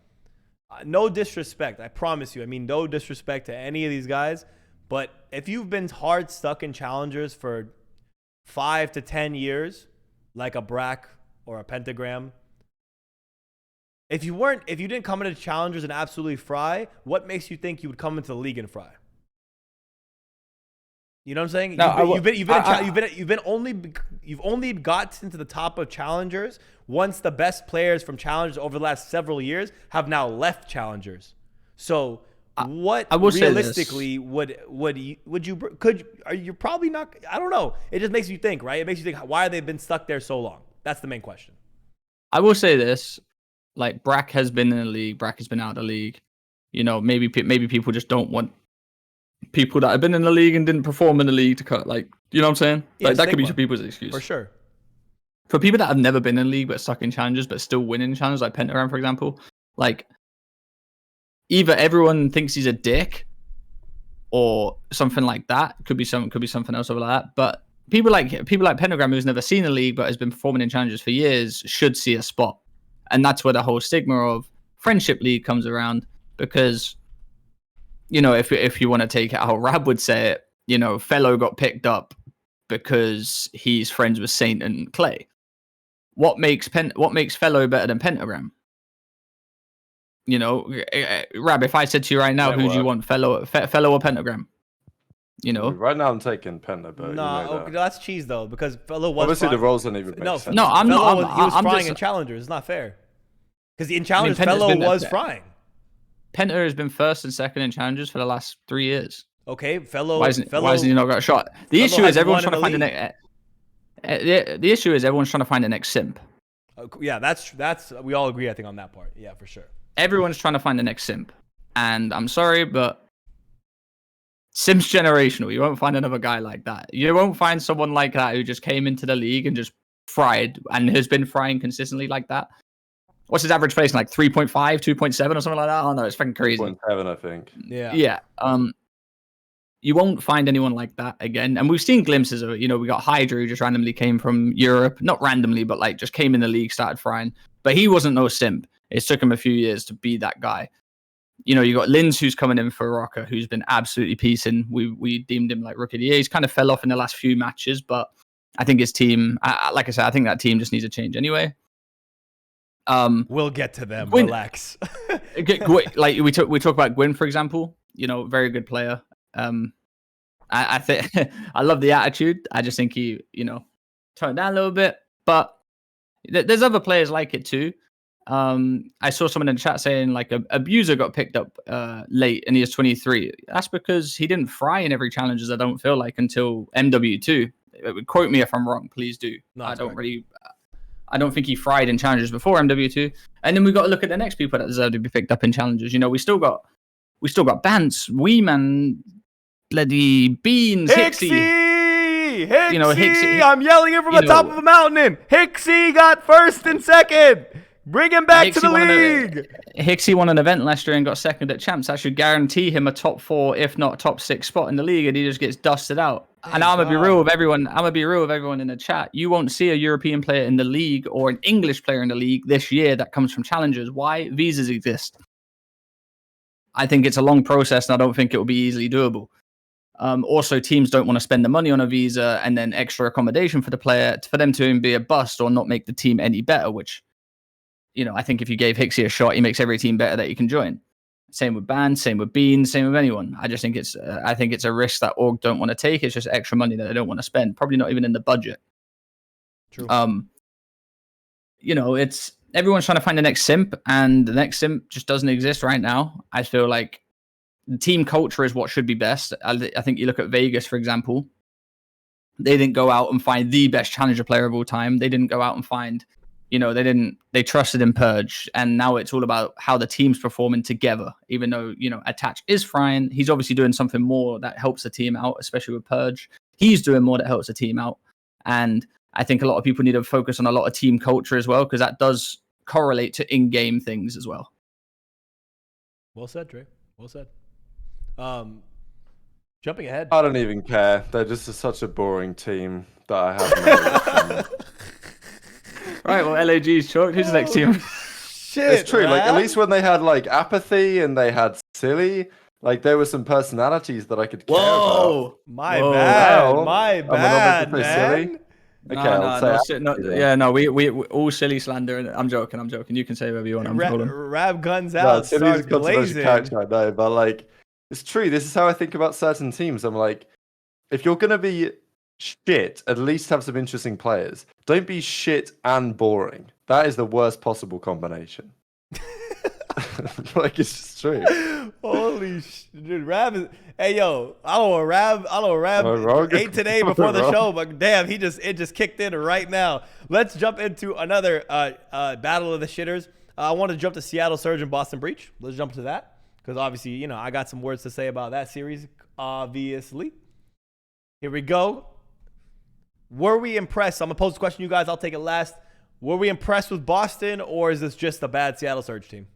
S1: no disrespect, I promise you. I mean, no disrespect to any of these guys. But if you've been hard stuck in challengers for 5 to 10 years, like a Brack or a Pentagram, if you didn't come into challengers and absolutely fry, what makes you think you would come into the league and fry? You know what I'm saying?
S2: No,
S1: you've only got into the top of challengers once the best players from challengers over the last several years have now left challengers. So what realistically you're probably not, I don't know. It just makes you think, right? It makes you think, why have they been stuck there so long? That's the main question.
S2: I will say this. Like, Brack has been in the league. Brack has been out of the league. You know, maybe people just don't want people that have been in the league and didn't perform in the league to cut. Like, you know what I'm saying?
S1: Yeah,
S2: Like that could be
S1: stigma.
S2: people's excuse.
S1: For sure.
S2: For people that have never been in the league but stuck in challenges but still winning challenges, like Pentagram, for example, like either everyone thinks he's a dick or something like that. Could be something else over like that. But people like Pentagram, who's never seen a league but has been performing in challenges for years, should see a spot. And that's where the whole stigma of friendship league comes around, because, you know, if you want to take it how Rab would say it, you know, Fellow got picked up because he's friends with Saint and Clay. What makes Fellow better than Pentagram? You know, Rab, if I said to you right now, who do you want, Fellow or Pentagram? You know,
S3: Right now I'm taking Penta, but
S1: No,
S3: you know
S1: okay, that's cheese though, because Fellow was
S3: obviously
S1: frying.
S3: the roles don't even make
S1: No,
S3: sense.
S2: no, I'm
S1: Fellow
S2: not.
S1: He was
S2: I'm
S1: frying
S2: just,
S1: in challengers. It's not fair. Because in challengers,
S2: Penta's
S1: Fellow
S2: been
S1: was
S2: there.
S1: frying.
S2: Penta has been first and second in challenges for the last 3 years.
S1: Okay, Fellow.
S2: Why hasn't he not got a shot? The issue is everyone's trying to find the next. The issue is everyone's trying to find the next simp.
S1: Yeah, that's we all agree, I think, on that part. Yeah, for sure.
S2: Everyone's trying to find the next simp, and I'm sorry, but simp's generational. You won't find another guy like that. You won't find someone like that who just came into the league and just fried and has been frying consistently like that. What's his average placing, like 3.5, 2.7 or something like that? I don't know. It's fucking crazy.
S3: 2.7, I think.
S1: Yeah.
S2: Yeah. You won't find anyone like that again. And we've seen glimpses of it. You know, we got Hydra, who just randomly came from Europe. Not randomly, but like just came in the league, started frying. But he wasn't no simp. It took him a few years to be that guy. You know, you got Linz, who's coming in for Rokkr, who's been absolutely piecing. We deemed him like rookie of the year. He's kind of fell off in the last few matches, but I think his team, like I said, I think that team just needs a change anyway.
S1: We'll get to them.
S2: Gwinn,
S1: relax.
S2: Like we talk about Gwinn, for example. You know, very good player. I think I love the attitude. I just think he, you know, toned down a little bit. But there's other players like it too. I saw someone in the chat saying like Abuser got picked up late and he is 23. That's because he didn't fry in every challenges, I don't feel like, until MW2. Quote me if I'm wrong, please do.
S1: No,
S2: I don't think he fried in challenges before MW2. And then we got to look at the next people that deserve to be picked up in challenges. You know, we still got Bance, Weeman, bloody Beans, Hixie.
S1: Hicksy!
S2: You know, Hixie.
S1: I'm yelling it from the top of a mountain. Hicksy got first and second. Bring him back to the league.
S2: Hixie won an event last year and got second at Champs. That should guarantee him a top 4, if not top 6 spot in the league, and he just gets dusted out. And I'm gonna be real with everyone. I'm gonna be real with everyone in the chat. You won't see a European player in the league or an English player in the league this year that comes from challengers. Why? Visas exist. I think it's a long process, and I don't think it will be easily doable. Also, teams don't want to spend the money on a visa and then extra accommodation for the player for them to be a bust or not make the team any better. Which, you know, I think if you gave Hixie a shot, he makes every team better that you can join. Same with Band, same with Beans, same with anyone. I just think it's a risk that org don't want to take. It's just extra money that they don't want to spend. Probably not even in the budget.
S1: True.
S2: You know, it's everyone's trying to find the next simp, and the next simp just doesn't exist right now. I feel like the team culture is what should be best. I think you look at Vegas, for example. They didn't go out and find the best challenger player of all time. They didn't go out and find, you know, they trusted in Purge, and now it's all about how the team's performing together. Even though, you know, Attach is frying, he's obviously doing something more that helps the team out, especially with Purge. He's doing more that helps the team out. And I think a lot of people need to focus on a lot of team culture as well, because that does correlate to in-game things as well.
S1: Well said, Dre. Well said. Jumping ahead.
S3: I don't even care. They're just such a boring team that I have no
S2: Right, well, LAG's chalked. Who's the next team?
S1: Shit,
S3: It's true. Like, at
S1: man.
S3: least when they had like Apathy and they had Silly, like there were some personalities that I could care about.
S1: My
S2: Whoa.
S1: bad.
S3: Well,
S1: My
S3: am I not
S1: bad,
S3: meant to say
S1: man.
S3: silly? Okay, I'll say
S2: we all silly slander. I'm joking. You can say whatever you want. I'm trolling.
S1: Rab guns
S3: No,
S1: out.
S3: Silly's a
S1: Starts
S3: controversial
S1: blazing.
S3: character, I know, but like, it's true. This is how I think about certain teams. I'm like, if you're gonna be shit, at least have some interesting players. Don't be shit and boring. That is the worst possible combination. Like, it's just true.
S1: Holy shit, dude! Rab is. Hey yo, I don't know Rab.
S3: wrong?
S1: Ate today before the
S3: Wrong.
S1: show, but damn, it just kicked in right now. Let's jump into another battle of the shitters. I want to jump to Seattle Surge and Boston Breach. Let's jump to that because obviously, you know, I got some words to say about that series, obviously. Here we go. Were we impressed? I'm going to pose the question to you guys. I'll take it last. Were we impressed with Boston, or is this just a bad Seattle Surge team?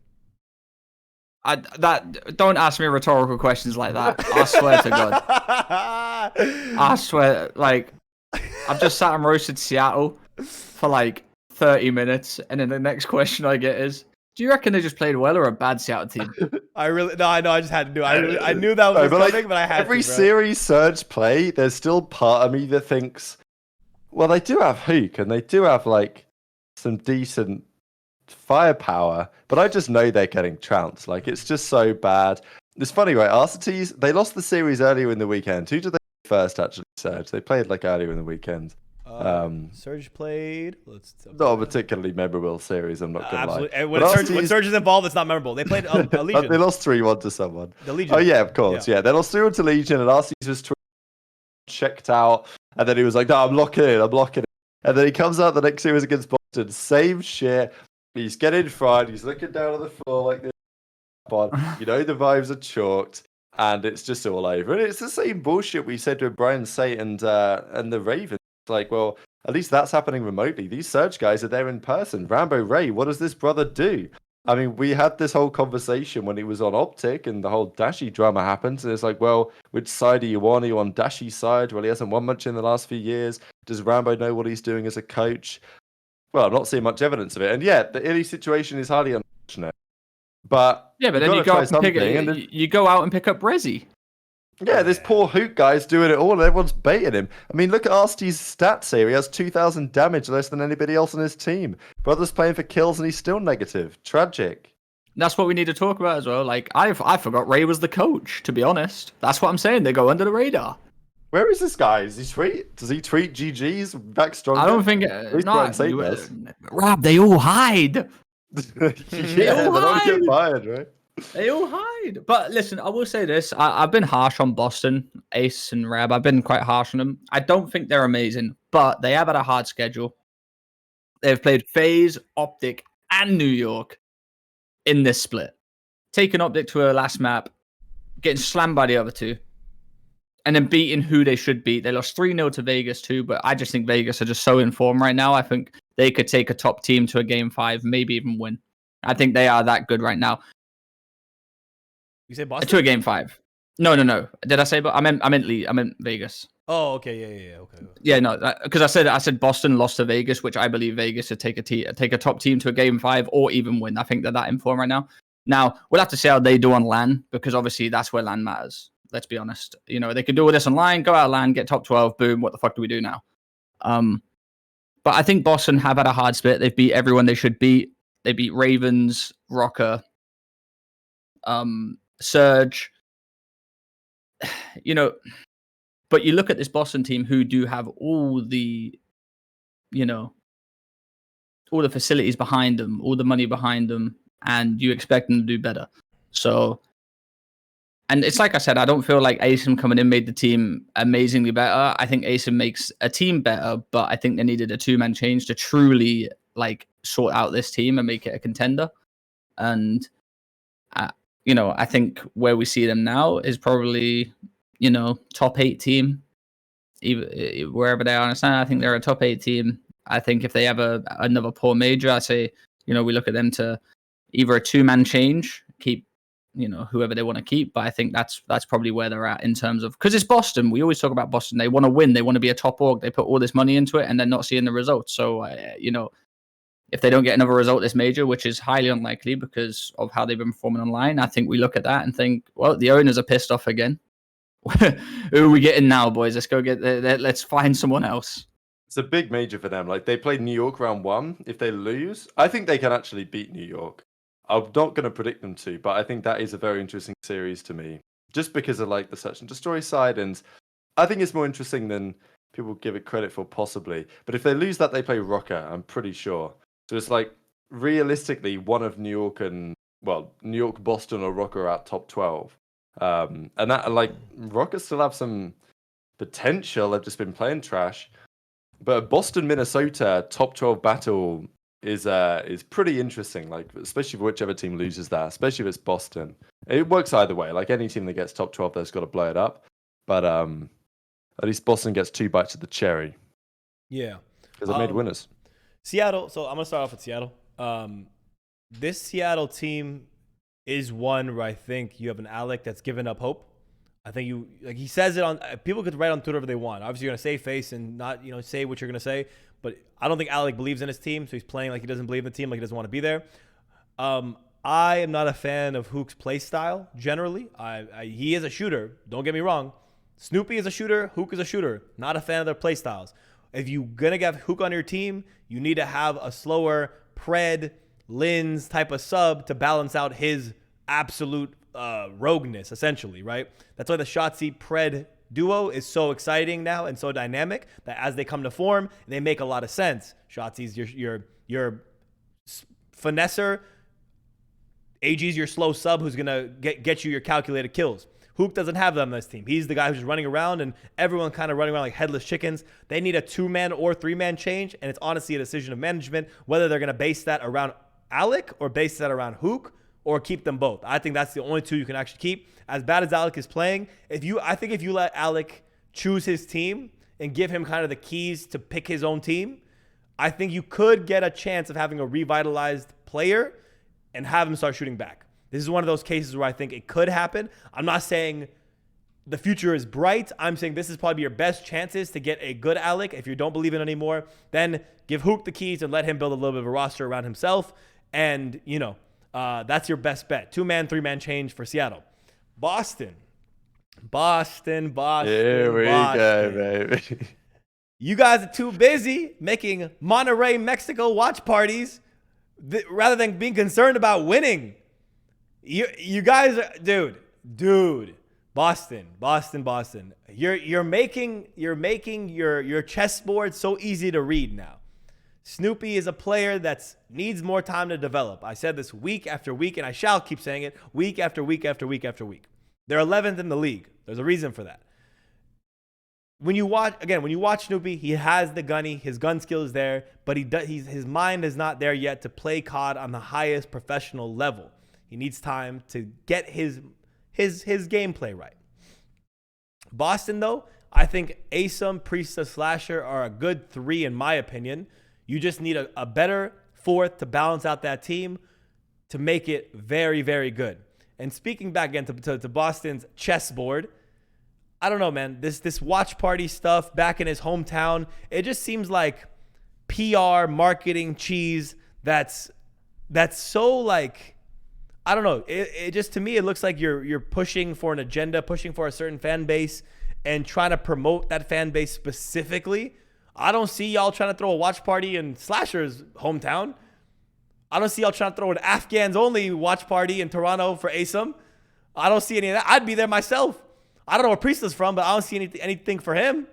S2: Don't ask me rhetorical questions like that. I swear to God. I swear, like, I've just sat and roasted Seattle for like 30 minutes, and then the next question I get is, do you reckon they just played well or a bad Seattle team?
S1: I just had to do it. I knew that was coming, but I had
S3: every
S1: to, bro.
S3: series Surge play, there's still part of me that thinks, well, they do have Hook, and they do have like some decent firepower, but I just know they're getting trounced. Like, it's just so bad. It's funny, right? RCTs, they lost the series earlier in the weekend. Who did they first actually, Surge? They played like earlier in the weekend.
S1: Surge played.
S3: Not a particularly memorable series, I'm not going to lie.
S1: Absolutely. When Surge is involved, it's not memorable. They played a Legion.
S3: They lost 3-1 to someone.
S1: The Legion.
S3: Oh, yeah, of course. Yeah, they lost 3-1 to Legion, and RCTs was checked out, and then he was like, no, I'm locking in. And then he comes out the next series against Boston, same shit. He's getting fried. He's looking down on the floor like this. You know, the vibes are chalked, and it's just all over. And it's the same bullshit we said with Brian Sate and the Ravens. Like, well, at least that's happening remotely. These Surge guys are there in person. Rambo Ray, what does this brother do? I mean, we had this whole conversation when he was on OpTic, and the whole Dashy drama happened. And it's like, well, which side are you on? Are you on Dashy's side? Well, he hasn't won much in the last few years. Does Rambo know what he's doing as a coach? Well, I'm not seeing much evidence of it. And yeah, the Illy situation is highly unfortunate. But
S2: yeah, but then you go out you go out and pick up Rezi.
S3: Yeah, this poor Hook guy's doing it all, and everyone's baiting him. I mean, look at Arsty's stats here. He has 2,000 damage, less than anybody else on his team. Brother's playing for kills, and he's still negative. Tragic.
S2: That's what we need to talk about as well. Like, I forgot Ray was the coach, to be honest. That's what I'm saying. They go under the radar.
S3: Where is this guy? Does he tweet GG's back stronger?
S2: I don't think. Rob, they all hide.
S3: They all get fired, right?
S2: They all hide. But listen, I will say this. I've been harsh on Boston, Ace and Rab. I've been quite harsh on them. I don't think they're amazing, but they have had a hard schedule. They've played FaZe, OpTic, and New York in this split. Taking OpTic to a last map, getting slammed by the other two, and then beating who they should beat. They lost 3-0 to Vegas too, but I just think Vegas are just so in form right now. I think they could take a top team to a game 5, maybe even win. I think they are that good right now.
S1: You say Boston?
S2: To a game 5. No. Did I say? But I meant Vegas.
S1: Oh, okay, yeah, okay.
S2: Yeah, no, because I said Boston lost to Vegas, which I believe Vegas would take a top team to a game 5 or even win. I think they're that in form right now. Now we'll have to see how they do on LAN, because obviously that's where LAN matters. Let's be honest. You know, they could do all this online, go out of LAN, get top 12, boom. What the fuck do we do now? But I think Boston have had a hard split. They've beat everyone they should beat. They beat Ravens, Rokkr, Surge. You know, but you look at this Boston team who do have all the, you know, all the facilities behind them, all the money behind them, and you expect them to do better. So, and it's like I said, I don't feel like ASIM coming in made the team amazingly better. I think ASIM makes a team better, but I think they needed a 2-man change to truly like sort out this team and make it a contender. And, you know, I think where we see them now is probably, you know, top 8 team, even wherever they are. I think they're a top 8 team. I think if they have another poor major, I say, you know, we look at them to either a 2-man change, keep, you know, whoever they want to keep. But I think that's probably where they're at in terms of, because it's Boston. We always talk about Boston. They want to win. They want to be a top org. They put all this money into it and they're not seeing the results. So, you know, if they don't get another result this major, which is highly unlikely because of how they've been performing online, I think we look at that and think, well, the owners are pissed off again. Who are we getting now, boys? Let's go let's find someone else.
S3: It's a big major for them. Like, they played New York round 1. If they lose, I think they can actually beat New York. I'm not going to predict them to, but I think that is a very interesting series to me, just because of like the search and destroy side, and I think it's more interesting than people give it credit for, possibly. But if they lose that, they play Rokkr, I'm pretty sure. So it's like, realistically, one of New York, Boston, or Rokkr are at top 12. And that, like, Rokkr still have some potential. They've just been playing trash. But Boston, Minnesota top 12 battle is pretty interesting. Like, especially for whichever team loses that, especially if it's Boston. It works either way. Like any team that gets top 12, there's got to blow it up. But at least Boston gets 2 bites of the cherry.
S1: Yeah.
S3: Because they made winners.
S1: Seattle. So I'm going to start off with Seattle. This Seattle team is one where I think you have an Alec that's given up hope. I think he says it on, people could write on Twitter whatever they want. Obviously, you're going to save face and not, say what you're going to say. But I don't think Alec believes in his team. So he's playing like he doesn't believe in the team, like he doesn't want to be there. I am not a fan of Hook's play style generally. He is a shooter. Don't get me wrong. Snoopy is a shooter. Hook is a shooter. Not a fan of their play styles. If you're going to get Hook on your team, you need to have a slower Pred, Lins type of sub to balance out his absolute rogueness, essentially, right? That's why the Shotzi Pred duo is so exciting now and so dynamic that as they come to form, they make a lot of sense. Shotzi's your finesser. AG's your slow sub who's going to get you your calculated kills. Hook doesn't have them on this team. He's the guy who's just running around and everyone kind of running around like headless chickens. They need a 2-man or 3-man change, and it's honestly a decision of management whether they're going to base that around Alec or base that around Hook or keep them both. I think that's the only two you can actually keep. As bad as Alec is playing, I think if you let Alec choose his team and give him kind of the keys to pick his own team, I think you could get a chance of having a revitalized player and have him start shooting back. This is one of those cases where I think it could happen. I'm not saying the future is bright. I'm saying this is probably your best chances to get a good Alec. If you don't believe in it anymore, then give Hook the keys and let him build a little bit of a roster around himself. And, that's your best bet. 2-man, 3-man change for Seattle. Boston.
S3: Here we go, baby.
S1: You guys are too busy making Monterrey, Mexico watch parties rather than being concerned about winning. You guys are, dude. Boston. You're making your chessboard so easy to read now. Snoopy is a player that needs more time to develop. I said this week after week, and I shall keep saying it week after week after week after week. They're 11th in the league. There's a reason for that. When you watch Snoopy, he has the gunny. His gun skill is there, but his mind is not there yet to play COD on the highest professional level. He needs time to get his gameplay right. Boston, though, I think Asum, Priesta, Slasher are a good 3 in my opinion. You just need a better 4th to balance out that team to make it very, very good. And speaking back again to Boston's chessboard, I don't know, man. This watch party stuff back in his hometown, it just seems like PR, marketing cheese that's so like, I don't know. It just, to me, it looks like you're pushing for an agenda, pushing for a certain fan base and trying to promote that fan base specifically. I don't see y'all trying to throw a watch party in Slasher's hometown. I don't see y'all trying to throw an Afghans only watch party in Toronto for Asum. I don't see any of that. I'd be there myself. I don't know where Priest is from, but I don't see anything for him.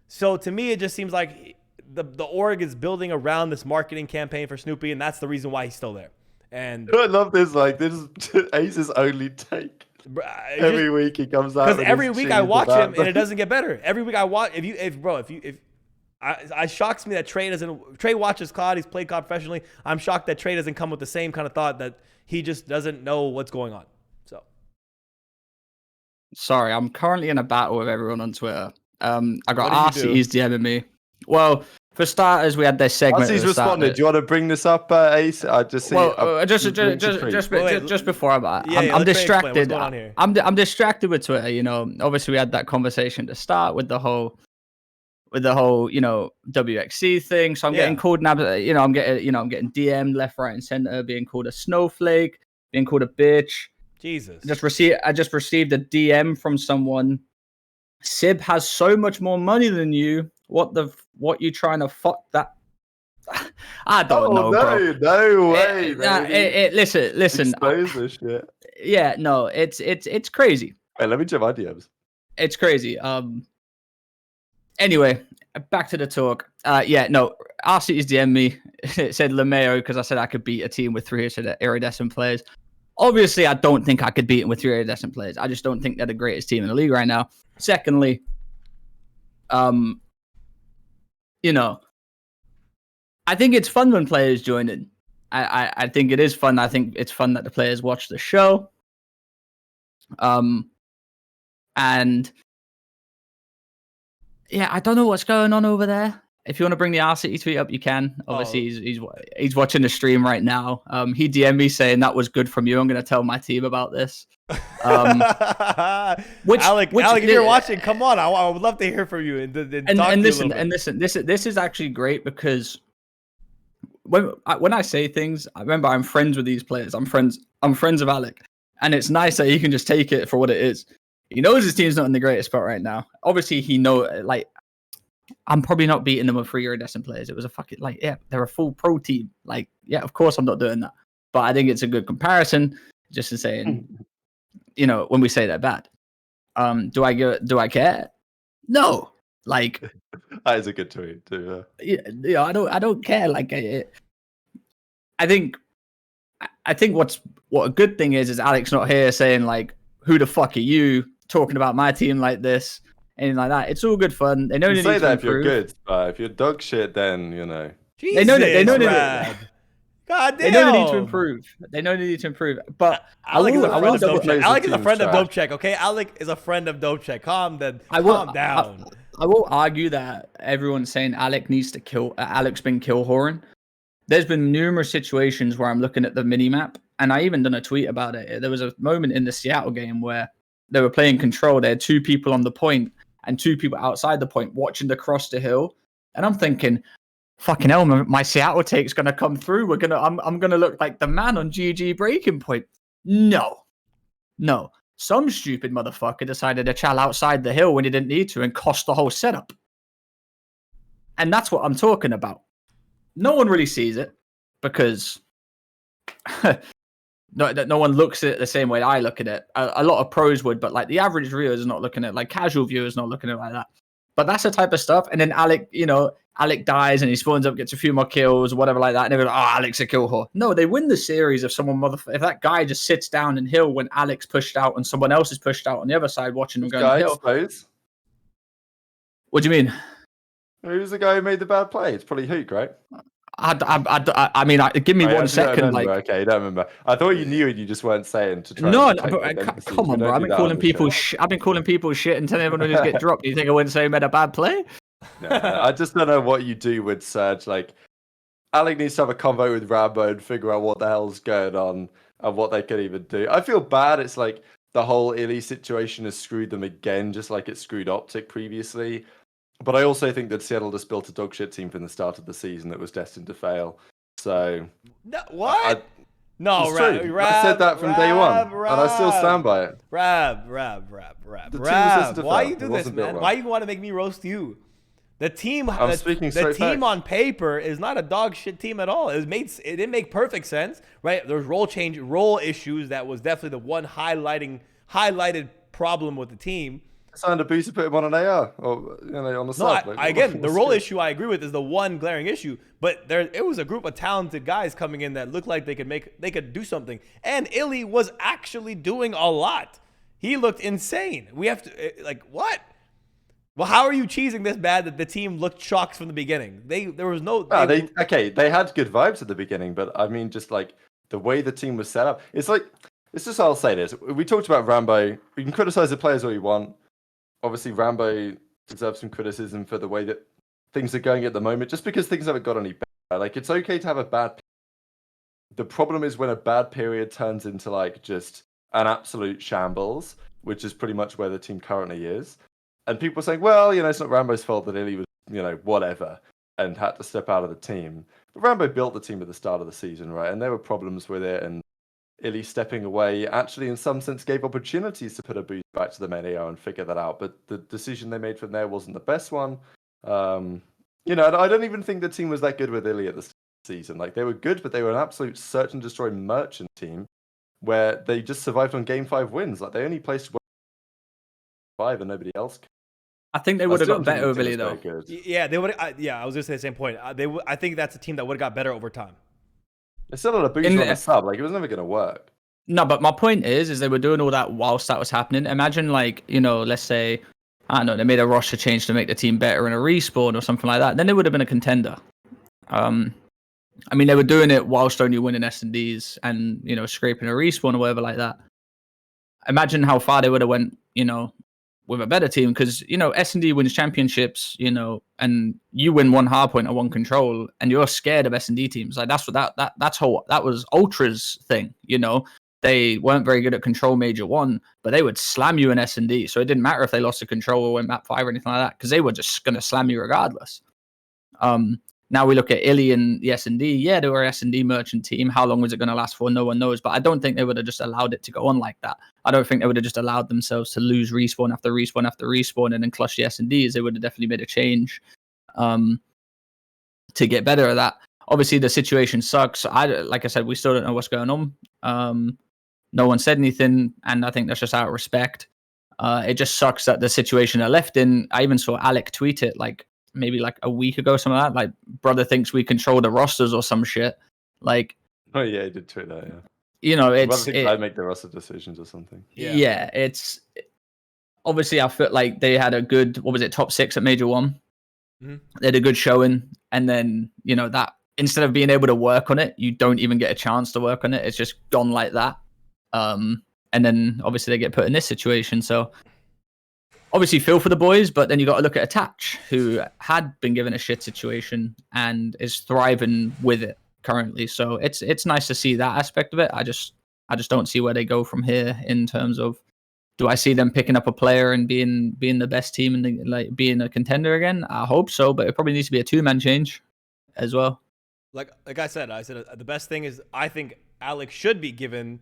S1: So to me, it just seems like the org is building around this marketing campaign for Snoopy, and that's the reason why he's still there. And
S3: I love this. Like, this is Ace's only take. Every week he comes out.
S1: Because every week I watch him and it doesn't get better. Every week I watch. It shocks me that Trey watches COD. He's played COD professionally. I'm shocked that Trey doesn't come with the same kind of thought that he just doesn't know what's going on. So,
S2: sorry, I'm currently in a battle with everyone on Twitter. I got RC's DMing me. Well, for starters, we had this segment.
S3: RC's responded. Do you want to bring this up, Ace? I just see.
S2: Well, just before I'm distracted. I'm distracted with Twitter. Obviously we had that conversation to start with the whole WxC thing. So I'm getting called now. I'm getting DM'd left, right, and center, being called a snowflake, being called a bitch.
S1: Jesus.
S2: I just received a DM from someone. Sib has so much more money than you. What you trying to fuck that? I don't know, bro.
S3: No way.
S2: Listen.
S3: Expose this shit.
S2: Yeah, no, it's crazy.
S3: Wait, let me check my DMs.
S2: It's crazy. Anyway, back to the talk. RC's DM me. It said LeMayo because I said I could beat a team with 3 iridescent players. Obviously, I don't think I could beat them with 3 iridescent players. I just don't think they're the greatest team in the league right now. Secondly, I think it's fun when players join in. I think it is fun. I think it's fun that the players watch the show. And yeah, I don't know what's going on over there. If you want to bring the R City tweet up, you can. Obviously, he's watching the stream right now. He DM'd me saying that was good from you. I'm going to tell my team about this.
S1: Alec, if you're watching, come on. I would love to hear from you and
S2: listen. This is actually great because when I say things, I remember I'm friends with these players. I'm friends with Alec, and it's nice that he can just take it for what it is. He knows his team's not in the greatest spot right now. Obviously, I'm probably not beating them with 3 iridescent players. It was a fucking they're a full pro team. Of course I'm not doing that. But I think it's a good comparison, just to saying, when we say they're bad. Do I care? No. That
S3: is a good tweet too.
S2: Yeah, I don't care. I think what a good thing is Alex not here saying who the fuck are you talking about my team like this. Anything like that. It's all good fun. They know
S3: you
S2: they
S3: say
S2: need
S3: that
S2: to improve.
S3: if you're good, but if you're dog shit, then
S1: Jesus,
S2: they know they
S1: God damn.
S2: They know they need to improve. But
S1: Alec is a friend of Dope Check. Okay, Alec is a friend of Dope Check. Calm down.
S2: I will argue that everyone's saying Alec needs to kill. Alec's been kill whoring. There's been numerous situations where I'm looking at the mini map, and I even done a tweet about it. There was a moment in the Seattle game where they were playing control. They had 2 people on the point and 2 people outside the point watching the cross the hill. And I'm thinking, fucking hell, my Seattle take's going to come through. I'm going to look like the man on GG breaking point. No. Some stupid motherfucker decided to chal outside the hill when he didn't need to and cost the whole setup. And that's what I'm talking about. No one really sees it because no one looks at it the same way I look at it. A lot of pros would, but the average viewer is not looking at it. Casual viewers not looking at it like that. But that's the type of stuff. And then Alec dies and he spawns up, gets a few more kills, whatever like that. And they're like, oh, Alec's a kill whore. No, they win the series if if that guy just sits down in hill when Alec's pushed out and someone else is pushed out on the other side watching them go in hill. What do you mean?
S3: Who's the guy who made the bad play? It's probably Hook, right?
S2: I mean, give me 1 second.
S3: Okay, you don't remember. I thought you knew and you just weren't saying to try.
S2: No, but come on, bro. I've been calling people shit and telling everyone to just get dropped. You think I wouldn't say he made a bad play?
S3: No, I just don't know what you do with Surge. Alec needs to have a convo with Rambo and figure out what the hell's going on and what they can even do. I feel bad. It's the whole Illy situation has screwed them again, just like it screwed OpTic previously. But I also think that Seattle just built a dogshit team from the start of the season that was destined to fail. So
S1: what? No,
S3: Rab, I said that from day one, and I still stand by it.
S1: Rab. Why you do this, man? Why you want to make me roast you? The team, the team on paper is not a dog shit team at all. It didn't make perfect sense, right? There's role issues that was definitely the one highlighted problem with the team.
S3: Signed a boost to put him on an AR or on the side.
S1: Again, the role issue I agree with is the one glaring issue. But it was a group of talented guys coming in that looked like they could do something. And Illy was actually doing a lot. He looked insane. We have to what? Well, how are you cheesing this bad that the team looked shocked from the beginning? They had good vibes at the beginning, but I mean, just the way the team was set up, it's just I'll say this. We talked about Rambo. We can criticize the players all you want. Obviously, Rambo deserves some criticism for the way that things are going at the moment, just because things haven't got any better. It's okay to have a bad period. The problem is when a bad period turns into just an absolute shambles, which is pretty much where the team currently is. And people are saying, well, it's not Rambo's fault that Illy was, whatever, and had to step out of the team. But Rambo built the team at the start of the season, right? And there were problems with it, and Illy stepping away actually in some sense gave opportunities to put a boost back to the main AO and figure that out. But the decision they made from there wasn't the best one. I don't even think the team was that good with Illy at the season. They were good, but they were an absolute search and destroy merchant team where they just survived on game 5 wins. They only placed 5 and nobody else could.
S2: I think they would have got better with Illy though.
S1: Yeah, they would. I was just saying the same point. I think that's a team that would have got better over time.
S3: They still had a boost on the sub. It was never going to work.
S2: No, but my point is they were doing all that whilst that was happening. Imagine let's say, I don't know, they made a roster change to make the team better in a respawn or something like that. Then they would have been a contender. They were doing it whilst only winning S&Ds and, scraping a respawn or whatever like that. imagine how far they would have went, with a better team. Because S&D wins championships, and you win one hardpoint or one control, and you're scared of S&D teams. Like that's what that was Ultra's thing. They weren't very good at control major 1, but they would slam you in S&D. So it didn't matter if they lost a control or went map 5 or anything like that, because they were just going to slam you regardless. Now we look at Illy and the S&D. Yeah, they were S&D merchant team. How long was it going to last for? No one knows. But I don't think they would have just allowed it to go on like that. I don't think they would have just allowed themselves to lose respawn after respawn after respawn and then clutch the S&Ds. They would have definitely made a change to get better at that. Obviously, the situation sucks. Like I said, we still don't know what's going on. No one said anything, and I think that's just out of respect. It just sucks that the situation they're left in. I even saw Alec tweet it maybe a week ago, something like that. Like, brother thinks we control the rosters or some shit. Like,
S3: oh yeah, he did tweet that. Yeah, I make the roster decisions or something.
S2: Yeah, it's obviously I felt like they had a good top 6 at Major 1. Mm-hmm. They had a good showing, and then that instead of being able to work on it, you don't even get a chance to work on it. It's just gone like that. And then obviously they get put in this situation. So obviously feel for the boys, but then you got to look at Attach, who had been given a shit situation and is thriving with it currently. So it's nice to see that aspect of it. I just don't see where they go from here in terms of, do I see them picking up a player and being the best team and being a contender again? I hope so, but it probably needs to be a 2-man change as well.
S1: Like I said the best thing is I think Alex should be given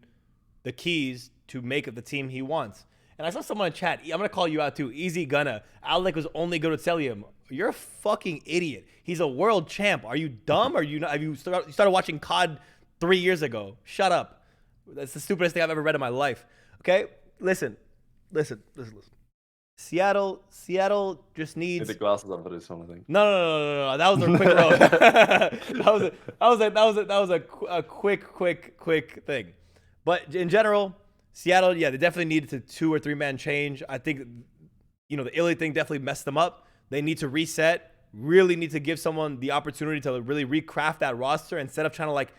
S1: the keys to make the team he wants. And I saw someone in chat, I'm going to call you out too, Easy Gunna. Alec was only good at Celium. You're a fucking idiot. He's a world champ. Are you dumb? Are you not? Have you started watching COD 3 years ago? Shut up. That's the stupidest thing I've ever read in my life. Okay? Listen. Seattle just needs.
S3: Get the glasses on for this one, I think.
S1: No. That was a quick road. that was a quick thing. But in general, Seattle, yeah, they definitely needed a 2 or 3 man change. I think, the Illy thing definitely messed them up. They need to reset. Really need to give someone the opportunity to really recraft that roster instead of trying to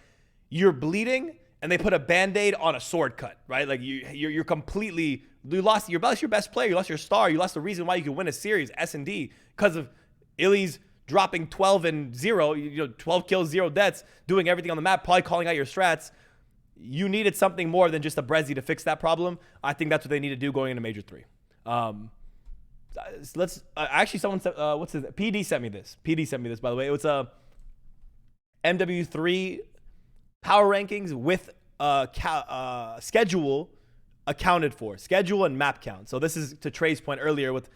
S1: you're bleeding and they put a Band-Aid on a sword cut, right? Like you're completely, you lost your best player, you lost your star, you lost the reason why you could win a series, S&D, because of Illy's dropping 12 and 0, 12 kills, 0 deaths, doing everything on the map, probably calling out your strats. You needed something more than just a Brezzy to fix that problem. I think that's what they need to do going into Major 3. Actually, someone said, what's his? PD sent me this. By the way. It was a MW3 power rankings with schedule accounted for, schedule and map count. So this is to Trey's point earlier with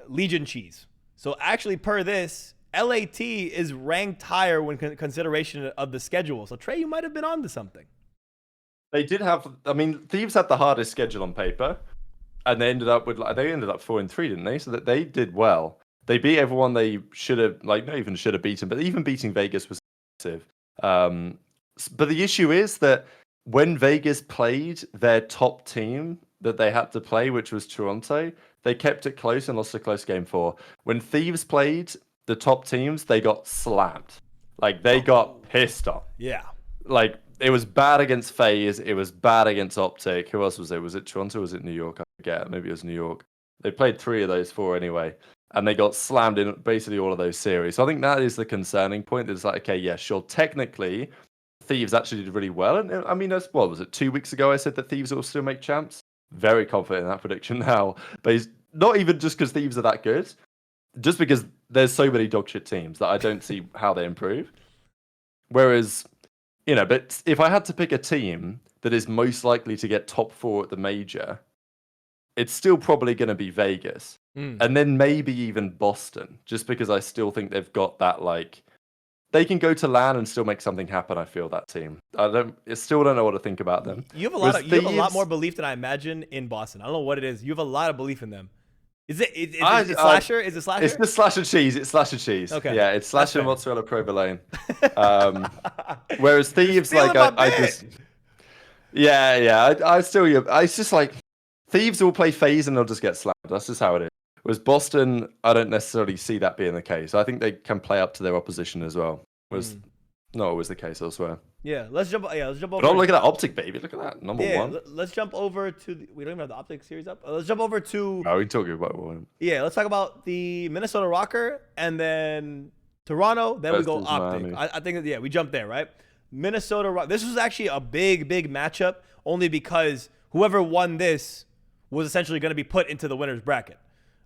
S1: Legion Cheese. So actually, per this, LAT is ranked higher when consideration of the schedule. So Trey, you might have been onto something.
S3: They did have. I mean, Thieves had the hardest schedule on paper, and they ended up 4-3, didn't they? So that they did well. They beat everyone they should have, not even should have beaten, but even beating Vegas was massive. But the issue is that when Vegas played their top team that they had to play, which was Toronto, they kept it close and lost a close game 4. When Thieves played the top teams, they got slammed. They got pissed off.
S1: Yeah.
S3: It was bad against FaZe. It was bad against OpTic. Who else was there? Was it Toronto or was it New York? I forget. Maybe it was New York. They played 3 of those 4 anyway. And they got slammed in basically all of those series. So I think that is the concerning point. It's okay, yeah, sure. Technically, Thieves actually did really well. And I mean, what was it? 2 weeks ago, I said that Thieves will still make champs. Very confident in that prediction now. But it's not even just because Thieves are that good. Just because there's so many dogshit teams that I don't see how they improve. Whereas, but if I had to pick a team that is most likely to get top 4 at the major, it's still probably going to be Vegas. And then maybe even Boston, just because I still think they've got that, they can go to LAN and still make something happen, I feel, that team. I still don't know what to think about them.
S1: You have a lot more belief than I imagine in Boston. I don't know what it is. You have a lot of belief in them. Is it Slasher? Is it Slasher?
S3: It's just Slasher Cheese. It's Slasher Cheese.
S1: Okay.
S3: Yeah, it's Slasher mozzarella provolone. Whereas Thieves, I just... Yeah. It's just Thieves will play FaZe and they'll just get slammed. That's just how it is. Whereas Boston, I don't necessarily see that being the case. I think they can play up to their opposition as well. Whereas not always the case elsewhere.
S1: Yeah, let's jump. Yeah, let's jump over.
S3: But oh, look at that OpTic, baby. Look at that. Number one.
S1: Let's jump over to. We don't even have the OpTic series up. Let's jump over to.
S3: Are we talking about one?
S1: Yeah, let's talk about the Minnesota Rokkr and then Toronto. Then we go
S3: Versus
S1: OpTic.
S3: Miami.
S1: I think that, yeah, we jumped there, right? Minnesota. This was actually a big matchup, only because whoever won this was essentially going to be put into the winner's bracket.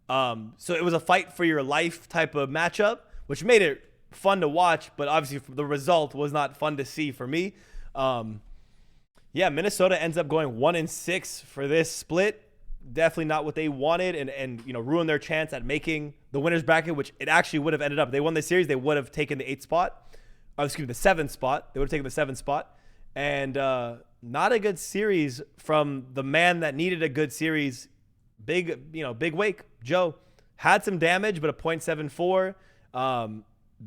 S1: So it was a fight for your life type of matchup, which made it fun to watch, but obviously the result was not fun to see for me. Yeah, Minnesota ends up going 1-6 for this split. Definitely not what they wanted, and you know, ruined their chance at making the winner's bracket, which it actually would have ended up. They won the series, they would have taken the 8th spot. Excuse me, the 7th spot. They would have taken the 7th spot. And not a good series from the man that needed a good series. Big Wake, Joe. Had some damage, but a 0.74.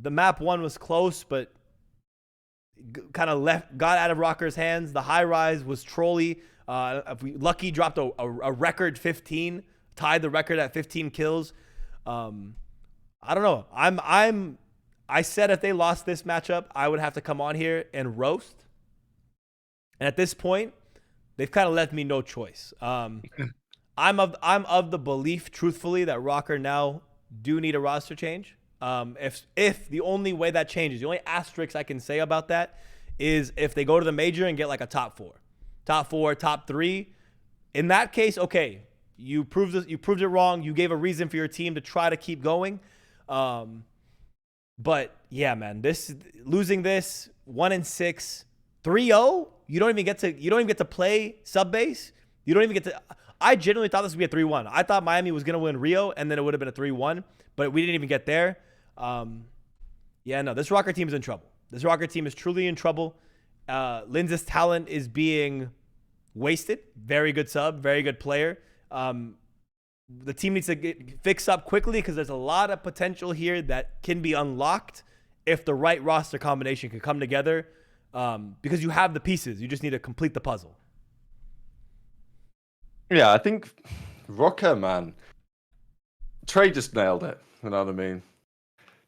S1: The map 1 was close, but kind of got out of Rokkr's hands. The high rise was trolly. Lucky dropped a record 15, tied the record at 15 kills. I don't know. I said if they lost this matchup, I would have to come on here and roast. And at this point, they've kind of left me no choice. I'm of the belief, truthfully, that Rokkr now do need a roster change. If the only way that changes, the only asterisk I can say about that is if they go to the major and get like a top 4, top 3. In that case, okay, you proved it wrong. You gave a reason for your team to try to keep going. But yeah, man, losing this 1-6, 3-0. You don't even get to play sub base. You don't even get to. I genuinely thought this would be a 3-1. I thought Miami was gonna win Rio, and then it would have been a 3-1. But we didn't even get there. Yeah, no, this Rokkr team is in trouble. This Rokkr team is truly in trouble. Linz's talent is being wasted. Very good sub, very good player. The team needs to get fixed up quickly because there's a lot of potential here that can be unlocked if the right roster combination can come together. Because you have the pieces. You just need to complete the puzzle.
S3: Yeah, I think Rokkr, man. Trey just nailed it. You know what I mean?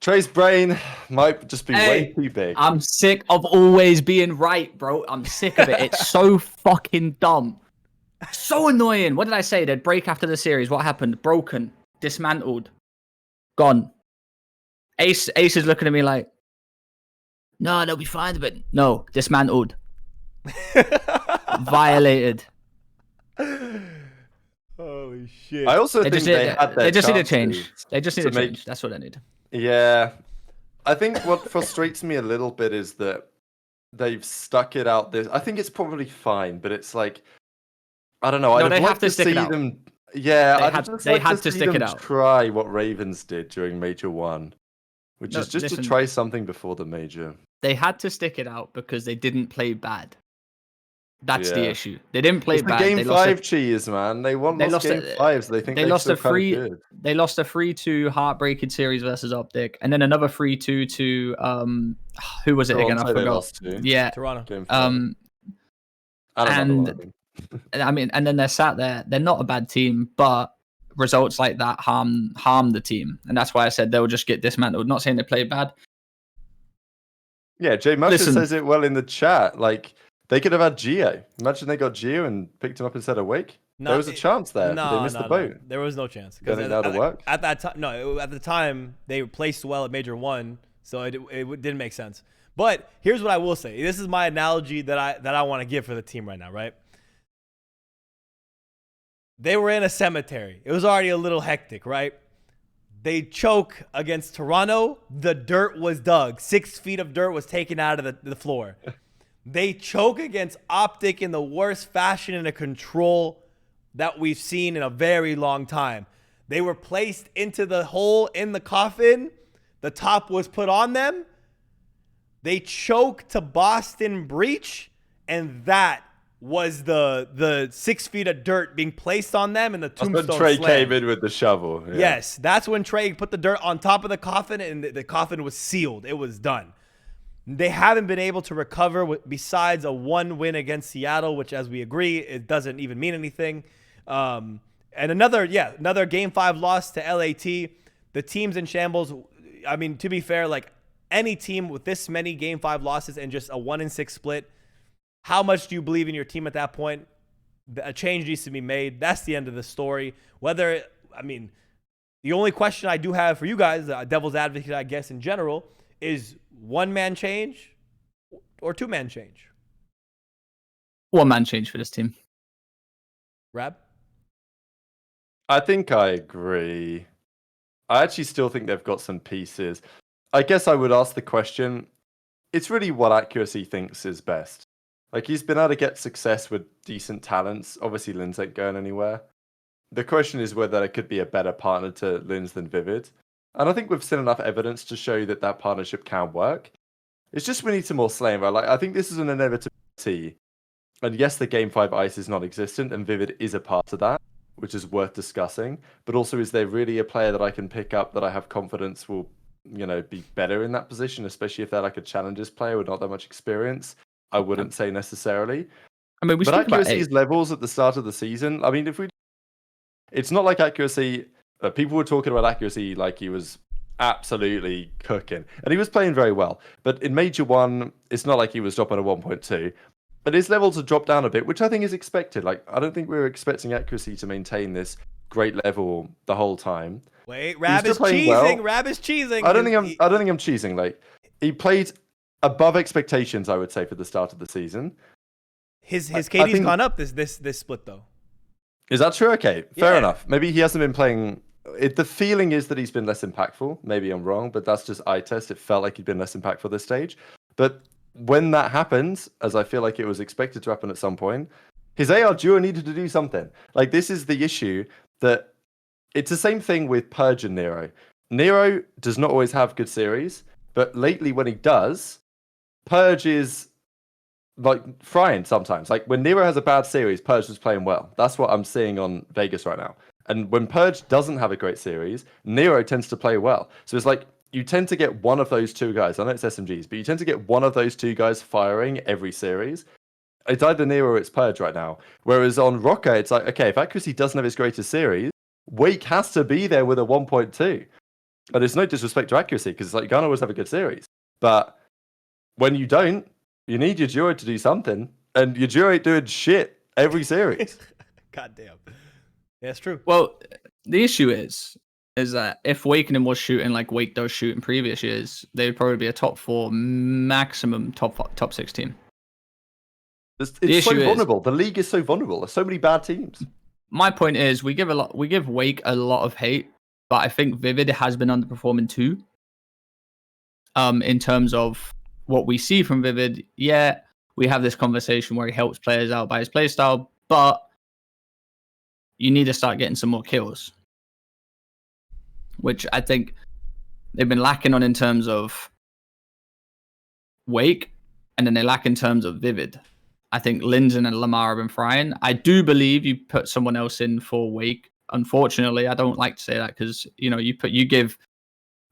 S3: Trey's brain might just be way too big.
S2: I'm sick of always being right, bro. I'm sick of it. It's so fucking dumb. So annoying. What did I say? They'd break after the series. What happened? Broken. Dismantled. Gone. Ace is looking at me like, no, they'll be fine, but no, dismantled. Violated.
S1: Holy shit.
S3: I also think they
S2: just need to change. They just need to change. That's what they need.
S3: Yeah. I think what frustrates me a little bit is that they've stuck it out this. I think it's probably fine, but it's like, I don't know.
S2: No,
S3: I'd
S2: they
S3: like
S2: have to stick
S3: see
S2: it out.
S3: them. Yeah,
S2: They had to stick it out.
S3: Try what Ravens did during Major 1, which is just
S2: listen,
S3: to try something before the Major.
S2: They had to stick it out because they didn't play bad. That's the
S3: Yeah.
S2: issue. They didn't play
S3: It's
S2: bad.
S3: the Game
S2: They
S3: 5 cheese, man. They lost Game 5s. They think
S2: they lost a
S3: free.
S2: free. They lost a 3-2 heartbreaking series versus OpTic, and then another 3-2 to who was it again? I
S3: Toronto they
S2: forgot.
S3: lost to.
S2: Yeah.
S1: Toronto.
S3: Game 5.
S2: I mean, and then they're sat there. They're not a bad team, but results like that harm the team, and that's why I said they'll just get dismantled. Not saying they played bad.
S3: Yeah, Jay Musher
S2: Listen.
S3: says it well in the chat. Like, they could have had Gio. Imagine they got Gio and picked him up instead of Wake. There was a chance there. But they missed the boat.
S1: There was no chance.
S3: Don't think that'll work?
S1: At that time, no. At the time, they placed well at Major 1, so it didn't make sense. But here's what I will say. This is my analogy that I want to give for the team right now, right? They were in a cemetery. It was already a little hectic, right? They choke against Toronto. The dirt was dug. 6 feet of dirt was taken out of the floor. They choke against OpTic in the worst fashion in a control that we've seen in a very long time. They were placed into the hole in the coffin. The top was put on them. They choked to Boston Breach, and that was the 6 feet of dirt being placed on them and the tombstone
S3: That's when Trey
S1: slam.
S3: came in with the shovel. Yeah.
S1: Yes, that's when Trey put the dirt on top of the coffin, and the coffin was sealed. It was done. They haven't been able to recover besides a 1 win against Seattle, which, as we agree, it doesn't even mean anything. And another Game 5 loss to LAT. The team's in shambles. I mean, to be fair, like, any team with this many Game 5 losses and just a 1-6 split, how much do you believe in your team at that point? A change needs to be made. That's the end of the story. The only question I do have for you guys, devil's advocate, I guess, in general, is one-man change or two-man change?
S2: One-man change for this team.
S1: Rab?
S3: I think I agree. I actually still think they've got some pieces. I guess I would ask the question, it's really what accuracy thinks is best. Like, he's been able to get success with decent talents. Obviously, Linz ain't going anywhere. The question is whether there could be a better partner to Linz than Vivid. And I think we've seen enough evidence to show that that partnership can work. It's just we need some more slaying, right? Like, I think this is an inevitability. And yes, the Game 5 ice is non-existent, and Vivid is a part of that, which is worth discussing. But also, is there really a player that I can pick up that I have confidence will, be better in that position, especially if they're like a challengers player with not that much experience? I wouldn't say necessarily.
S2: I mean,
S3: but accuracy's levels at the start of the season, I mean, it's not like accuracy, people were talking about accuracy like he was absolutely cooking. And he was playing very well. But in Major 1, it's not like he was dropping a 1.2. But his levels have dropped down a bit, which I think is expected. Like, I don't think we were expecting accuracy to maintain this great level the whole time.
S1: Wait, Rab is cheesing.
S3: Well.
S1: Rab is cheesing.
S3: I don't think I'm cheesing. Like, he played above expectations, I would say, for the start of the season.
S1: His KD's gone up this split though.
S3: Is that true? Okay, fair enough. Maybe he hasn't been playing. The feeling is that he's been less impactful. Maybe I'm wrong, but that's just eye test. It felt like he'd been less impactful this stage. But when that happens, as I feel like it was expected to happen at some point, his AR duo needed to do something. Like, this is the issue, that it's the same thing with Purge and Nero. Nero does not always have good series, but lately when he does, Purge is like frying sometimes. Like, when Nero has a bad series, Purge is playing well. That's what I'm seeing on Vegas right now. And when Purge doesn't have a great series, Nero tends to play well. So it's like, you tend to get one of those two guys. I know it's SMGs, but you tend to get one of those two guys firing every series. It's either Nero or it's Purge right now. Whereas on Rokkr, it's like, okay, if accuracy doesn't have its greatest series, Wake has to be there with a 1.2. And it's no disrespect to accuracy, because it's like, you can't always have a good series. But when you don't, you need your duo to do something. And your duo ain't doing shit every series.
S1: God damn. Yeah, it's true.
S2: Well, the issue is that if Wakening was shooting like Wake does shoot in previous years, they would probably be a top 4, maximum top 6 team.
S3: It's so vulnerable. The league is so vulnerable. There's so many bad teams.
S2: My point is, we give Wake a lot of hate, but I think Vivid has been underperforming too. In terms of what we see from Vivid, yeah, we have this conversation where he helps players out by his playstyle, but you need to start getting some more kills, which I think they've been lacking on in terms of Wake, and then they lack in terms of Vivid. I think Linzen and Lamar have been frying. I do believe you put someone else in for Wake. Unfortunately, I don't like to say that because you give,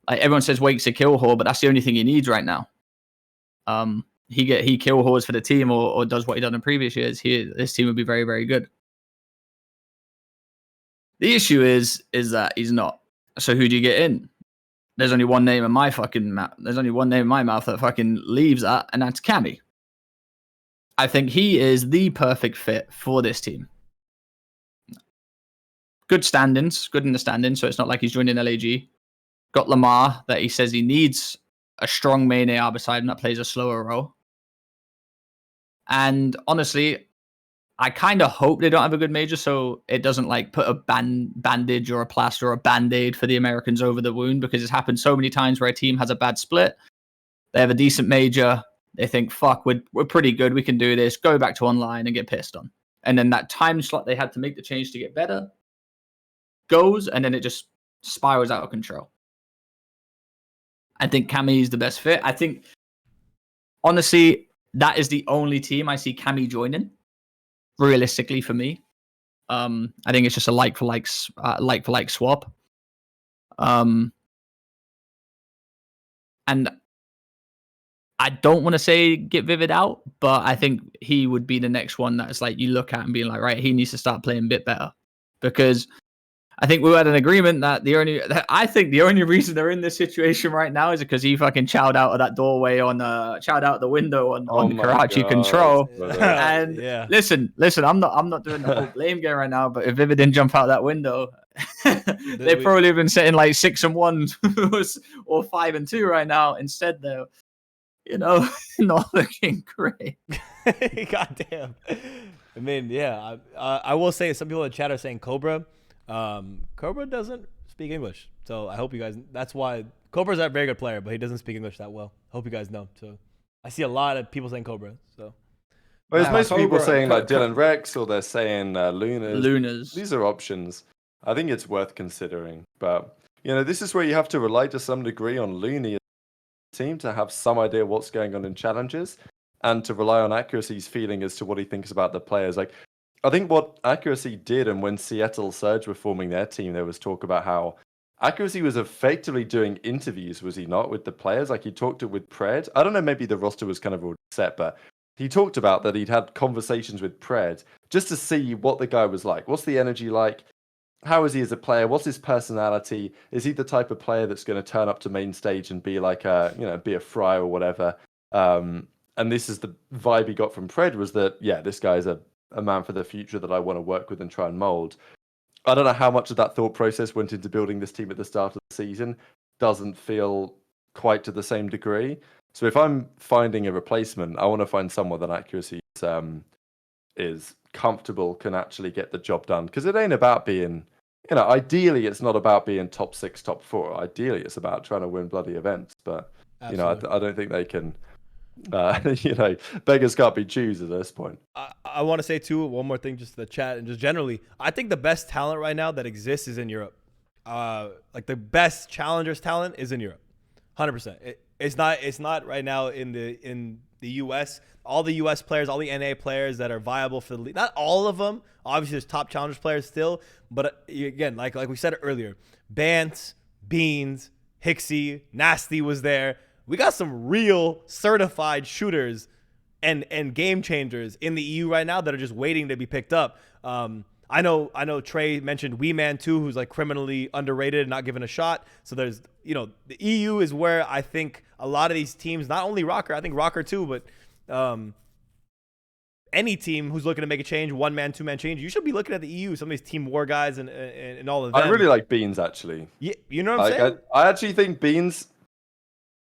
S2: like, everyone says Wake's a kill whore, but that's the only thing he needs right now. He kill whores for the team or does what he done in previous years. This team would be very, very good. The issue is that he's not. So who do you get in? There's only one name in my fucking mouth. There's only one name in my mouth that fucking leaves that, and that's Cammy. I think he is the perfect fit for this team. Good standings, good in the standings, so it's not like he's joining LAG. Got Lamar that he says he needs a strong main AR beside him that plays a slower role. And honestly, I kind of hope they don't have a good major, so it doesn't like put a bandage or a plaster or a band-aid for the Americans over the wound, because it's happened so many times where a team has a bad split. They have a decent major. They think, fuck, we're pretty good. We can do this. Go back to online and get pissed on. And then that time slot they had to make the change to get better goes, and then it just spirals out of control. I think Cammy is the best fit. I think, honestly, that is the only team I see Cammy joining, realistically, for me. I think it's just a like for like swap. And I don't want to say get Vivid out, but I think he would be the next one that's like you look at and being like, right, he needs to start playing a bit better. Because I think we had an agreement that I think the only reason they're in this situation right now is because he fucking chowed out of that doorway chowed out the window on Karachi Control. And
S1: yeah.
S2: listen, I'm not doing the whole blame game right now, but if Vivid didn't jump out that window, they'd probably have been sitting like 6-1 or 5-2 right now. Instead, though, not looking great.
S1: Goddamn. I mean, yeah. I will say some people in the chat are saying Cobra. Cobra doesn't speak English, so I hope you guys. That's why Cobra's a very good player, but he doesn't speak English that well. Hope you guys know. So I see a lot of people saying Cobra. So.
S3: Whereas most people saying like Dylan Rex, or they're saying Lunas. These are options. I think it's worth considering, but this is where you have to rely to some degree on Looney team to have some idea what's going on in challenges, and to rely on Accuracy's feeling as to what he thinks about the players. Like, I think what Accuracy did, and when Seattle Surge were forming their team, there was talk about how Accuracy was effectively doing interviews, was he not, with the players? Like, he talked it with Pred. I don't know, maybe the roster was kind of already set, but he talked about that he'd had conversations with Pred just to see what the guy was like. What's the energy like? How is he as a player? What's his personality? Is he the type of player that's going to turn up to main stage and be like be a fry or whatever? And this is the vibe he got from Pred, was that, yeah, this guy's a man for the future that I want to work with and try and mold. I don't know how much of that thought process went into building this team at the start of the season. Doesn't feel quite to the same degree. So if I'm finding a replacement, I want to find someone that Accuracy is comfortable, can actually get the job done. Because it ain't about being, ideally it's not about being top 6, top 4. Ideally it's about trying to win bloody events. But, I don't think they can, beggars can't be choosers at this point.
S1: I want to say too, one more thing, just to the chat and just generally, I think the best talent right now that exists is in Europe. Like the best challengers talent is in Europe, 100%. It's not right now in the US. All the US players, all the NA players that are viable for the league, not all of them. Obviously, there's top challengers players still, but again, like we said earlier, Bant, Beans, Hixie, Nasty was there. We got some real certified shooters and game changers in the EU right now that are just waiting to be picked up. I know Trey mentioned Wee Man too, who's like criminally underrated and not given a shot. So there's, the EU is where I think a lot of these teams, not only Rokkr, I think Rokkr too, but any team who's looking to make a change, 1-man, 2-man change, you should be looking at the EU. Some of these team war guys and all of them.
S3: I really like Beans, actually.
S1: Yeah, you know what I'm saying?
S3: I actually think Beans,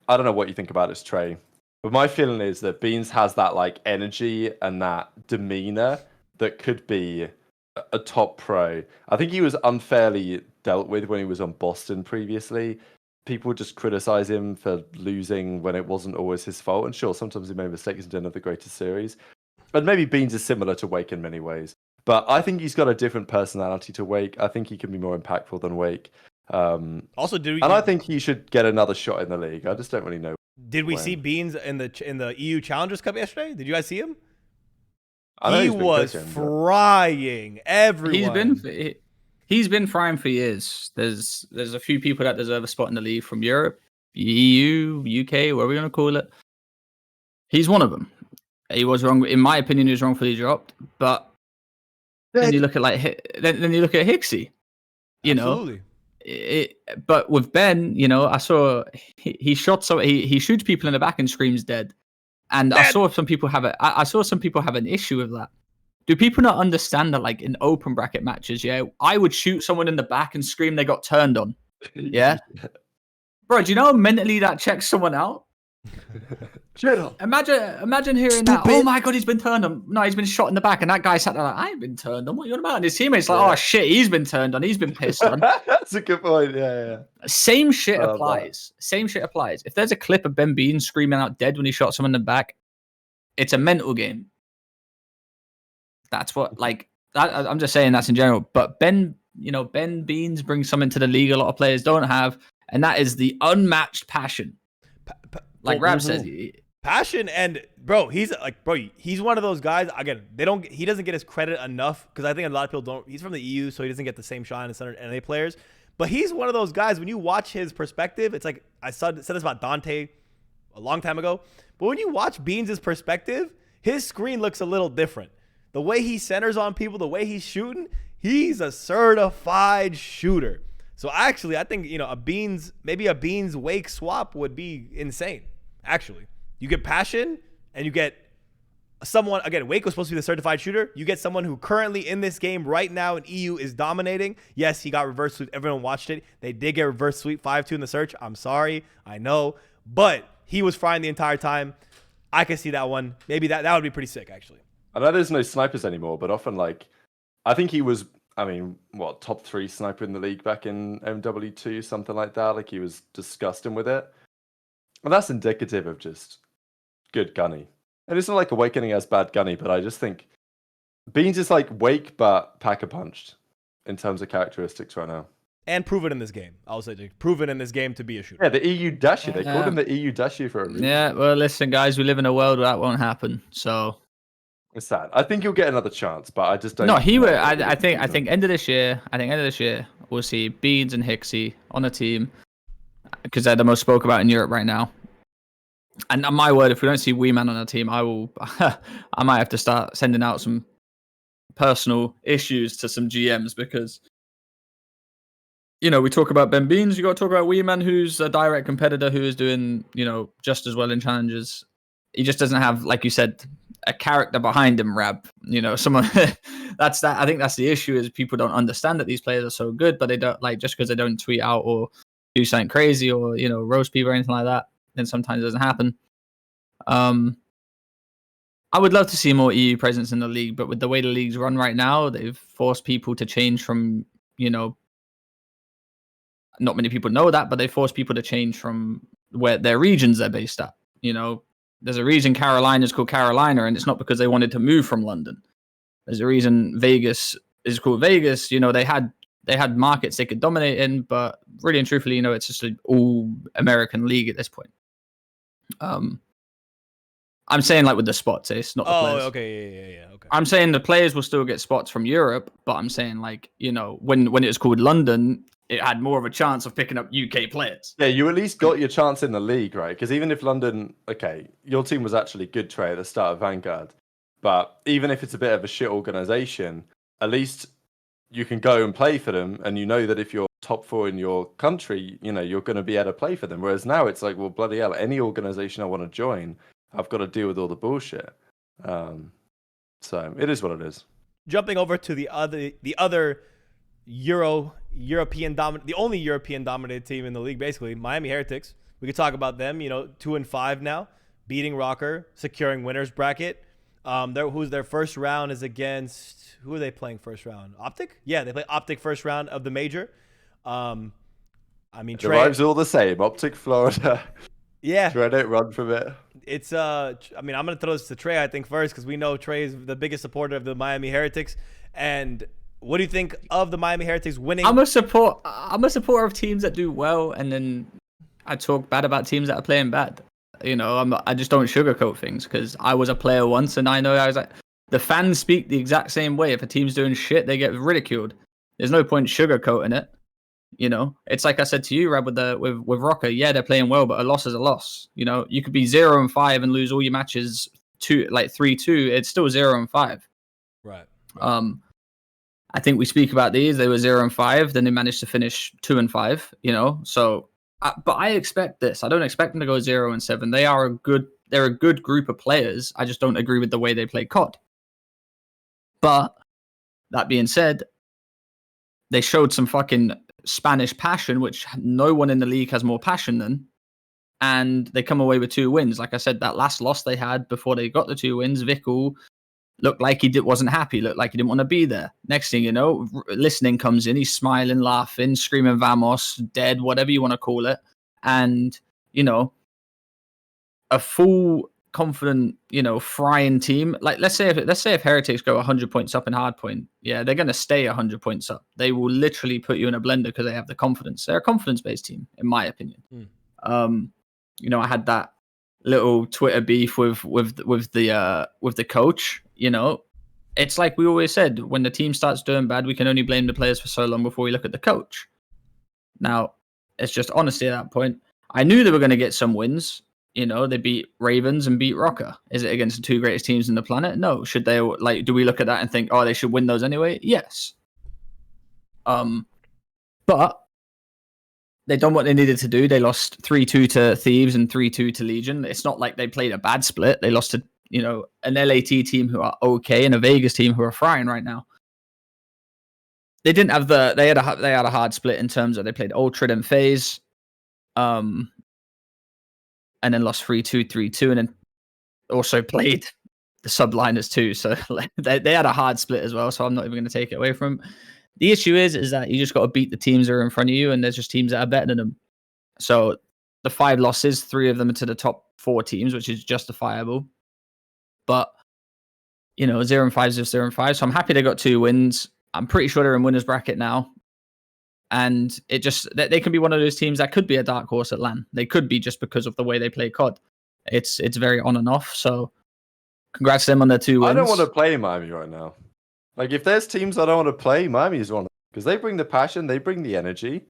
S3: I don't know what you think about this, Trey, but my feeling is that Beans has that like energy and that demeanor that could be a top pro. I think he was unfairly dealt with when he was on Boston previously. People would just criticize him for losing when it wasn't always his fault. And sure, sometimes he made mistakes and didn't have the greatest series. But maybe Beans is similar to Wake in many ways. But I think he's got a different personality to Wake. I think he can be more impactful than Wake. I think he should get another shot in the league. I just don't really know.
S1: Did we see Beans in the EU Challengers Cup yesterday? Did you guys see him?
S3: He
S1: was frying everyone.
S2: He's been frying for years. There's a few people that deserve a spot in the league from Europe, EU, UK, whatever you want to call it. He's one of them. He was wrong, in my opinion. He was wrongfully dropped. But then you look at Hixie.
S1: Absolutely.
S2: But with Ben, I saw he shoots people in the back and screams dead. And I saw some people have an issue with that. Do people not understand that, like in open bracket matches, I would shoot someone in the back and scream they got turned on. Yeah. Bro, do you know how mentally that checks someone out?
S3: Shut up.
S2: Imagine hearing that. Oh my god, he's been turned on. No, he's been shot in the back, and that guy sat there like, I ain't been turned on. What are you on about? And his teammates like, oh shit, he's been turned on. He's been pissed on.
S3: That's a good point. Yeah.
S2: Same shit applies. Same shit applies. If there's a clip of Ben Bean screaming out dead when he shot someone in the back, it's a mental game. That's what, like, I'm just saying that's in general. But Ben Beans brings something to the league a lot of players don't have, and that is the unmatched passion. Like Rab says,
S1: passion, and he's one of those guys. Again, he doesn't get his credit enough because I think a lot of people don't. He's from the EU, so he doesn't get the same shine as other NA players. But he's one of those guys. When you watch his perspective, it's like I said this about Dante a long time ago. But when you watch Beans' perspective, his screen looks a little different. The way he centers on people, the way he's shooting, He's a certified shooter. So actually, I think, maybe a Beans Wake swap would be insane. Actually, you get passion and you get someone, again, Wake was supposed to be the certified shooter. You get someone who currently in this game right now in EU is dominating. Yes, he got reverse sweep. Everyone watched it. They did get reverse sweep 5-2 in the search. I'm sorry. I know. But he was frying the entire time. I could see that one. Maybe that would be pretty sick, actually.
S3: I know there's no snipers anymore, but often, I think he was, top 3 sniper in the league back in MW2, something like that. He was disgusting with it. And that's indicative of just good gunny. And it's not like Awakening has bad gunny, but I just think Beans is like Wake, but pack-a-punched in terms of characteristics right now.
S1: And proven in this game. I'll say proven in this game to be a shooter.
S3: Yeah, the EU Dasher. They called him the EU Dasher for a reason.
S2: Yeah, well, listen, guys, we live in a world where that won't happen. So
S3: it's sad. I think he'll get another chance, but I just don't.
S2: No, he will. I think end of this year. We'll see Beans and Hixie on a team because they're the most spoke about in Europe right now. And on my word, if we don't see Wee Man on a team, I will. I might have to start sending out some personal issues to some GMs because. We talk about Ben Beans. You got to talk about Wee Man, who's a direct competitor who is doing, just as well in challenges. He just doesn't have, like you said, a character behind him. Rab, someone. That's that. I think that's the issue is people don't understand that these players are so good, but they don't just because they don't tweet out or do something crazy or roast people or anything like that. Then sometimes it doesn't happen. I would love to see more EU presence in the league, but with the way the leagues run right now, they've forced people to change from not many people know that, but they force people to change from where their regions they're based at. There's a reason Carolina is called Carolina, and it's not because they wanted to move from London. There's a reason Vegas is called Vegas. They had markets they could dominate in, but really and truthfully, it's just an all American league at this point. I'm saying with the spots, it's not the players.
S1: Okay, yeah, okay.
S2: I'm saying the players will still get spots from Europe, but I'm saying when it was called London, it had more of a chance of picking up UK players.
S3: Yeah, you at least got your chance in the league, right? Because even if London, your team was actually good, Trey, at the start of Vanguard, but even if it's a bit of a shit organization, at least you can go and play for them, and that if you're top 4 in your country, you're going to be able to play for them. Whereas now it's like, well, bloody hell, any organization I want to join, I've got to deal with all the bullshit. So it is what it is.
S1: Jumping over to the other European dominant, the only European dominated team in the league, basically Miami Heretics. We could talk about them. 2-5 now, beating Rokkr, securing winners bracket. Who's their first round is against? Who are they playing first round? OpTic? Yeah, they play OpTic first round of the major.
S3: The vibes are all the same. OpTic, Florida.
S1: Yeah.
S3: Reddit, run from it.
S1: It's I'm gonna throw this to Trey, I think, first, because we know Trey is the biggest supporter of the Miami Heretics. And what do you think of the Miami Heretics winning?
S2: I'm a supporter of teams that do well, and then I talk bad about teams that are playing bad. I just don't sugarcoat things because I was a player once, and I know I was like, the fans speak the exact same way. If a team's doing shit, they get ridiculed. There's no point sugarcoating it. It's like I said to you, Rab, with Rokkr. Yeah, they're playing well, but a loss is a loss. You could be 0-5 and lose all your matches 3-2. It's still 0-5.
S1: Right.
S2: I think we speak about these. They were 0-5, then they managed to finish 2-5. So, but I expect this. I don't expect them to go 0-7. They're a good group of players. I just don't agree with the way they play COD. But that being said, they showed some fucking Spanish passion, which no one in the league has more passion than. And they come away with 2 wins. Like I said, that last loss they had before they got the 2 wins, Vikul looked like he wasn't happy, looked like he didn't want to be there. Next thing you know, listening comes in, he's smiling, laughing, screaming Vamos, dead, whatever you want to call it. And, a full, confident, frying team. Let's say if Heretics go 100 points up in hardpoint, yeah, they're going to stay 100 points up. They will literally put you in a blender because they have the confidence. They're a confidence-based team, in my opinion. I had that little Twitter beef with the coach. It's like we always said, when the team starts doing bad, we can only blame the players for so long before we look at the coach. Now, it's just honesty at that point. I knew they were going to get some wins. They beat Ravens and beat Rokkr. Is it against the 2 greatest teams in the planet? No. Should they do we look at that and think, oh, they should win those anyway? Yes. But they done what they needed to do. They lost 3-2 to Thieves and 3-2 to Legion. It's not like they played a bad split. They lost to, an LAT team who are okay and a Vegas team who are frying right now. They didn't have they had a hard split in terms of they played Ultra and FaZe, and then lost 3-2, 3-2, and then also played the Subliners too. So they had a hard split as well. So I'm not even going to take it away from them. The issue is that you just got to beat the teams that are in front of you, and there's just teams that are better than them. So the 5 losses, 3 of them are to the top 4 teams, which is justifiable. But 0-5 is 0-5. So I'm happy they got 2 wins. I'm pretty sure they're in winners bracket now, and they can be one of those teams that could be a dark horse at LAN. They could be just because of the way they play COD. It's very on and off. So congrats to them on their 2 wins.
S3: I don't want to play Miami right now. Like, if there's teams I don't want to play, Miami's one. Because they bring the passion, they bring the energy,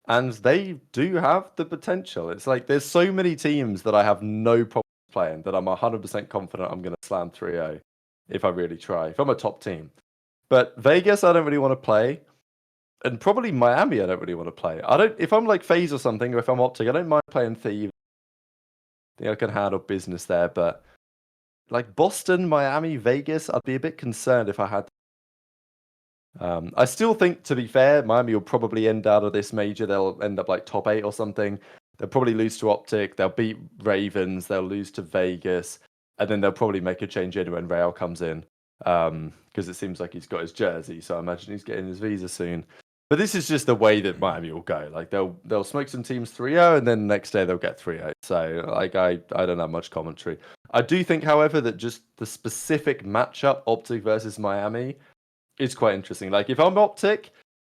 S3: and they do have the potential. It's like there's so many teams that I have no problem playing that I'm 100% confident I'm going to slam 3-0 if I really try, if I'm a top team. But Vegas, I don't really want to play. And probably Miami, I don't really want to play. If I'm like FaZe or something, or if I'm OpTic, I don't mind playing Thieves. I think I can handle business there. But like Boston, Miami, Vegas, I'd be a bit concerned if I had. I still think, to be fair, Miami will probably end out of this major. They'll end up like top 8 or something. They'll probably lose to OpTic. They'll beat Ravens. They'll lose to Vegas. And then they'll probably make a change anyway when Real comes in. Because it seems like he's got his jersey. So I imagine he's getting his visa soon. But this is just the way that Miami will go. Like they'll smoke some teams 3-0 and then the next day they'll get 3-0. So like I don't have much commentary. I do think, however, that just the specific matchup, OpTic versus Miami, is quite interesting. Like if I'm OpTic,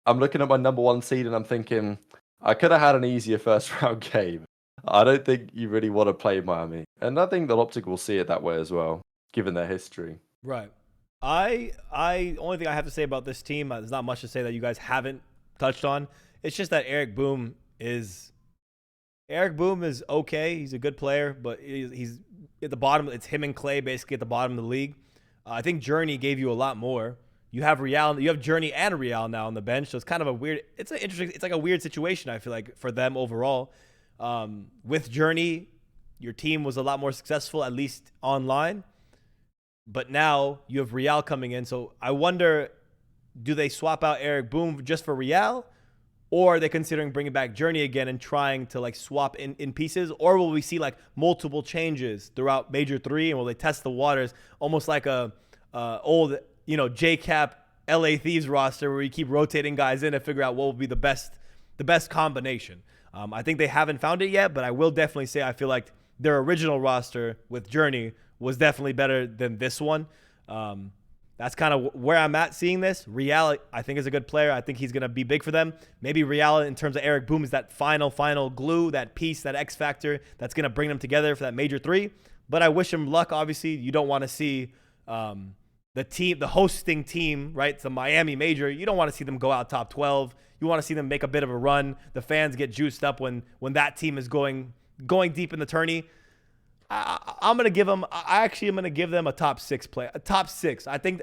S3: I'm looking at my number 1 seed and I'm thinking I could have had an easier first round game. I don't think you really want to play Miami. And I think that OpTic will see it that way as well, given their history.
S1: Right. Only thing I have to say about this team, there's not much to say that you guys haven't touched on. It's just that Eric Boom is okay. He's a good player, but he's at the bottom. It's him and Clay basically at the bottom of the league. I think Journey gave you a lot more. You have Journey and Real now on the bench, so it's kind of a weird. It's like a weird situation. I feel like for them overall. With Journey, your team was a lot more successful, at least online. But now you have Real coming in, so I wonder, do they swap out Eric Boom just for Real, or are they considering bringing back Journey again and trying to like swap in pieces, or will we see like multiple changes throughout Major 3, and will they test the waters almost like a old JCap LA Thieves roster where you keep rotating guys in and figure out what will be the best combination? I think they haven't found it yet, but I will definitely say I feel like their original roster with Journey was definitely better than this one. That's kind of where I'm at seeing this. Real, I think, is a good player. I think he's going to be big for them. Maybe Real, in terms of Eric Boom, is that final glue, that piece, that X factor that's going to bring them together for that Major 3. But I wish him luck. Obviously, you don't want to see the hosting team, right? The Miami Major. You don't want to see them go out top 12. You want to see them make a bit of a run. The fans get juiced up when that team is going deep in the tourney. I'm going to give them, I actually am going to give them a top 6 play. A top 6. I think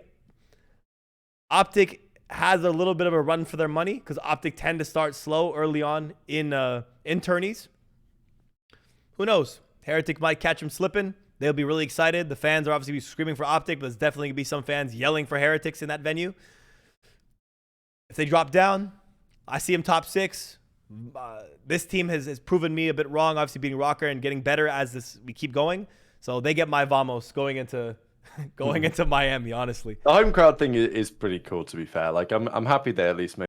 S1: OpTic has a little bit of a run for their money because OpTic tend to start slow early on in tourneys. Who knows? Heretic might catch them slipping. They'll be really excited. The fans are obviously screaming for OpTic, but there's definitely going to be some fans yelling for Heretics in that venue. If they drop down, I see them top 6. This team has proven me a bit wrong, obviously beating Rokkr and getting better as we keep going. So they get my vamos going into Miami, honestly.
S3: The home crowd thing is pretty cool, to be fair. Like I'm happy they at least made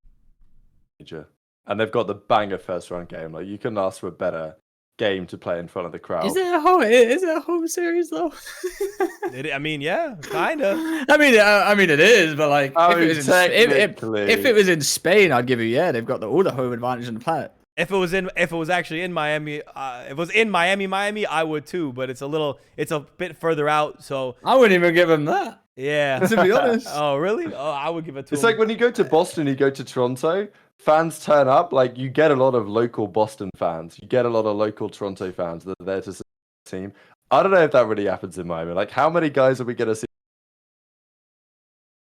S3: major. And they've got the banger first round game. Like you couldn't ask for a better game to play in front of the crowd.
S2: Is it a home series though?
S1: I mean, yeah, kind of.
S2: I mean, it is, but like, if it was in Spain, I'd give you they've got all the home advantage on the planet.
S1: If it was actually in Miami, if it was in Miami, I would too. But it's a bit further out, so
S2: I wouldn't even give them that.
S1: Yeah,
S2: to be honest.
S1: Oh, really? Oh, I would give it to.
S3: It's like when you go to Boston, you go to Toronto. Fans turn up, like you get a lot of local Boston fans. You get a lot of local Toronto fans that are there to see the team. I don't know if that really happens in Miami. Like, how many guys are we going to see?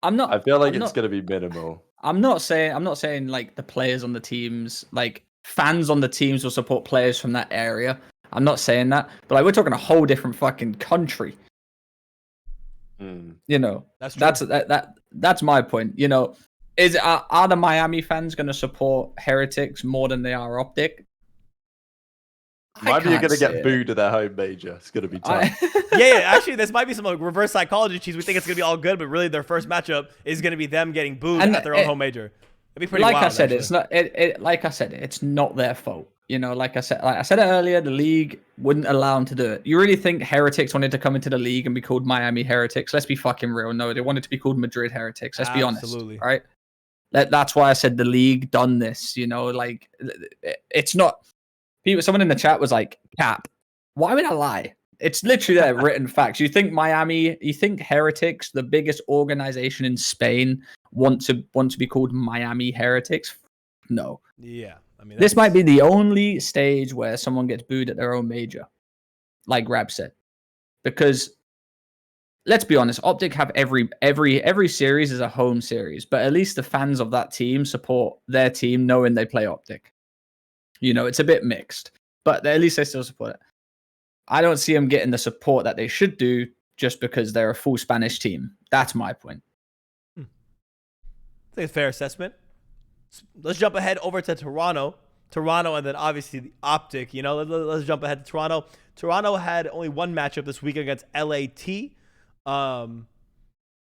S2: I
S3: feel like it's going to be minimal.
S2: I'm not saying like the players on the teams, like fans on the teams will support players from that area. I'm not saying that, but like we're talking a whole different fucking country. You know,
S1: That's true.
S2: that's my point. You know, are the Miami fans going to support Heretics more than they are OpTic?
S3: Miami are going to get booed at their home major. It's going to be tough.
S1: Yeah, actually, this might be some like reverse psychology cheese. We think it's going to be all good, but really their first matchup is going to be them getting booed at their own home major. It'd be pretty
S2: like
S1: wild,
S2: I said,
S1: actually.
S2: it's not. Like I said, it's not their fault. You know, like I said it earlier, the league wouldn't allow them to do it. You really think Heretics wanted to come into the league and be called Miami Heretics? Let's be fucking real. No, they wanted to be called Madrid Heretics. Let's be honest.
S1: Absolutely.
S2: Right? That's why I said the league done this. You know, like it's not. Someone in the chat was like, "Cap." Why would I lie? It's literally there, written facts. You think Heretics, the biggest organization in Spain, want to be called Miami Heretics? No.
S1: Yeah. I mean,
S2: this might be the only stage where someone gets booed at their own major, like Rab said, because let's be honest, OpTic have every series is a home series, but at least the fans of that team support their team, knowing they play OpTic. You know, it's a bit mixed, but at least they still support it. I don't see them getting the support that they should do just because they're a full Spanish team. That's my point.
S1: I think it's a fair assessment. Let's jump ahead over to Toronto, and then obviously the OpTic. You know, let's jump ahead to Toronto. Toronto had only one matchup this week against LAT.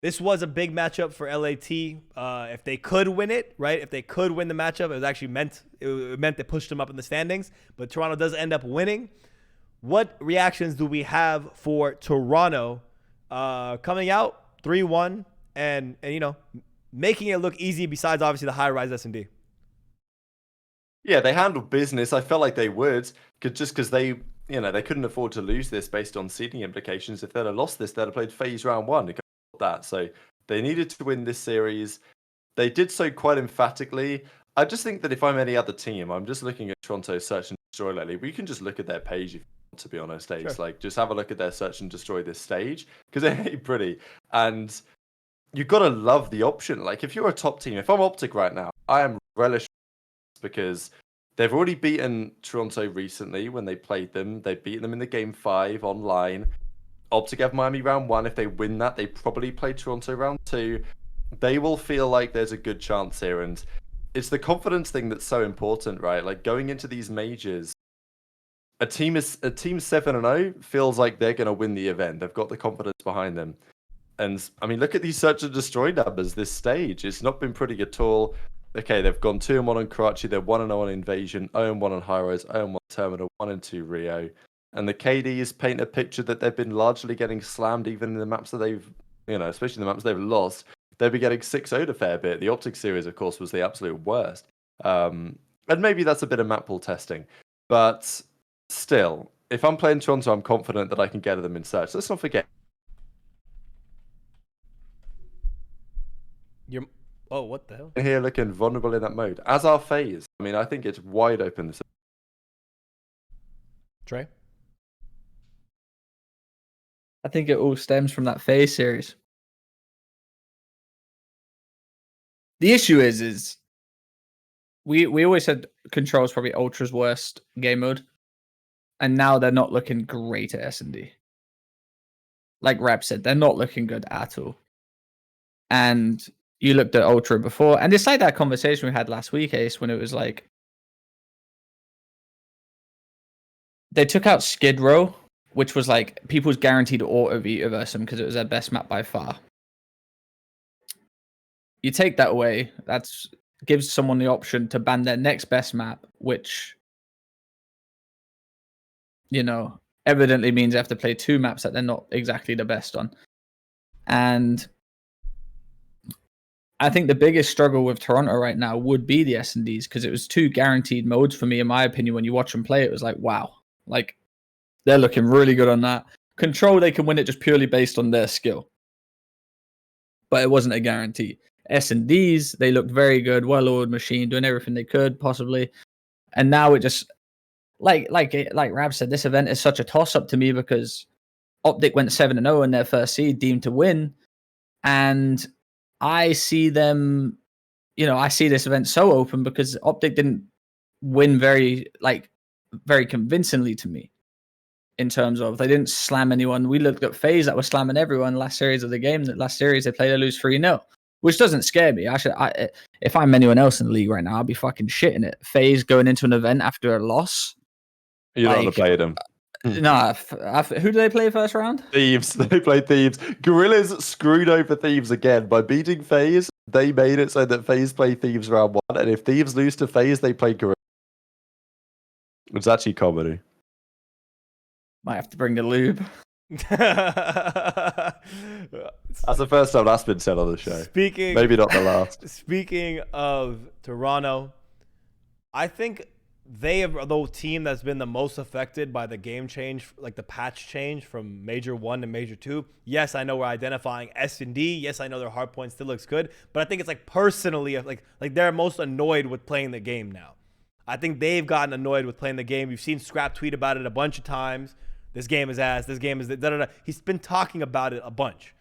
S1: This was a big matchup for LAT. If they could win it, right? If they could win the matchup, it meant they pushed them up in the standings. But Toronto does end up winning. What reactions do we have for Toronto coming out 3-1 and you know, making it look easy besides obviously the high-rise S&D?
S3: Yeah, they handled business. I felt like they would, just because they couldn't afford to lose this based on seeding implications. If they'd have lost this, they'd have played FaZe round 1. That. So they needed to win this series. They did so quite emphatically. I just think that if I'm any other team, I'm just looking at Toronto's Search and Destroy lately. We can just look at their page if you want, to be honest, Ace. Sure. Like, just have a look at their Search and Destroy this stage, because it ain't pretty. And you've got to love the option. Like, if you're a top team, if I'm OpTic right now, I am relishing because they've already beaten Toronto recently when they played them. They've beaten them in the Game 5 online. OpTic have Miami round 1. If they win that, they probably play Toronto round 2. They will feel like there's a good chance here. And it's the confidence thing that's so important, right? Like, going into these majors, a team 7-0 feels like they're going to win the event. They've got the confidence behind them. And I mean, look at these Search and Destroy numbers this stage. It's not been pretty at all. Okay, they've gone 2-1 on Karachi, they're 1-0 on Invasion, 0-1 on High-Rise, 0-1 on Terminal, 1-2 Rio. And the KDs paint a picture that they've been largely getting slammed even in the maps that they've, especially the maps they've lost. They'll be getting 6-0 a fair bit. The OpTic series, of course, was the absolute worst. And maybe that's a bit of map pool testing. But still, if I'm playing Toronto, I'm confident that I can get them in Search. Let's not forget.
S1: Oh, what the hell?
S3: Here looking vulnerable in that mode. As are FaZe. I mean, I think it's wide open.
S1: Trey?
S2: I think it all stems from that FaZe series. The issue is we always said Control is probably Ultra's worst game mode, and now they're not looking great at S&D. Like Rab said, they're not looking good at all. And you looked at Ultra before, and it's like that conversation we had last week, Ace, when it was like they took out Skid Row, which was like people's guaranteed auto Vita versus them because it was their best map by far. You take that away, that gives someone the option to ban their next best map, which, evidently means they have to play 2 maps that they're not exactly the best on. And I think the biggest struggle with Toronto right now would be the S&Ds, because it was 2 guaranteed modes for me, in my opinion. When you watch them play, it was like, wow, like they're looking really good on that. Control, they can win it just purely based on their skill, but it wasn't a guarantee. S&Ds, they looked very good, well-oiled machine, doing everything they could possibly, and now it just like Rab said, this event is such a toss-up to me because OpTic went 7-0 in their first seed, deemed to win, and I see them I see this event so open because OpTic didn't win very convincingly to me. In terms of they didn't slam anyone. We looked at FaZe that was slamming everyone last series of the game. That last series they played, they lose 3-0, which doesn't scare me. Actually, if I'm anyone else in the league right now, I'd be fucking shitting it. FaZe going into an event after a loss.
S3: You're not gonna play them.
S2: Nah, who do they play first round?
S3: Thieves. They played Thieves. Guerrillas screwed over Thieves again by beating FaZe. They made it so that FaZe play Thieves round 1, and if Thieves lose to FaZe, they play Guerrillas. It's actually comedy.
S2: Might have to bring the lube.
S3: That's the first time that's been said on the show. Maybe not the last.
S1: Speaking of Toronto, I think they are the team that's been the most affected by the game change, like the patch change from Major 1 to Major 2. Yes, I know we're identifying S&D. Yes, I know their hardpoint still looks good. But I think it's like personally, like they're most annoyed with playing the game now. I think they've gotten annoyed with playing the game. You've seen Scrap tweet about it a bunch of times. This game is ass. This game is da-da-da. He's been talking about it a bunch.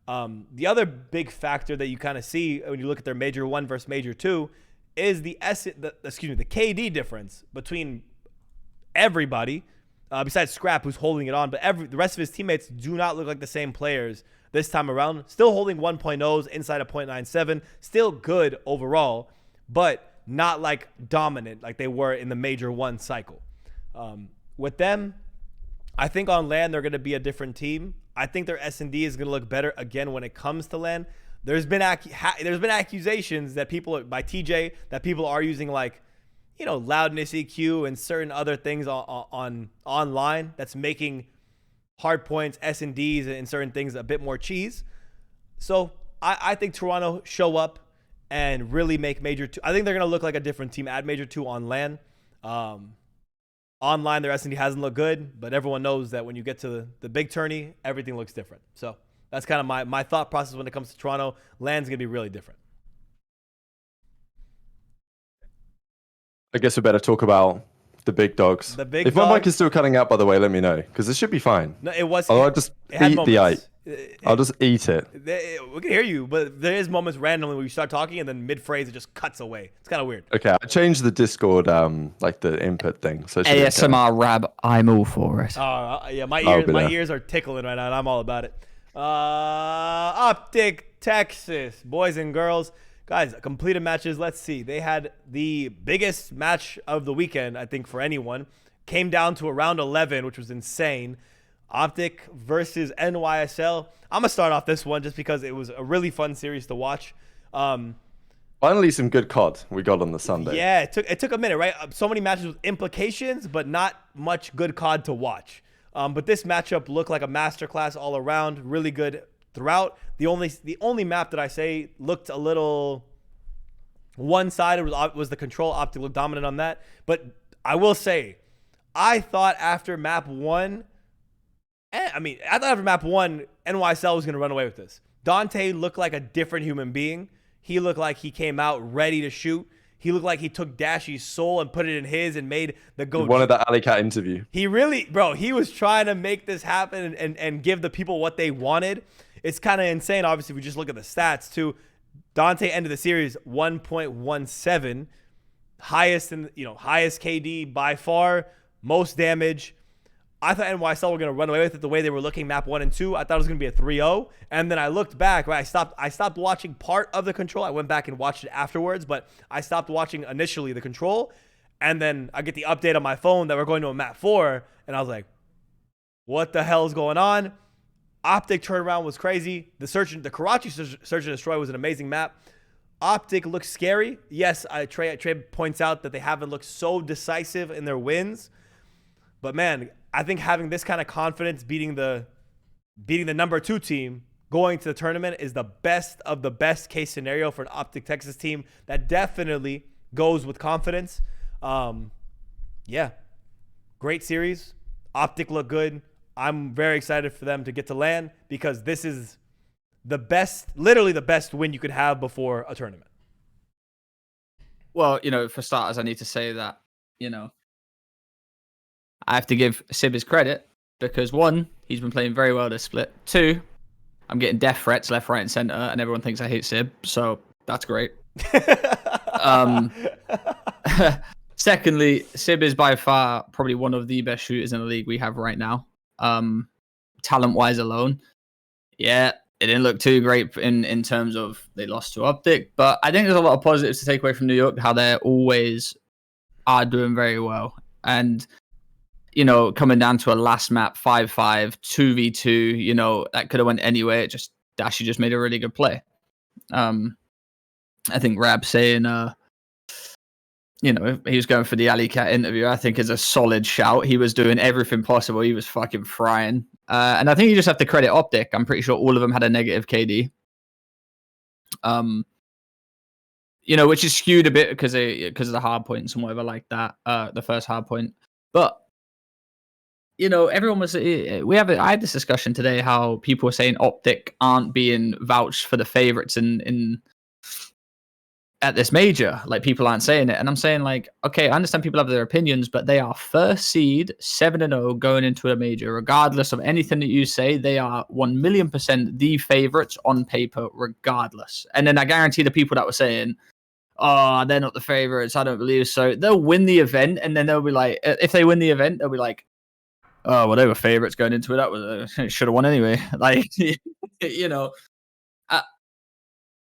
S1: The other big factor that you kind of see when you look at their Major 1 versus Major 2 is the KD difference between everybody, besides Scrap, who's holding it on. But the rest of his teammates do not look like the same players this time around. Still holding 1.0s inside of 0.97. Still good overall, but not like dominant like they were in the Major 1 cycle. With them, I think on LAN they're going to be a different team. I think their S&D is going to look better again when it comes to LAN. There's been accusations that by TJ that people are using loudness EQ and certain other things on online that's making hard points, S&Ds, and certain things a bit more cheese. So I think Toronto show up and really make Major 2. I think they're going to look like a different team at Major 2 on LAN. Online, their S&D hasn't looked good, but everyone knows that when you get to the big tourney, everything looks different. So that's kind of my thought process when it comes to Toronto. LAN's going to be really different.
S3: I guess we better talk about the big dogs. If my mic is still cutting out, by the way, let me know, because it should be fine.
S1: No, it was.
S3: I'll just eat the eight. I'll just eat it.
S1: We can hear you, but there is moments randomly where you start talking and then mid-phrase it just cuts away. It's kind of weird.
S3: Okay, I changed the Discord, like the input thing. So
S2: ASMR Rab, I'm all for it.
S1: Yeah, my ears are tickling right now, and I'm all about it. OpTic Texas, boys and girls. Guys, completed matches. Let's see. They had the biggest match of the weekend, I think, for anyone. Came down to a round 11, which was insane. OpTic versus NYSL. I'm going to start off this one just because it was a really fun series to watch.
S3: Finally, some good COD we got on the Sunday.
S1: Yeah, it took a minute, right? So many matches with implications, but not much good COD to watch. But this matchup looked like a masterclass all around. Really good throughout. The only map that I say looked a little one-sided was the control. OpTic looked dominant on that. But I will say, I thought after map 1, NYSL was going to run away with this. Dante looked like a different human being. He looked like he came out ready to shoot. He looked like he took Dashy's soul and put it in his and made the go.
S3: One of the Alley Cat interview.
S1: He really, bro, he was trying to make this happen and give the people what they wanted. It's kind of insane. Obviously, if we just look at the stats too. Dante ended the series 1.17, highest KD by far, most damage. I thought NYSL were going to run away with it the way they were looking map 1 and 2. I thought it was going to be a 3-0. And then I looked back, right? I stopped watching part of the control. I went back and watched it afterwards, but I stopped watching initially the control. And then I get the update on my phone that we're going to a map 4. And I was like, what the hell is going on? OpTic turnaround was crazy. The Karachi Search and Destroy was an amazing map. OpTic looks scary. Yes, Trey points out that they haven't looked so decisive in their wins. But man, I think having this kind of confidence beating the number 2 team going to the tournament is the best of the best case scenario for an OpTic Texas team that definitely goes with confidence. Yeah, great series. OpTic look good. I'm very excited for them to get to LAN because this is the best, literally the best win you could have before a tournament.
S2: Well, for starters, I need to say that, I have to give Sib his credit because 1, he's been playing very well this split. 2, I'm getting death threats left, right, and center, and everyone thinks I hate Sib, so that's great. Secondly, Sib is by far probably one of the best shooters in the league we have right now. Talent-wise alone. Yeah, it didn't look too great in terms of they lost to OpTic, but I think there's a lot of positives to take away from New York, how they always are doing very well. And, you know, coming down to a last map, 5-5, 2v2, you know, that could have went anywhere. Dashy just made a really good play. I think Rab saying, you know, he was going for the Alley Cat interview, I think is a solid shout. He was doing everything possible. He was fucking frying. And I think you just have to credit OpTic. I'm pretty sure all of them had a negative KD. You know, which is skewed a bit because of the hard points and whatever like that. The first hard point. But, you know, everyone was... I had this discussion today how people were saying OpTic aren't being vouched for the favorites in at this major. Like, people aren't saying it. And I'm saying, like, okay, I understand people have their opinions, but they are first seed, 7-0 going into a major. Regardless of anything that you say, they are 1,000,000% the favorites on paper, regardless. And then I guarantee the people that were saying, oh, they're not the favorites, I don't believe so, they'll win the event, and then they'll be like, if they win the event, they'll be like, oh, well, they were favorites going into it. That was should have won anyway. Like, you know,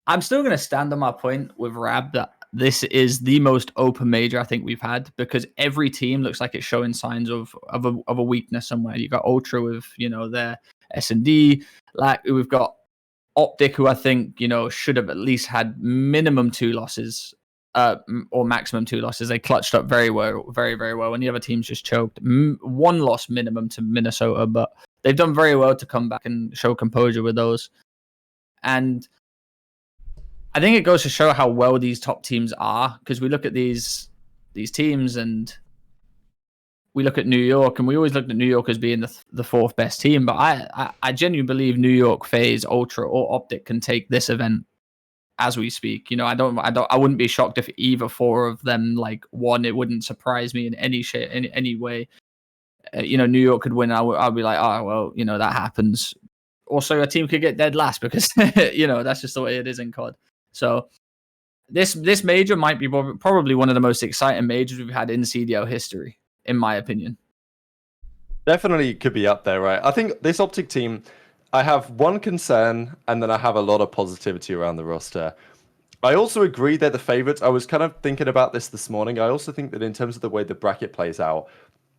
S2: I'm still going to stand on my point with Rab that this is the most open major I think we've had, because every team looks like it's showing signs of a weakness somewhere. You got Ultra with, you know, their S&D. Like, we've got OpTic, who I think, you know, should have at least had minimum 2 losses, or maximum 2 losses. They clutched up very well, very, very well. And the other teams just choked. 1 loss minimum to Minnesota, but they've done very well to come back and show composure with those. And I think it goes to show how well these top teams are, because we look at these teams and we look at New York, and we always looked at New York as being the 4th best team. But I genuinely believe New York, FaZe, Ultra, or OpTic can take this event as we speak. You know, I wouldn't be shocked if either 4 of them like won. It wouldn't surprise me in any way. You know, New York could win. I'll be like, oh well, you know, that happens. Also, a team could get dead last because you know, that's just the way it is in COD. So this major might be probably one of the most exciting majors we've had in CDL history, in my opinion.
S3: Definitely could be up there, right? I think this OpTic team, I have one concern, and then I have a lot of positivity around the roster. I also agree they're the favorites. I was kind of thinking about this morning. I also think that in terms of the way the bracket plays out,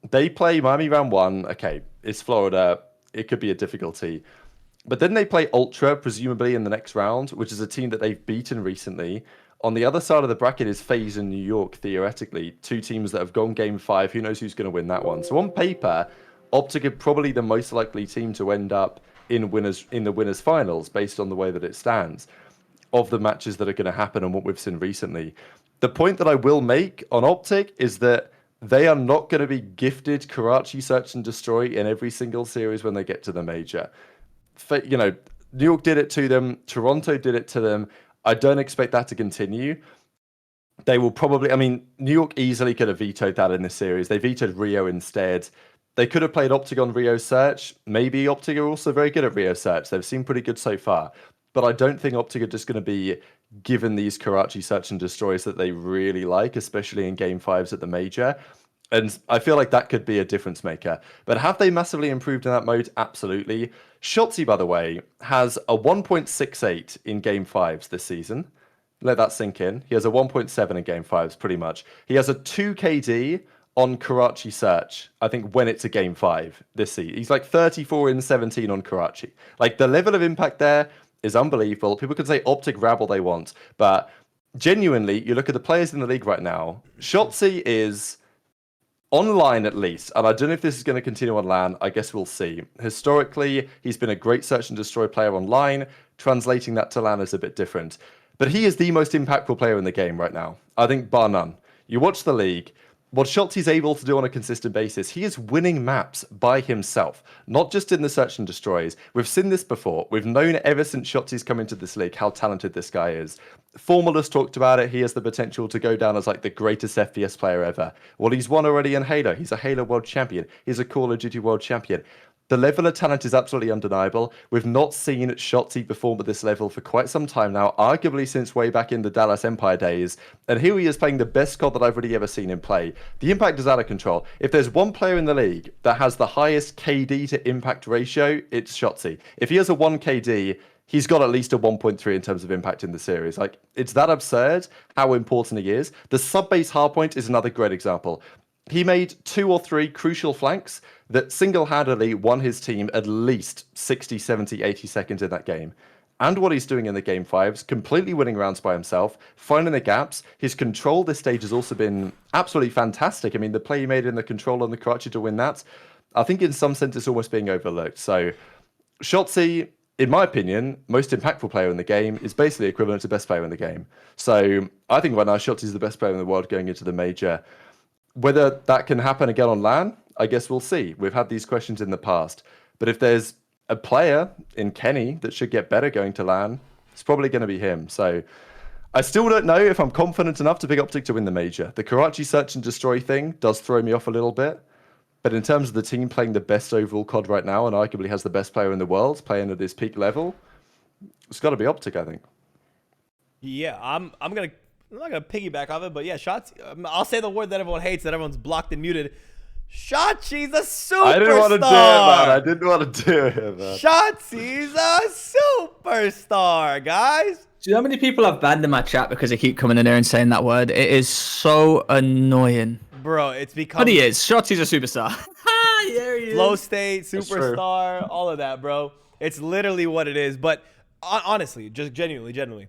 S3: they play Miami round 1. Okay, it's Florida. It could be a difficulty. But then they play Ultra, presumably, in the next round, which is a team that they've beaten recently. On the other side of the bracket is FaZe and New York, theoretically. 2 teams that have gone Game 5. Who knows who's going to win that one? So on paper, OpTic are probably the most likely team to end up in the winners finals, based on the way that it stands, of the matches that are going to happen and what we've seen recently. The point that I will make on OpTic is that they are not going to be gifted Karachi Search and Destroy in every single series when they get to the major. You know, New York did it to them. Toronto did it to them. I don't expect that to continue. They will probably... I mean, New York easily could have vetoed that in this series. They vetoed Rio instead. They could have played OpTic on Rio Search. Maybe OpTic are also very good at Rio Search. They've seemed pretty good so far. But I don't think OpTic are just going to be given these Karachi Search and Destroys that they really like, especially in Game 5s at the major. And I feel like that could be a difference maker. But have they massively improved in that mode? Absolutely. Shotzzy, by the way, has a 1.68 in Game 5s this season. Let that sink in. He has a 1.7 in Game 5s, pretty much. He has a 2 KD on Karachi Search, I think, when it's a Game 5 this season. He's like 34 in 17 on Karachi. Like, the level of impact there is unbelievable. People can say OpTic Rab all they want, but genuinely, you look at the players in the league right now, Shotzzy is... online, at least, and I don't know if this is going to continue on LAN. I guess we'll see. Historically, he's been a great search and destroy player online. Translating that to LAN is a bit different. But he is the most impactful player in the game right now. I think bar none. You watch the league, what Shotzzy's able to do on a consistent basis, he is winning maps by himself, not just in the search and destroys. We've seen this before. We've known ever since Shotzzy's come into this league how talented this guy is. Formal has talked about it. He has the potential to go down as like the greatest FPS player ever. Well, he's won already in Halo. He's a Halo world champion. He's a Call of Duty world champion. The level of talent is absolutely undeniable. We've not seen ShotZ perform at this level for quite some time now, arguably since way back in the Dallas Empire days. And here he is playing the best COD that I've really ever seen him play. The impact is out of control. If there's one player in the league that has the highest KD to impact ratio, it's ShotZ. If he has a 1 KD, he's got at least a 1.3 in terms of impact in the series. Like, it's that absurd how important he is. The sub-base hardpoint is another great example. He made 2 or 3 crucial flanks that single-handedly won his team at least 60, 70, 80 seconds in that game. And what he's doing in the game 5s, completely winning rounds by himself, finding the gaps. His control this stage has also been absolutely fantastic. I mean, the play he made in the control on the Karachi to win that, I think in some sense it's almost being overlooked. So ShotZ, in my opinion, most impactful player in the game, is basically equivalent to best player in the game. So I think right now ShotZ is the best player in the world going into the major. Whether that can happen again on LAN, I guess we'll see. We've had these questions in the past. But if there's a player in Kenny that should get better going to LAN, it's probably going to be him. So I still don't know if I'm confident enough to pick OpTic to win the major. The Karachi search and destroy thing does throw me off a little bit. But in terms of the team playing the best overall COD right now and arguably has the best player in the world playing at this peak level, it's got to be OpTic, I think.
S1: Yeah, I'm not gonna piggyback off it, but yeah, ShotZ. I'll say the word that everyone hates, that everyone's blocked and muted. ShotZ's a superstar.
S3: I didn't want to do it, man. I didn't want to do it, man.
S1: ShotZ's a superstar, guys.
S2: Do you know how many people I've banned in my chat because they keep coming in there and saying that word? It is so annoying.
S1: Bro, it's become.
S2: But he is. ShotZ's a superstar. There he is.
S1: Flow state, superstar, all of that, bro. It's literally what it is. But honestly, just genuinely,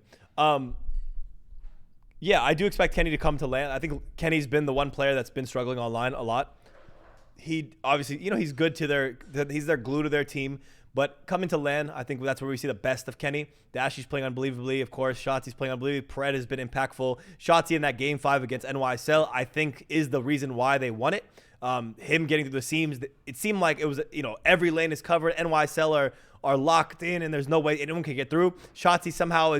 S1: yeah, I do expect Kenny to come to LAN. I think Kenny's been the one player that's been struggling online a lot. He obviously, he's good to he's their glue to their team. But coming to LAN, I think that's where we see the best of Kenny. Dashy's playing unbelievably, of course. ShotZ's playing unbelievably. Pred has been impactful. ShotZ in that game 5 against NYSL, I think, is the reason why they won it. Him getting through the seams, it seemed like it was, every lane is covered. NYSL are locked in, and there's no way anyone can get through. ShotZ somehow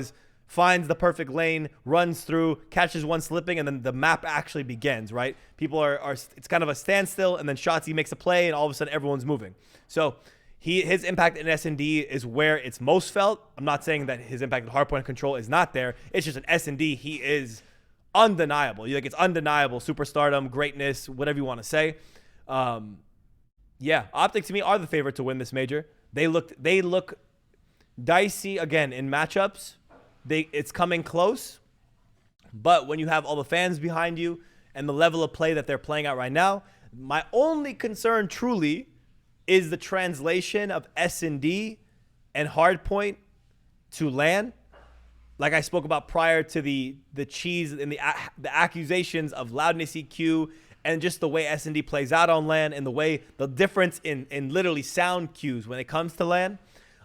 S1: finds the perfect lane, runs through, catches one slipping, and then the map actually begins, right? People it's kind of a standstill, and then ShotZ makes a play, and all of a sudden everyone's moving. So his impact in S&D is where it's most felt. I'm not saying that his impact in hardpoint control is not there. It's just an S&D. He is undeniable. It's undeniable superstardom, greatness, whatever you want to say. Yeah, OpTic to me are the favorite to win this major. They look dicey again in matchups. It's coming close, but when you have all the fans behind you and the level of play that they're playing out right now, my only concern truly is the translation of S&D and hardpoint to LAN. Like I spoke about prior to the cheese and the accusations of loudness EQ and just the way S&D plays out on LAN and the difference in literally sound cues when it comes to LAN.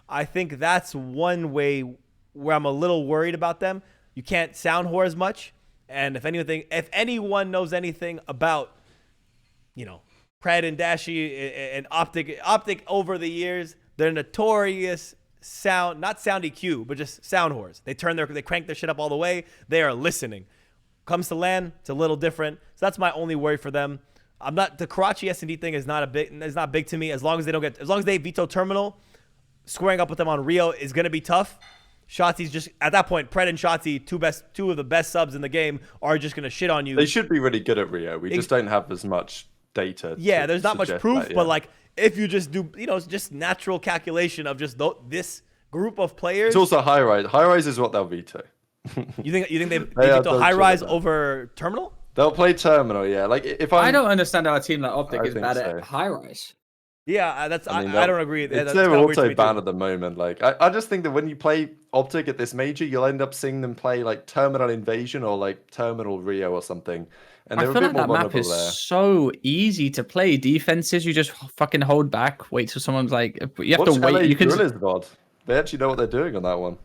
S1: I think that's one way where I'm a little worried about them. You can't sound whore as much. And if anyone knows anything about, Pred and Dashy and OpTic over the years, they're notorious not sound EQ, but just sound whores. They crank their shit up all the way. They are listening. Comes to LAN, it's a little different. So that's my only worry for them. The Karachi S&D thing is not big to me. As long as they veto terminal, squaring up with them on Rio is gonna be tough. ShotZ's just at that point. Pred and ShotZ, two of the best subs in the game, are just gonna shit on you.
S3: They should be really good at Rio. We just don't have as much data.
S1: Yeah, there's not much proof, but if you just do, just natural calculation of just this group of players.
S3: It's also high rise. High rise is what they'll veto.
S1: You think they veto high rise over terminal?
S3: They'll play terminal. Yeah,
S2: I don't understand how a team like OpTic is bad at high rise.
S1: Yeah, I don't agree.
S3: It's their auto ban at the moment. I just think that when you play OpTic at this major, you'll end up seeing them play Terminal Invasion or Terminal Rio or something. And they're a bit more vulnerable there.
S2: That map is so easy to play. Defenses, you just fucking hold back, wait till someone's you have to wait. You can.
S3: Guerrillas, they actually know what they're doing on that one.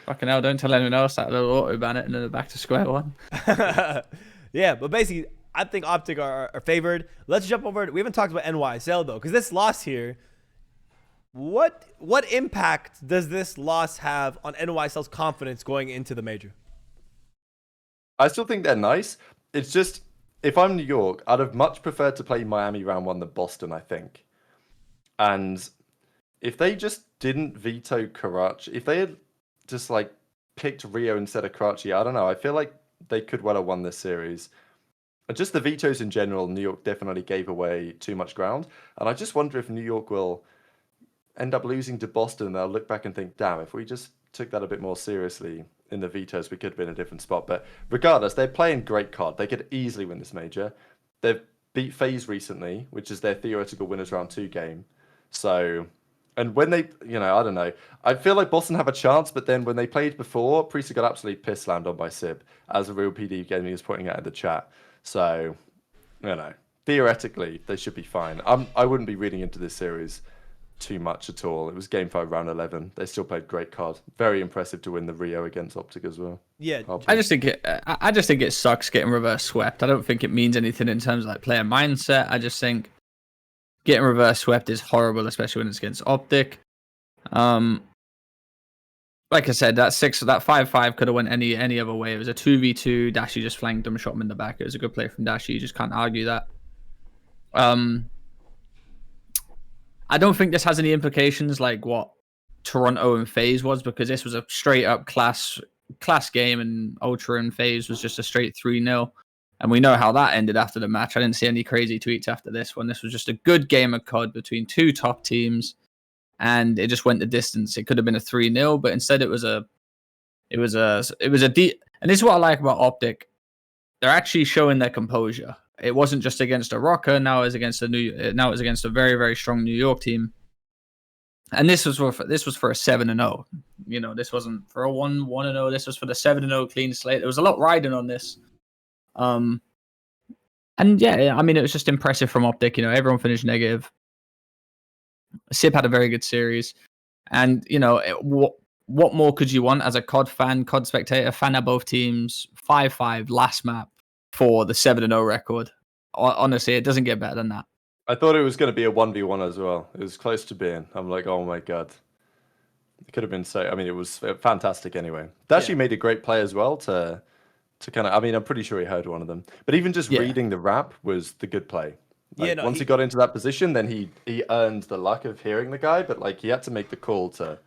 S2: Fucking hell! Don't tell anyone else that they'll auto ban it and then they're back to square one.
S1: Yeah, but basically, I think OpTic are favored. Let's jump over. We haven't talked about NYSL though, because this loss here. What impact does this loss have on NYSL's confidence going into the major?
S3: I still think they're nice. It's just, if I'm New York, I'd have much preferred to play Miami round 1 than Boston, I think. And if they just didn't veto Karachi, if they had just like picked Rio instead of Karachi, I don't know. I feel like they could well have won this series. Just the vetoes in general, New York definitely gave away too much ground. And I just wonder if New York will end up losing to Boston. And they'll look back and think, damn, if we just took that a bit more seriously in the vetoes, we could have been in a different spot. But regardless, they're playing great COD. They could easily win this major. They've beat FaZe recently, which is their theoretical winners round 2 game. So, and when they, I don't know. I feel like Boston have a chance, but then when they played before, Priest got absolutely piss slammed on by Sib, as a real PD gaming is pointing out in the chat. So, theoretically, they should be fine. I wouldn't be reading into this series too much at all. It was Game 5, Round 11. They still played great COD. Very impressive to win the Rio against OpTic as well.
S1: Yeah,
S2: I just think it sucks getting reverse swept. I don't think it means anything in terms of like player mindset. I just think getting reverse swept is horrible, especially when it's against OpTic. Like I said, that 5-5 could have went any other way. It was a 2v2. Dashy just flanked him, shot him in the back. It was a good play from Dashy. You just can't argue that. I don't think this has any implications like what Toronto and FaZe was, because this was a straight up class game, and Ultra and FaZe was just a straight 3-0. And we know how that ended after the match. I didn't see any crazy tweets after this one. This was just a good game of COD between 2 top teams, and it just went the distance. It could have been a 3-0, but instead it was a deep. And this is what I like about OpTic. They're actually showing their composure. It wasn't just against a Rokkr. Now it was against a very, very strong New York team. And this was for a 7-0. This wasn't for a 1-0. This was for the 7-0 clean slate. There was a lot riding on this. And yeah, I mean, it was just impressive from OpTic. Everyone finished negative. Sib had a very good series, and what more could you want as a COD fan, COD spectator, fan of both teams? 5-5 last map for the 7-0 record. Honestly, it doesn't get better than that.
S3: I thought it was going to be a 1v1 as well. It was close to being. I'm like, oh my god. It could have been so. I mean, it was fantastic anyway. Dashy made a great play as well to kind of. I mean, I'm pretty sure he heard one of them. But even just reading the rap was the good play. Like, once he got into that position, then he earned the luck of hearing the guy. But like, he had to make the call to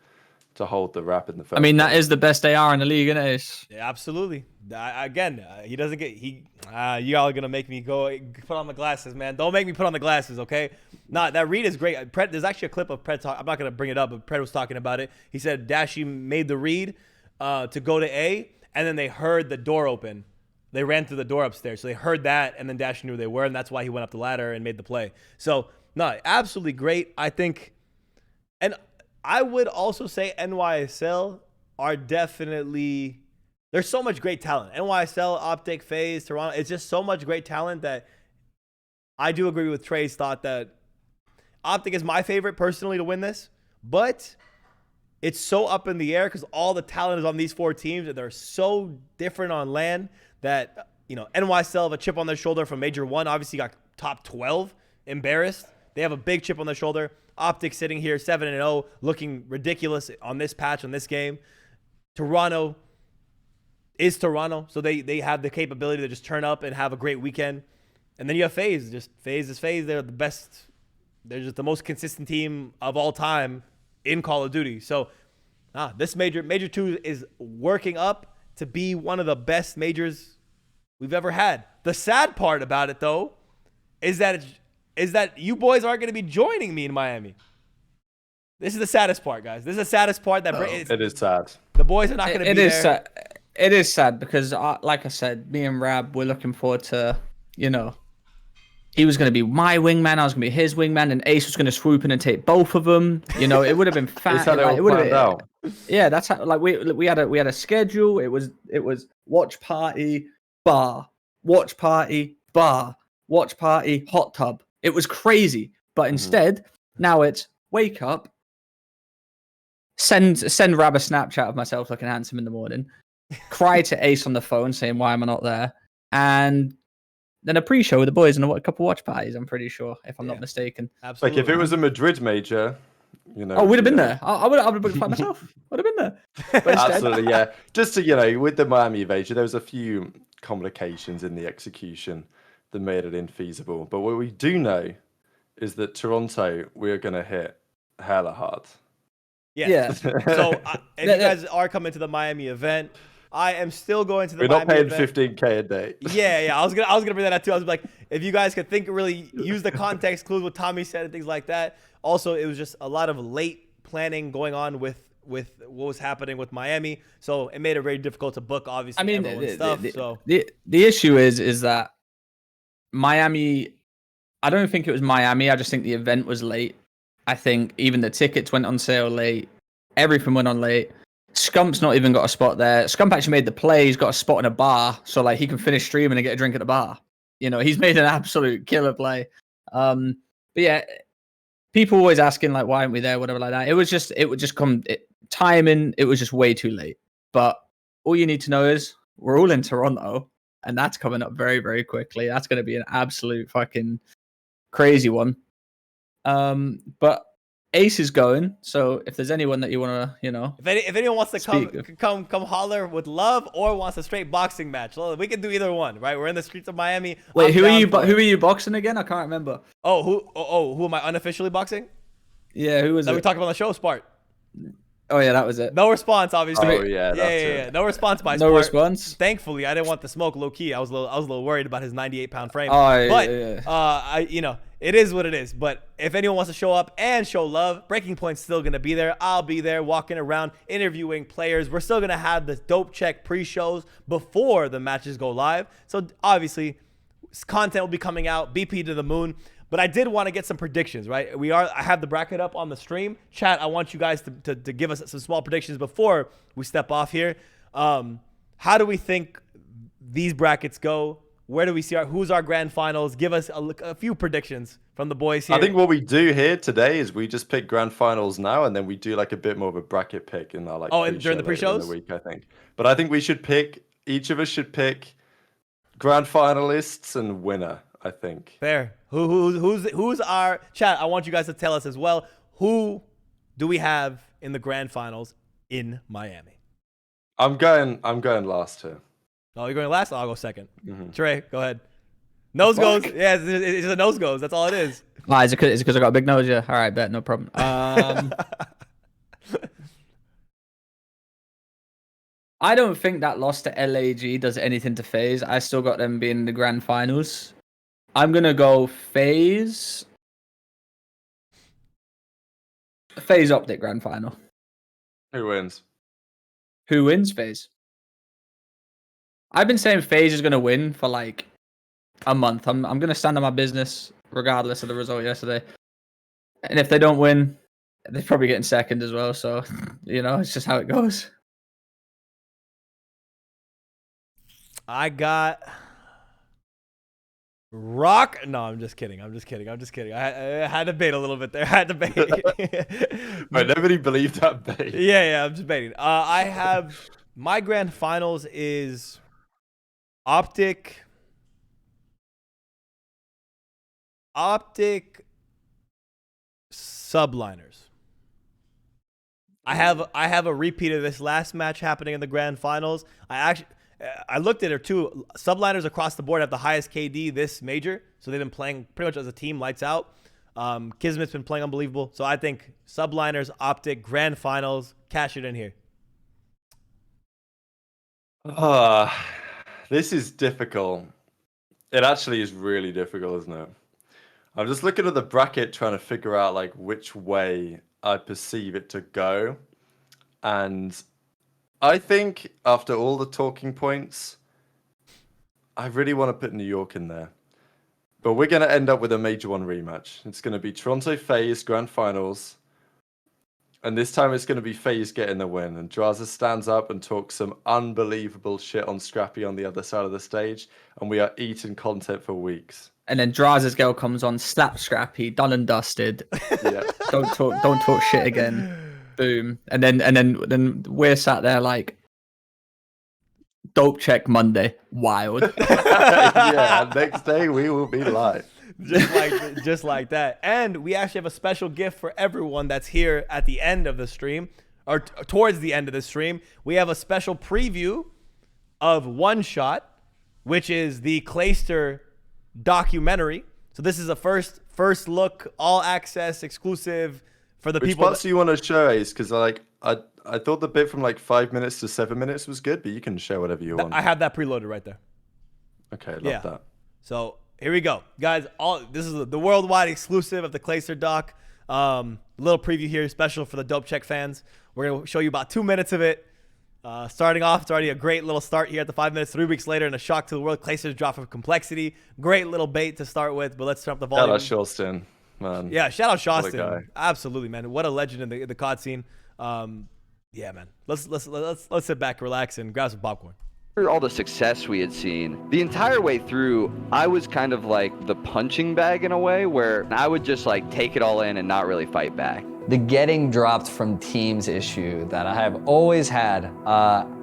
S3: hold the rap in the first.
S2: I mean, that is the best AR in the league, isn't it?
S1: Yeah, absolutely. He doesn't get you all are gonna make me go put on the glasses, man. Don't make me put on the glasses, okay? Nah, that read is great. There's actually a clip of Pred talk. I'm not gonna bring it up, but Pred was talking about it. He said Dashy made the read to go to A, and then they heard the door open. They ran through the door upstairs, so they heard that, and then Dashy knew where they were, and that's why he went up the ladder and made the play. So no, absolutely great. I think, and I would also say NYSL are definitely. There's so much great talent. NYSL, OpTic, FaZe, Toronto. It's just so much great talent that I do agree with Trey's thought that OpTic is my favorite personally to win this, but it's so up in the air because all the talent is on these 4 teams and they're so different on LAN that, NYSL have a chip on their shoulder from Major 1. Obviously got top 12, embarrassed. They have a big chip on their shoulder. OpTic sitting here 7-0, looking ridiculous on this patch, on this game. Toronto is Toronto, so they have the capability to just turn up and have a great weekend. And then you have FaZe. FaZe is FaZe. They're the best. They're just the most consistent team of all time in Call of Duty. So this Major 2 is working up to be one of the best majors we've ever had. The sad part about it, though, is that you boys aren't going to be joining me in Miami. This is the saddest part, guys. This is the saddest part.
S3: It is sad.
S1: The boys are not going to be there.
S2: Sad. It is sad because, like I said, me and Rab, we're looking forward to, he was going to be my wingman, I was going to be his wingman, and Ace was going to swoop in and take both of them. It would have been fat. Yeah, that's how. Like we had a schedule. It was watch party, bar, watch party, bar, watch party, hot tub. It was crazy. But instead, now it's wake up, send Rab a Snapchat of myself looking handsome in the morning, cry to Ace on the phone saying, why am I not there? And then a pre-show with the boys and a couple watch parties, I'm pretty sure, if I'm not mistaken.
S1: Absolutely.
S3: Like, if it was a Madrid major,
S2: Oh, we'd have been there. I would have booked a flight myself. Would have been there. But instead,
S3: absolutely, yeah. Just to, with the Miami major, there was a few complications in the execution that made it infeasible. But what we do know is that Toronto, we're going to hit hella hard.
S1: Yeah. So if you guys are coming to the Miami event, I am still going to the Miami event.
S3: We're not paying $15K a day.
S1: Yeah. I was gonna bring that up too. I was like, if you guys could really use the context clues, what Tommy said and things like that. Also, it was just a lot of late planning going on with what was happening with Miami, so it made it very difficult to book. Obviously,
S2: the issue is that Miami. I don't think it was Miami. I just think the event was late. I think even the tickets went on sale late. Everything went on late. Scump's not even got a spot there. Scump actually made the play. He's got a spot in a bar, so like he can finish streaming and get a drink at the bar. You know, he's made an absolute killer play. But yeah, people always asking like, why aren't we there? Whatever like that. It would just come timing. It was just way too late. But all you need to know is we're all in Toronto, and that's coming up very, very quickly. That's going to be an absolute fucking crazy one. But Ace is going, so if there's anyone that you want to, you know,
S1: if anyone wants to come holler with love or wants a straight boxing match, well, we can do either one, right? We're in the streets of Miami.
S2: Wait, who are you boxing again? I can't remember.
S1: Who am I unofficially boxing?
S2: Yeah, who was it?
S1: We talked about on the show, Spart.
S2: Oh yeah, that was it.
S1: No response, obviously.
S3: Oh yeah,
S1: yeah. No response by Spart.
S2: No response.
S1: Thankfully, I didn't want the smoke low key. I was a little worried about his 98-pound frame.
S2: Oh,
S1: but
S2: yeah.
S1: It is what it is. But if anyone wants to show up and show love, Breaking Point's still gonna be there. I'll be there, walking around, interviewing players. We're still gonna have the dope check pre-shows before the matches go live. So obviously, content will be coming out. BP to the moon. But I did want to get some predictions, right? I have the bracket up on the stream. Chat, I want you guys to give us some small predictions before we step off here. How do we think these brackets go? Where do we see who's our grand finals? Give us a few predictions from the boys here.
S3: I think what we do here today is we just pick grand finals now, and then we do like a bit more of a bracket pick in our
S1: and during the pre-shows
S3: in the week, I think. But I think each of us should pick grand finalists and winner. I think.
S1: Fair. Who's our chat? I want you guys to tell us as well. Who do we have in the grand finals in Miami?
S3: I'm going last here.
S1: Oh, you're going last? I'll go second.
S3: Mm-hmm.
S1: Trey, go ahead. Nose goes. Yeah, it's a nose goes. That's all it is.
S2: Is it because I got a big nose? Yeah. All right, bet, no problem. I don't think that loss to LAG does anything to FaZe. I still got them being in the grand finals. I'm gonna go FaZe OpTic grand final.
S3: Who wins?
S2: Who wins FaZe? I've been saying FaZe is gonna win for like a month. I'm gonna stand on my business regardless of the result yesterday. And if they don't win, they're probably getting second as well. So it's just how it goes.
S1: I got Rock. No, I'm just kidding. I had to bait a little bit there.
S3: Nobody believed that bait.
S1: Yeah, I'm just baiting. I have my grand finals is OpTic Subliners. I have a repeat of this last match happening in the grand finals. I looked at it too. Subliners across the board have the highest KD this major, so they've been playing pretty much as a team, lights out. Kismet's been playing unbelievable, so I think Subliners, OpTic, grand finals, cash it in here.
S3: This is difficult. It actually is really difficult, isn't it? I'm just looking at the bracket, trying to figure out like which way I perceive it to go, and I think after all the talking points, I really want to put New York in there. But we're going to end up with a Major 1 rematch. It's going to be Toronto FaZe Grand Finals. And this time it's going to be FaZe getting the win. And Draza stands up and talks some unbelievable shit on Scrappy on the other side of the stage. And we are eating content for weeks.
S2: And then Draza's girl comes on, slap Scrappy, done and dusted.
S3: Yeah.
S2: Don't talk shit again. Boom. And then we're sat there like dope check Monday. Wild.
S3: Yeah, next day we will be live.
S1: Just like that. And we actually have a special gift for everyone that's here at the end of the stream, or towards the end of the stream. We have a special preview of One Shot, which is the Clayster documentary. So this is a first look, all access, exclusive for the
S3: Which
S1: people.
S3: parts do you want to show, Ace? Because I thought the bit from like 5 minutes to 7 minutes was good, but you can share whatever you want.
S1: I have that preloaded right there.
S3: Okay, love that.
S1: So here we go, guys. This is the worldwide exclusive of the Clayster doc. Little preview here, special for the Dope Check fans. We're gonna show you about 2 minutes of it. Starting off, it's already a great little start here at the 5 minutes. 3 weeks later, and a shock to the world. Clayster's drop from complexity. Great little bait to start with, but let's turn up the volume.
S3: Shout out Shawston, man.
S1: Yeah, shout out
S3: What a guy.
S1: Shawston. Absolutely, man. What a legend in the COD scene. Yeah, man. Let's sit back, relax, and grab some popcorn.
S5: After all the success we had seen, the entire way through, I was kind of like the punching bag in a way, where I would just like take it all in and not really fight back.
S6: The getting dropped from teams issue that I have always had,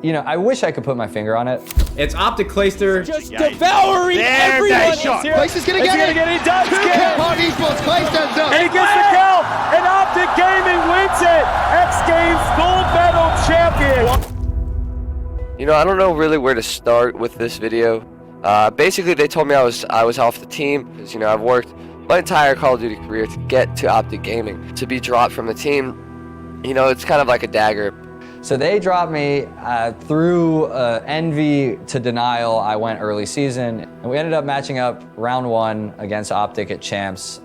S6: you know, I wish I could put my finger on it.
S7: It's OpTic Clayster.
S4: Just devouring everyone here.
S8: Clayster's gonna get it.
S4: He does get it.
S8: Hard esports, Clay stands up.
S4: And he gets the kill. And OpTic Gaming wins it. X Games gold medal champion.
S9: You know, I don't know really where to start with this video. Basically, they told me I was off the team because, you know, I've worked my entire Call of Duty career to get to OpTic Gaming. To be dropped from the team, you know, it's kind of like a dagger.
S6: So they dropped me through envy to denial. I went early season, and we ended up matching up round 1 against OpTic at Champs,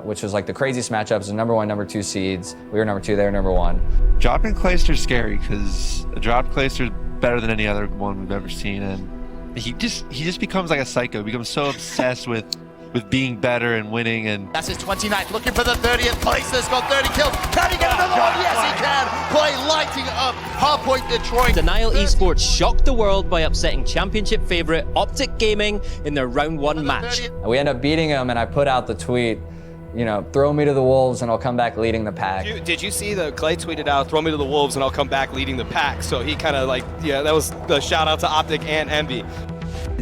S6: which was like the craziest matchups. It was number 1, number 2 seeds. We were number 2, they were number 1.
S10: Dropping Clayster's scary because a dropped Clayster's better than any other one we've ever seen, and he just becomes like a psycho. He becomes so obsessed with being better and winning, and
S4: That's his 29th, looking for the 30th place. He's got 30 kills. Can he get another one? Yes, he can. Play lighting up Hardpoint Detroit.
S11: Denial Esports shocked the world by upsetting championship favorite OpTic Gaming in their round 1 match.
S6: We ended up beating them, and I put out the tweet, you know, throw me to the wolves and I'll come back leading the pack.
S12: Did you see that Clay tweeted out, throw me to the wolves and I'll come back leading the pack? So he kind of like, yeah, that was the shout out to OpTic and Envy.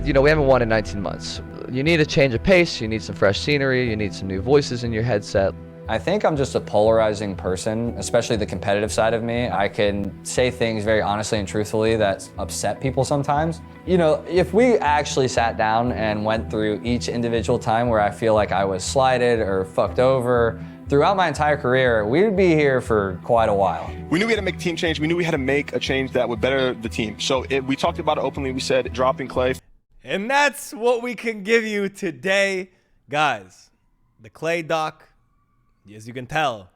S13: You know, we haven't won in 19 months. You need a change of pace, you need some fresh scenery, you need some new voices in your headset.
S6: I think I'm just a polarizing person, especially the competitive side of me. I can say things very honestly and truthfully that upset people sometimes. You know, if we actually sat down and went through each individual time where I feel like I was slighted or fucked over, throughout my entire career, we would be here for quite a while.
S12: We knew we had to make a team change. We knew we had to make a change that would better the team. So we talked about it openly. We said dropping Clay.
S1: And that's what we can give you today. Guys, the Clay doc, as you can tell,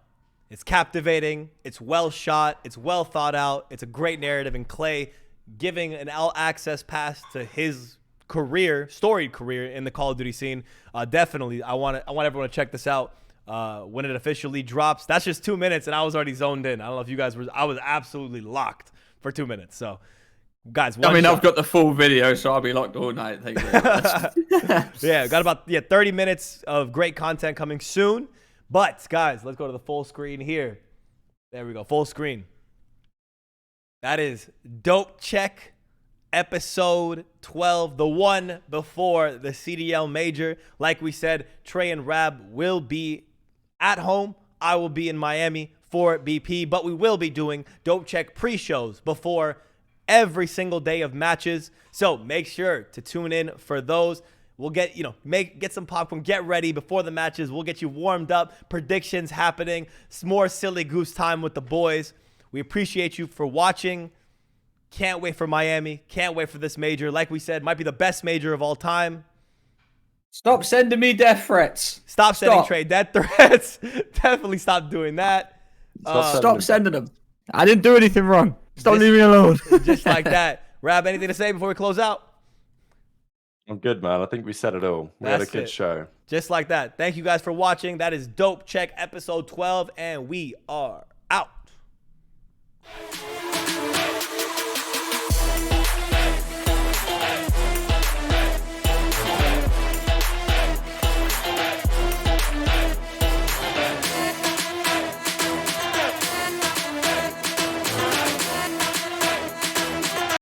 S1: it's captivating, it's well shot, it's well thought out, it's a great narrative, and Clay giving an all-access pass to his career, storied career in the Call of Duty scene. Definitely, I want everyone to check this out when it officially drops. That's just 2 minutes, and I was already zoned in. I don't know if you guys were. I was absolutely locked for 2 minutes. So, guys,
S2: I mean, I've got the full video, so I'll be locked all night. Thank you very much.
S1: Yeah, got about 30 minutes of great content coming soon. But, guys, let's go to the full screen here. There we go, full screen. That is Dope Check episode 12, the one before the CDL Major. Like we said, Trey and Rab will be at home. I will be in Miami for BP, but we will be doing Dope Check pre-shows before every single day of matches. So make sure to tune in for those. We'll get, get some popcorn, get ready before the matches. We'll get you warmed up, predictions happening, some more silly goose time with the boys. We appreciate you for watching. Can't wait for Miami. Can't wait for this major. Like we said, might be the best major of all time.
S2: Stop sending me death threats.
S1: Stop sending Trey death threats. Definitely stop doing that.
S2: Stop sending them. I didn't do anything wrong. Stop leaving me alone.
S1: Just like that. Rab, anything to say before we close out?
S3: I'm good, man. I think we said it all. We had a good show.
S1: Just like that. Thank you guys for watching. That is Dope Check episode 12, and we are out.